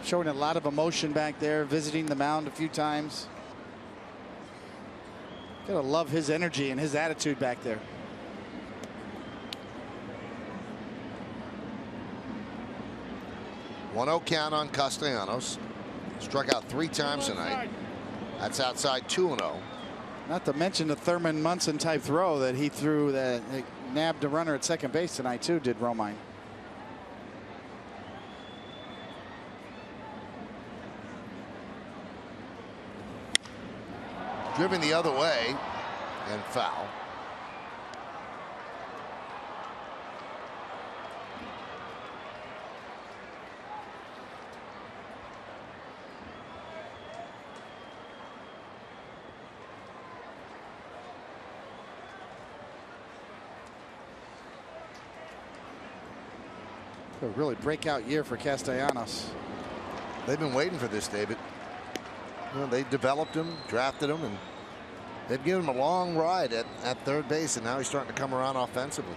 Speaker 7: showing a lot of emotion back there, visiting the mound a few times. Gotta love his energy and his attitude back there.
Speaker 2: (1-0) count on Castellanos. Struck out 3 times tonight. That's outside 2-0.
Speaker 7: Not to mention the Thurman Munson type throw that he threw that nabbed a runner at second base tonight too, did Romine.
Speaker 2: Driven the other way and foul.
Speaker 7: A really breakout year for Castellanos.
Speaker 2: They've been waiting for this, David. You know, they developed him, drafted him, and they've given him a long ride at third base, and now he's starting to come around offensively.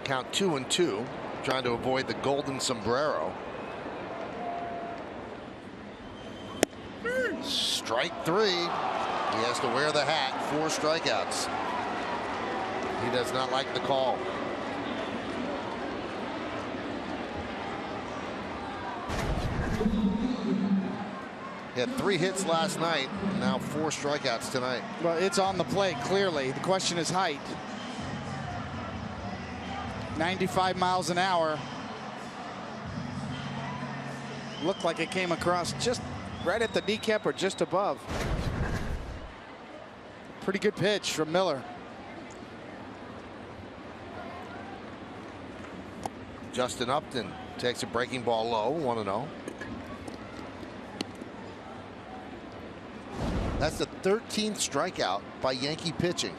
Speaker 2: Count 2-2, trying to avoid the golden sombrero. Strike 3. He has to wear the hat. 4 strikeouts. He does not like the call. He had 3 hits last night, now 4 strikeouts tonight.
Speaker 7: Well, it's on the plate, clearly. The question is height. 95 miles an hour. Looked like it came across just right at the kneecap or just above. Pretty good pitch from Miller.
Speaker 2: Justin Upton takes a breaking ball low, 1-0. That's the 13th strikeout by Yankee pitching.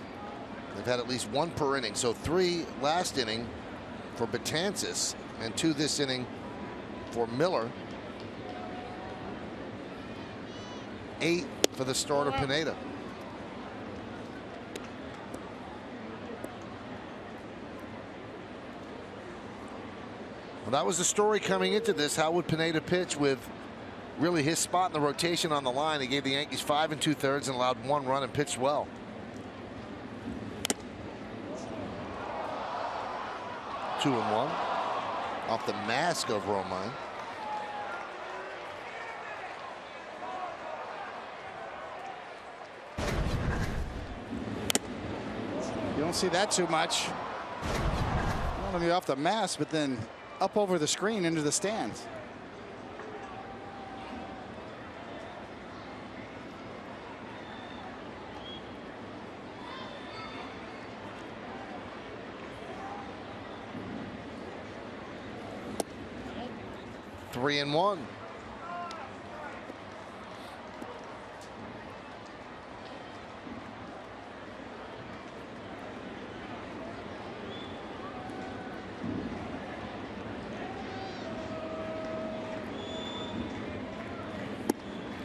Speaker 2: They've had at least 1 per inning. So 3 last inning for Betances and 2 this inning for Miller. 8 for the starter Pineda. Well, that was the story coming into this. How would Pineda pitch with really his spot in the rotation on the line? He gave the Yankees 5 2/3 and allowed 1 run and pitched well. Two and one off the mask of Romine.
Speaker 7: You don't see that too much. Not only off the mask, but then up over the screen into the stands.
Speaker 2: Three and one.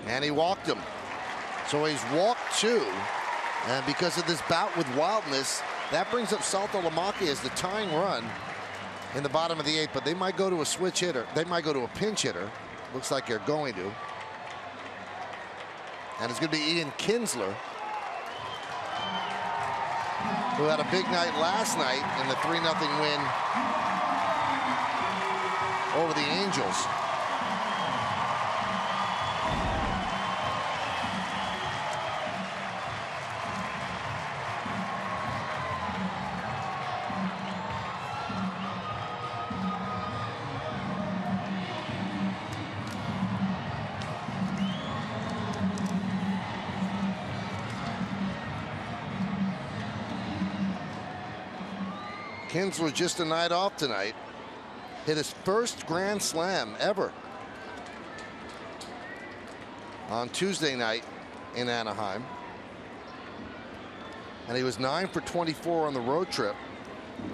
Speaker 2: And he walked him. So he's walked 2. And because of this bout with wildness, that brings up Saltalamacchia as the tying run in the bottom of the 8th. But they might go to a switch hitter. They might go to a pinch hitter. Looks like they're going to. And it's going to be Ian Kinsler, who had a big night last night in the 3-0 win over the Angels. Kinsler just a night off tonight. Hit his first grand slam ever on Tuesday night in Anaheim. And he was 9 for 24 on the road trip,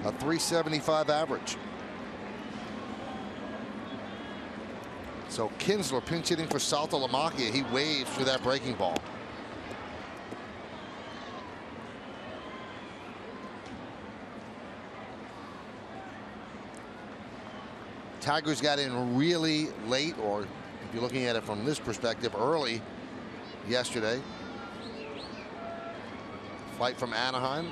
Speaker 2: a .375 average. So Kinsler pinch hitting for Saltalamacchia. He waves for that breaking ball. Tigers got in really late, or if you're looking at it from this perspective, early yesterday. Flight from Anaheim.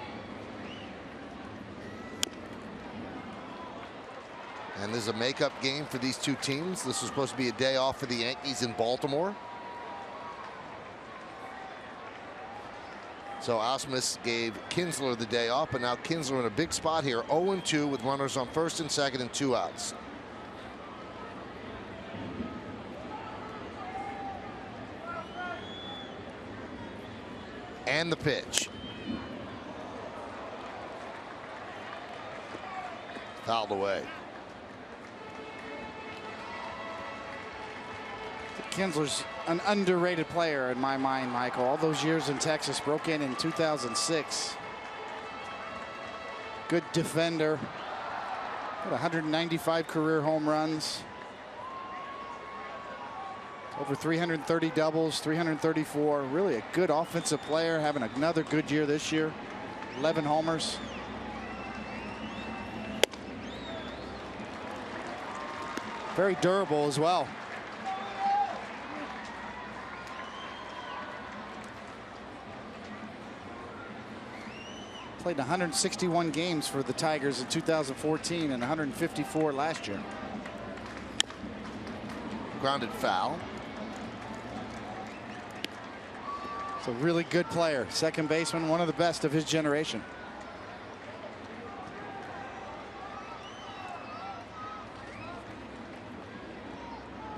Speaker 2: And this is a makeup game for these two teams. This was supposed to be a day off for the Yankees in Baltimore. So Ausmus gave Kinsler the day off, but now Kinsler in a big spot here, 0-2 with runners on first and second and 2 outs. And the pitch. Fouled away.
Speaker 7: Kinsler's an underrated player in my mind, Michael. All those years in Texas, broke in 2006. Good defender. Had 195 career home runs. Over 330 doubles, 334. Really a good offensive player, having another good year this year. 11 homers. Very durable as well. Played 161 games for the Tigers in 2014 and 154 last year.
Speaker 2: Grounded foul.
Speaker 7: It's a really good player. Second baseman, one of the best of his generation.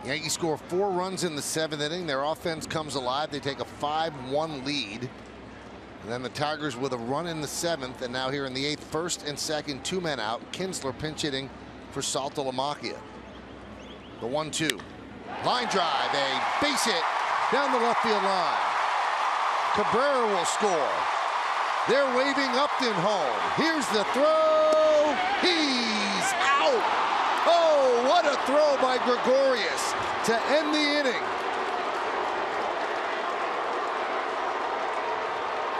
Speaker 2: Yankees score 4 runs in the 7th inning. Their offense comes alive. They take a 5-1 lead. And then the Tigers with a run in the 7th, and now here in the 8th, first and second, 2 men out. Kinsler pinch hitting for Saltalamacchia. The 1-2. Line drive, a base hit down the left field line. Cabrera will score. They're waving Upton home. Here's the throw. He's out. Oh, what a throw by Gregorius to end the inning.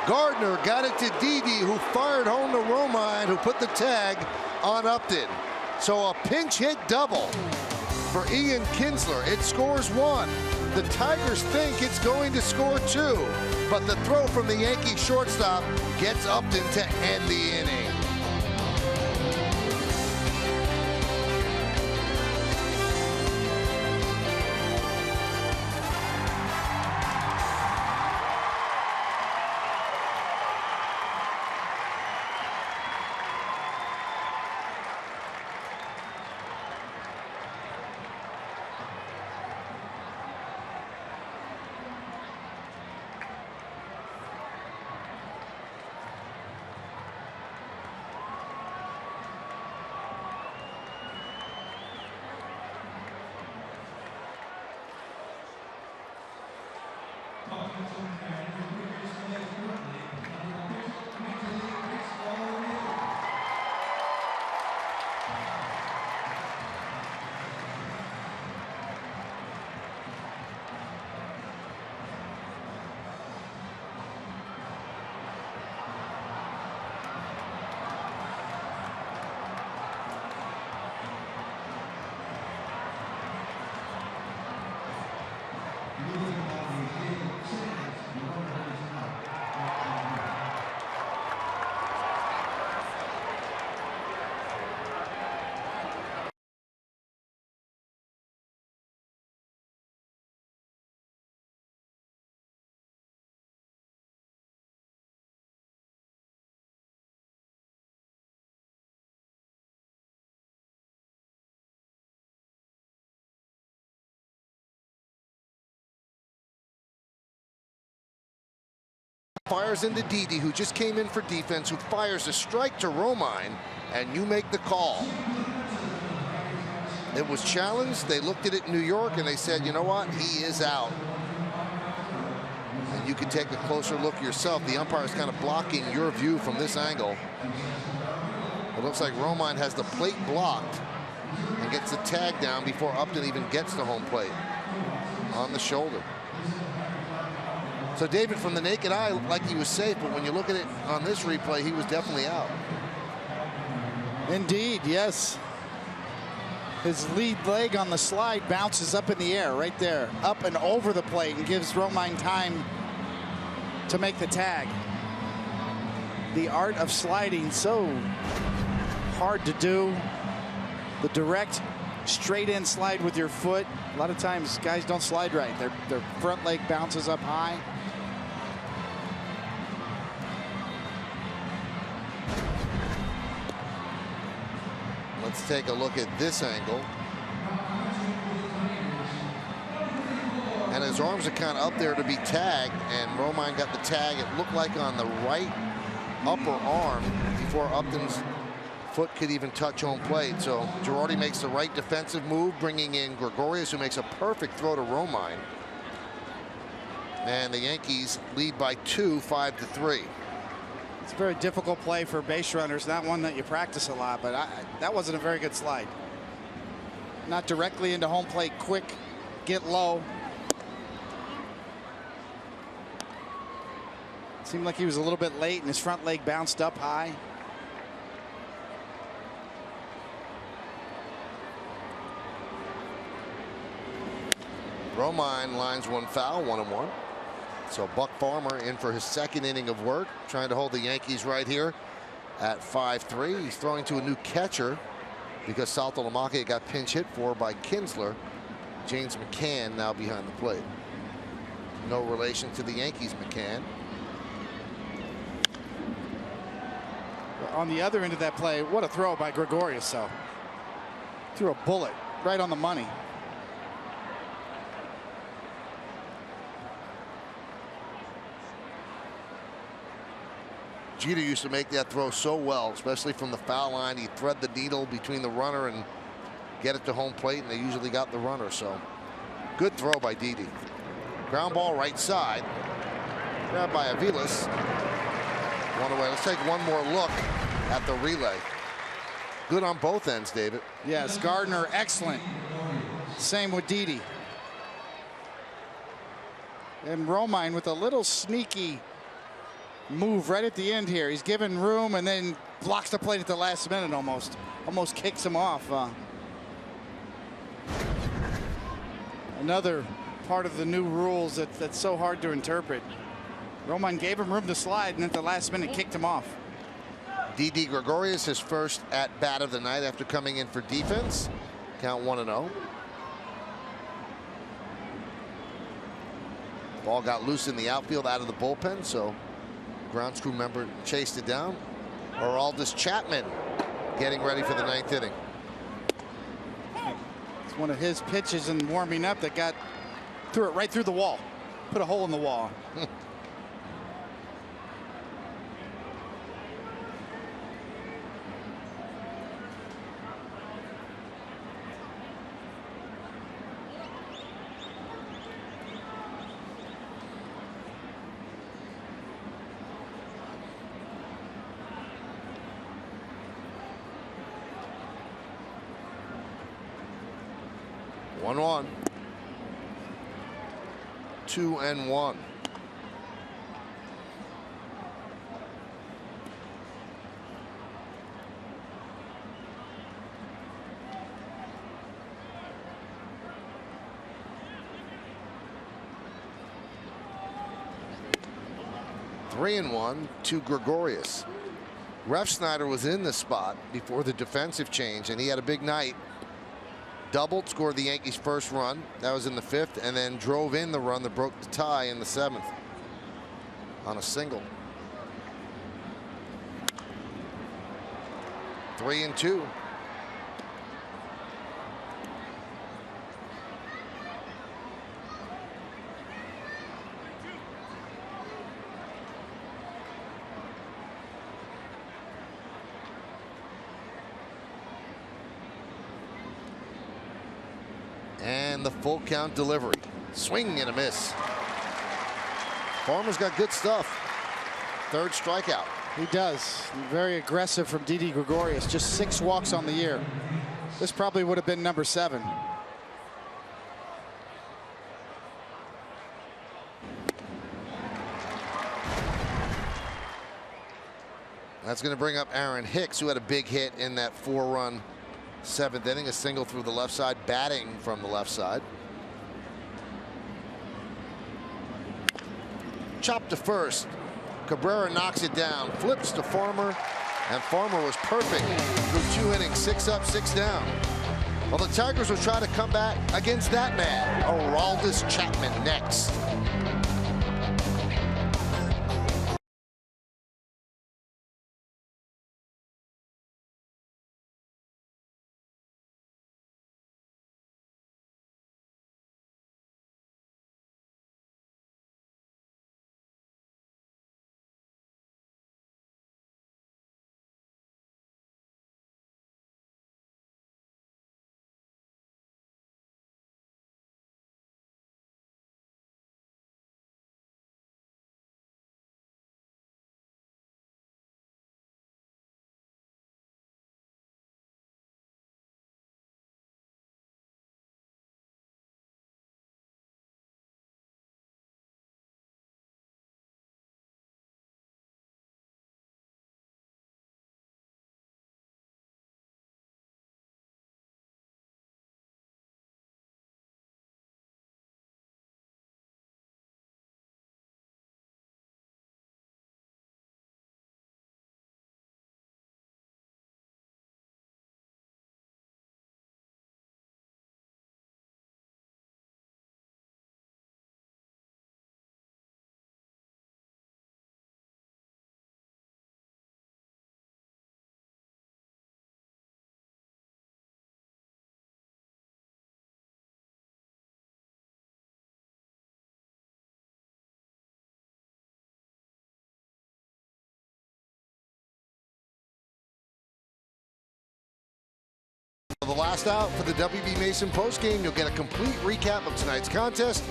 Speaker 2: Gardner got it to Didi, who fired home to Romine, who put the tag on Upton. So a pinch hit double for Ian Kinsler. It scores 1. The Tigers think it's going to score 2, but the throw from the Yankee shortstop gets Upton to end the inning. Fires into Didi, who just came in for defense, who fires a strike to Romine, and you make the call. It was challenged. They looked at it in New York, and they said, you know what? He is out. And you can take a closer look yourself. The umpire is kind of blocking your view from this angle. It looks like Romine has the plate blocked and gets the tag down before Upton even gets to home plate on the shoulder. So David, from the naked eye, looked like he was safe, but when you look at it on this replay, he was definitely out.
Speaker 7: Indeed, yes. His lead leg on the slide bounces up in the air right there, up and over the plate, and gives Romine time to make the tag. The art of sliding, so hard to do. The direct, straight in slide with your foot. A lot of times guys don't slide right. Their front leg bounces up high.
Speaker 2: Let's take a look at this angle. And his arms are kind of up there to be tagged, and Romine got the tag. It looked like on the right upper arm before Upton's foot could even touch home plate. So Girardi makes the right defensive move, bringing in Gregorius, who makes a perfect throw to Romine. And the Yankees lead by 2, 5-3.
Speaker 7: It's a very difficult play for base runners, not one that you practice a lot, but that wasn't a very good slide. Not directly into home plate, quick, get low. Seemed like he was a little bit late and his front leg bounced up high.
Speaker 2: Romine lines one foul, 1-1. So Buck Farmer in for his second inning of work, trying to hold the Yankees right here at 5-3. He's throwing to a new catcher because Saltalamacchia got pinch hit for by Kinsler. James McCann now behind the plate. No relation to the Yankees, McCann.
Speaker 7: On the other end of that play, what a throw by Gregorius. So threw a bullet right on the money.
Speaker 2: Jeter used to make that throw so well, especially from the foul line. He'd thread the needle between the runner and get it to home plate, and they usually got the runner. So good throw by Didi. Ground ball right side. Grabbed by Aviles. One away. Let's take one more look at the relay. Good on both ends, David.
Speaker 7: Yes, Gardner, excellent. Same with Didi. And Romine with a little sneaky move right at the end here. He's given room and then blocks the plate at the last minute almost. Almost kicks him off. Another part of the new rules that's so hard to interpret. Romine gave him room to slide and at the last minute kicked him off.
Speaker 2: Didi Gregorius, his first at bat of the night after coming in for defense. Count 1-0. Ball got loose in the outfield out of the bullpen, so grounds crew member chased it down. Aroldis Chapman getting ready for the 9th inning.
Speaker 7: It's one of his throws in warming up that threw it right through the wall. Put a hole in the wall.
Speaker 2: 1-1. 2-1. Three and 1 to Gregorius. Ref Snyder was in the spot before the defensive change, and he had a big night. Doubled, scored the Yankees' first run. That was in the 5th, and then drove in the run that broke the tie in the 7th on a single. 3-2. And the full count delivery. Swing and a miss. Farmer's got good stuff. 3rd strikeout.
Speaker 7: He does. Very aggressive from Didi Gregorius. Just 6 walks on the year. This probably would have been number 7.
Speaker 2: That's going to bring up Aaron Hicks, who had a big hit in that 4-run 7th inning, a single through the left side, batting from the left side. Chopped to first. Cabrera knocks it down, flips to Farmer, and Farmer was perfect through 2 innings, 6 up, 6 down. Well, the Tigers will try to come back against that man, Aroldis Chapman, next. The last out for the WB Mason postgame. You'll get a complete recap of tonight's contest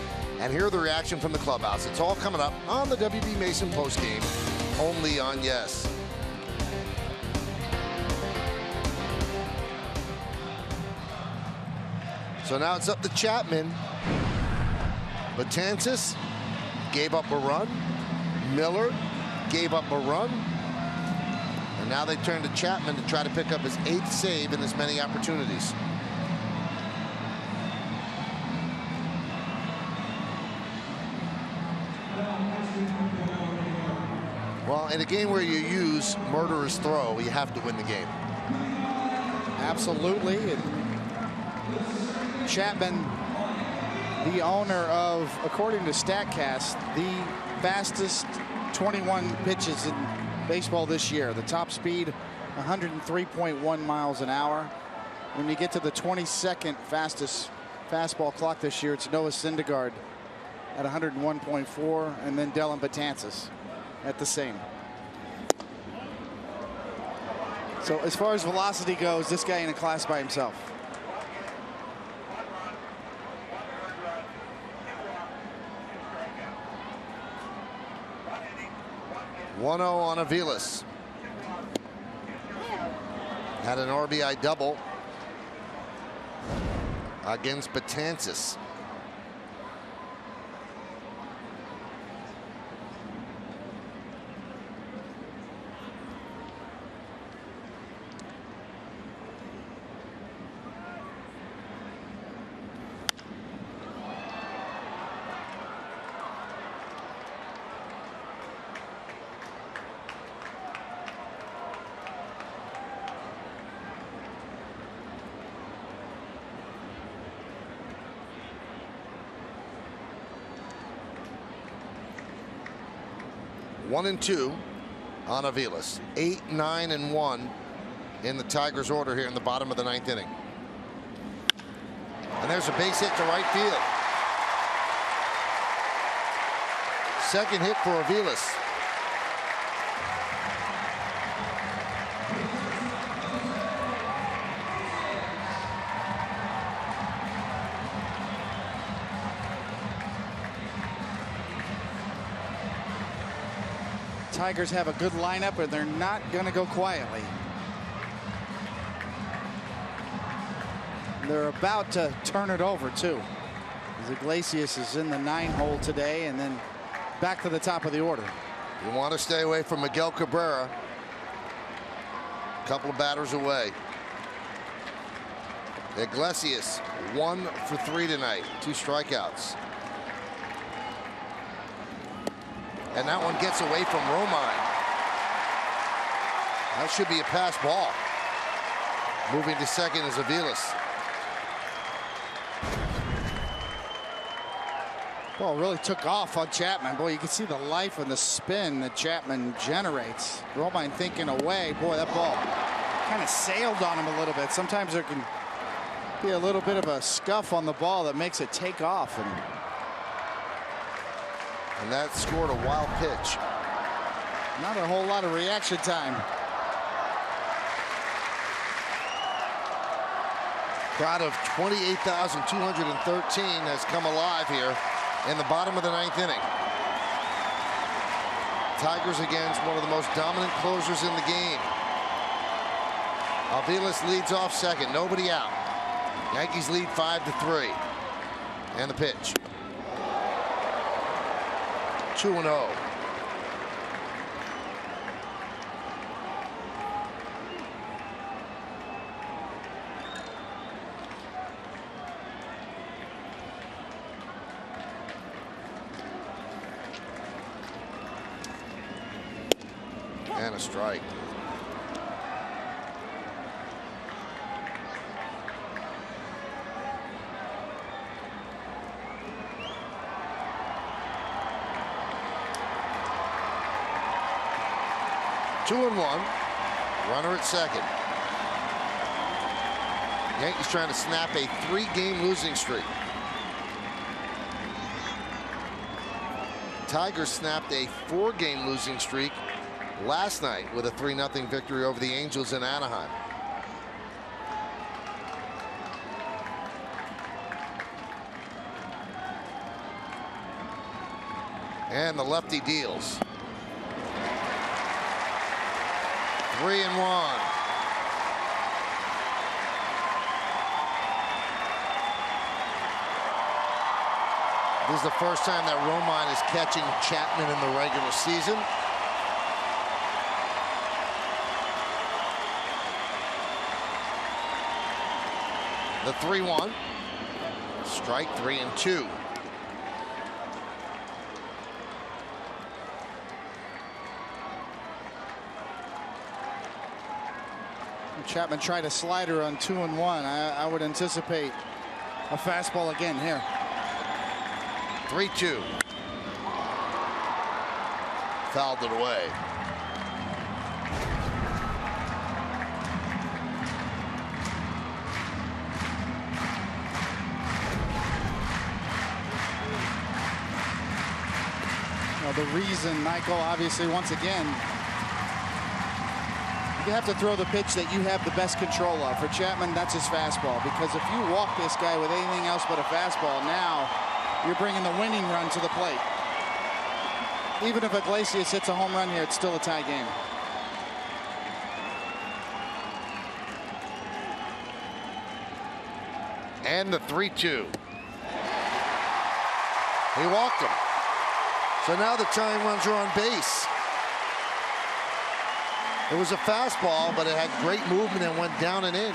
Speaker 2: and hear the reaction from the clubhouse. It's all coming up on the WB Mason postgame, only on Yes. So now it's up to Chapman. Betances gave up a run. Miller gave up a run. And now they turn to Chapman to try to pick up his 8th save in as many opportunities. Well, in a game where you use murderer's throw, you have to win the game.
Speaker 7: Absolutely. And Chapman, the owner of, according to StatCast, the fastest 21 pitches in baseball this year. The top speed, 103.1 miles an hour. When you get to the 22nd fastest fastball clock this year, it's Noah Syndergaard at 101.4, and then Dellin Betances at the same. So as far as velocity goes, this guy in a class by himself.
Speaker 2: .10 on Aviles. Had an RBI double against Betances. One and two on Aviles. 8, 9, and 1 in the Tigers' order here in the bottom of the 9th inning. And there's a base hit to right field. Second hit for Aviles.
Speaker 7: Tigers have a good lineup, but they're not going to go quietly. They're about to turn it over, too. Iglesias is in the 9-hole today, and then back to the top of the order.
Speaker 2: You want to stay away from Miguel Cabrera. A couple of batters away. Iglesias 1 for 3 tonight. 2 strikeouts. And that one gets away from Romine. That should be a pass ball. Moving to second is Aviles.
Speaker 7: Ball really took off on Chapman. Boy, you can see the life and the spin that Chapman generates. Romine thinking away. Boy, that ball kind of sailed on him a little bit. Sometimes there can be a little bit of a scuff on the ball that makes it take off.
Speaker 2: And that scored a wild pitch.
Speaker 7: Not a whole lot of reaction time.
Speaker 2: Crowd of 28,213 has come alive here in the bottom of the 9th inning. Tigers against one of the most dominant closers in the game. Aviles leads off second, nobody out. Yankees lead 5-3. And the pitch. 2-0. And a strike. Two and one. Runner at second. Yankees trying to snap a 3-game losing streak. Tigers snapped a 4-game losing streak last night with a 3-0 victory over the Angels in Anaheim. And the lefty deals. 3-1. This is the first time that Romine is catching Chapman in the regular season. The 3-1. Strike 3-2.
Speaker 7: Chapman tried a slider on 2-1. I would anticipate a fastball again here.
Speaker 2: 3-2. Fouled it away.
Speaker 7: Now the reason, Michael, obviously, once again, you have to throw the pitch that you have the best control of. For Chapman, that's his fastball. Because if you walk this guy with anything else but a fastball, now you're bringing the winning run to the plate. Even if Iglesias hits a home run here, it's still a tie game.
Speaker 2: And the 3-2. He walked him. So now the tying runs are on base. It was a fastball, but it had great movement and went down and in.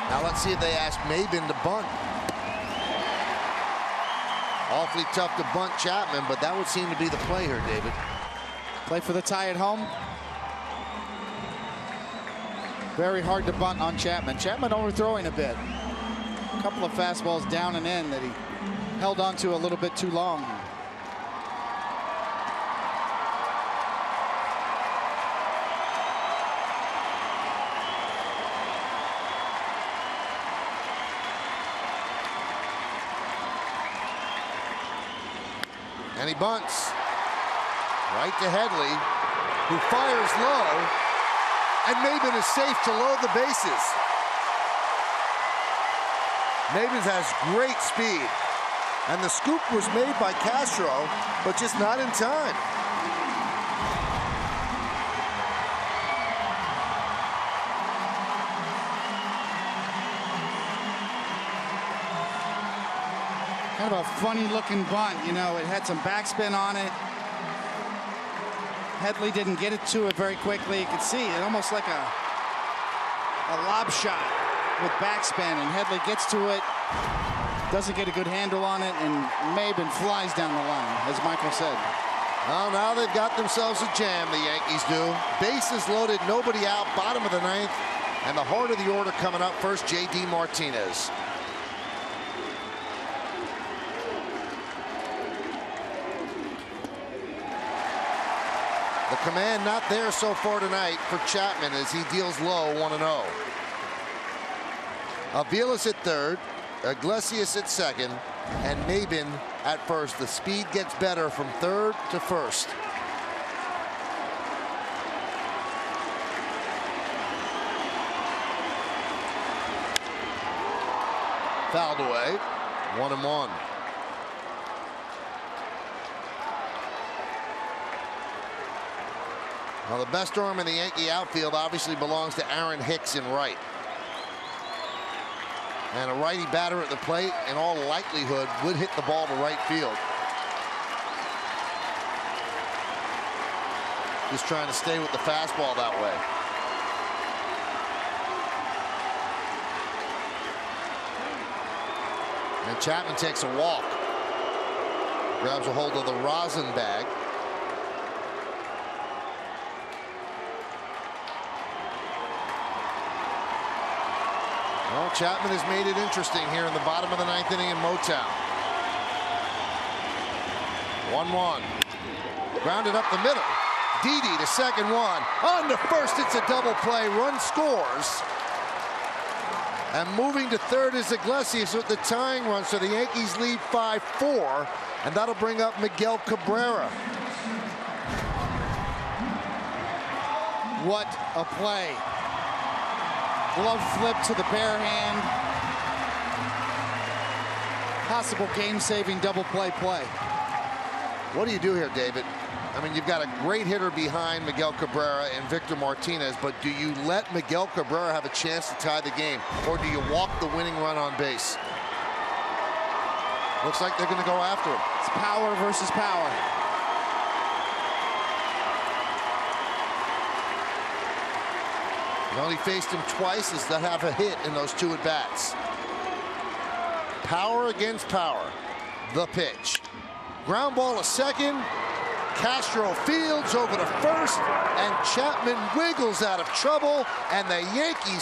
Speaker 2: Now let's see if they ask Maben to bunt. Awfully tough to bunt Chapman, but that would seem to be the play here, David.
Speaker 7: Play for the tie at home. Very hard to bunt on Chapman. Chapman overthrowing a bit. A couple of fastballs down and in that he held on to a little bit too long.
Speaker 2: And he bunts right to Headley, who fires low, and Maben is safe to load the bases. Maben has great speed, and the scoop was made by Castro, but just not in time.
Speaker 7: Kind of a funny looking bunt, you know, it had some backspin on it. Headley didn't get it to it very quickly. You could see it almost like a lob shot with backspin, and Headley gets to it, doesn't get a good handle on it, and Maben flies down the line, as Michael said.
Speaker 2: Well, now they've got themselves a jam, the Yankees do. Bases loaded, nobody out, bottom of the ninth, and the heart of the order coming up first, J.D. Martinez. The command not there so far tonight for Chapman as he deals low 1-0. Aviles at third, Iglesias at second, and Maben at first. The speed gets better from third to first. Fouled away, 1-1. Well, the best arm in the Yankee outfield obviously belongs to Aaron Hicks in right. And a righty batter at the plate, in all likelihood, would hit the ball to right field. Just trying to stay with the fastball that way. And Chapman takes a walk. Grabs a hold of the rosin bag. Well, Chapman has made it interesting here in the bottom of the ninth inning in Motown. 1-1. Grounded up the middle. Didi to second one. On to first, it's a double play. Run scores. And moving to third is Iglesias with the tying run. So the Yankees lead 5-4. And that'll bring up Miguel Cabrera.
Speaker 7: What a play. Glove flip to the bare hand. How possible game-saving double play.
Speaker 2: What do you do here, David? I mean, you've got a great hitter behind Miguel Cabrera and Victor Martinez, but do you let Miguel Cabrera have a chance to tie the game, or do you walk the winning run on base? Looks like they're going to go after him.
Speaker 7: It's power versus power.
Speaker 2: He's only faced him twice, does not have a hit in those 2 at-bats. Power against power. The pitch. Ground ball to second. Castro fields over to first, and Chapman wiggles out of trouble, and the Yankees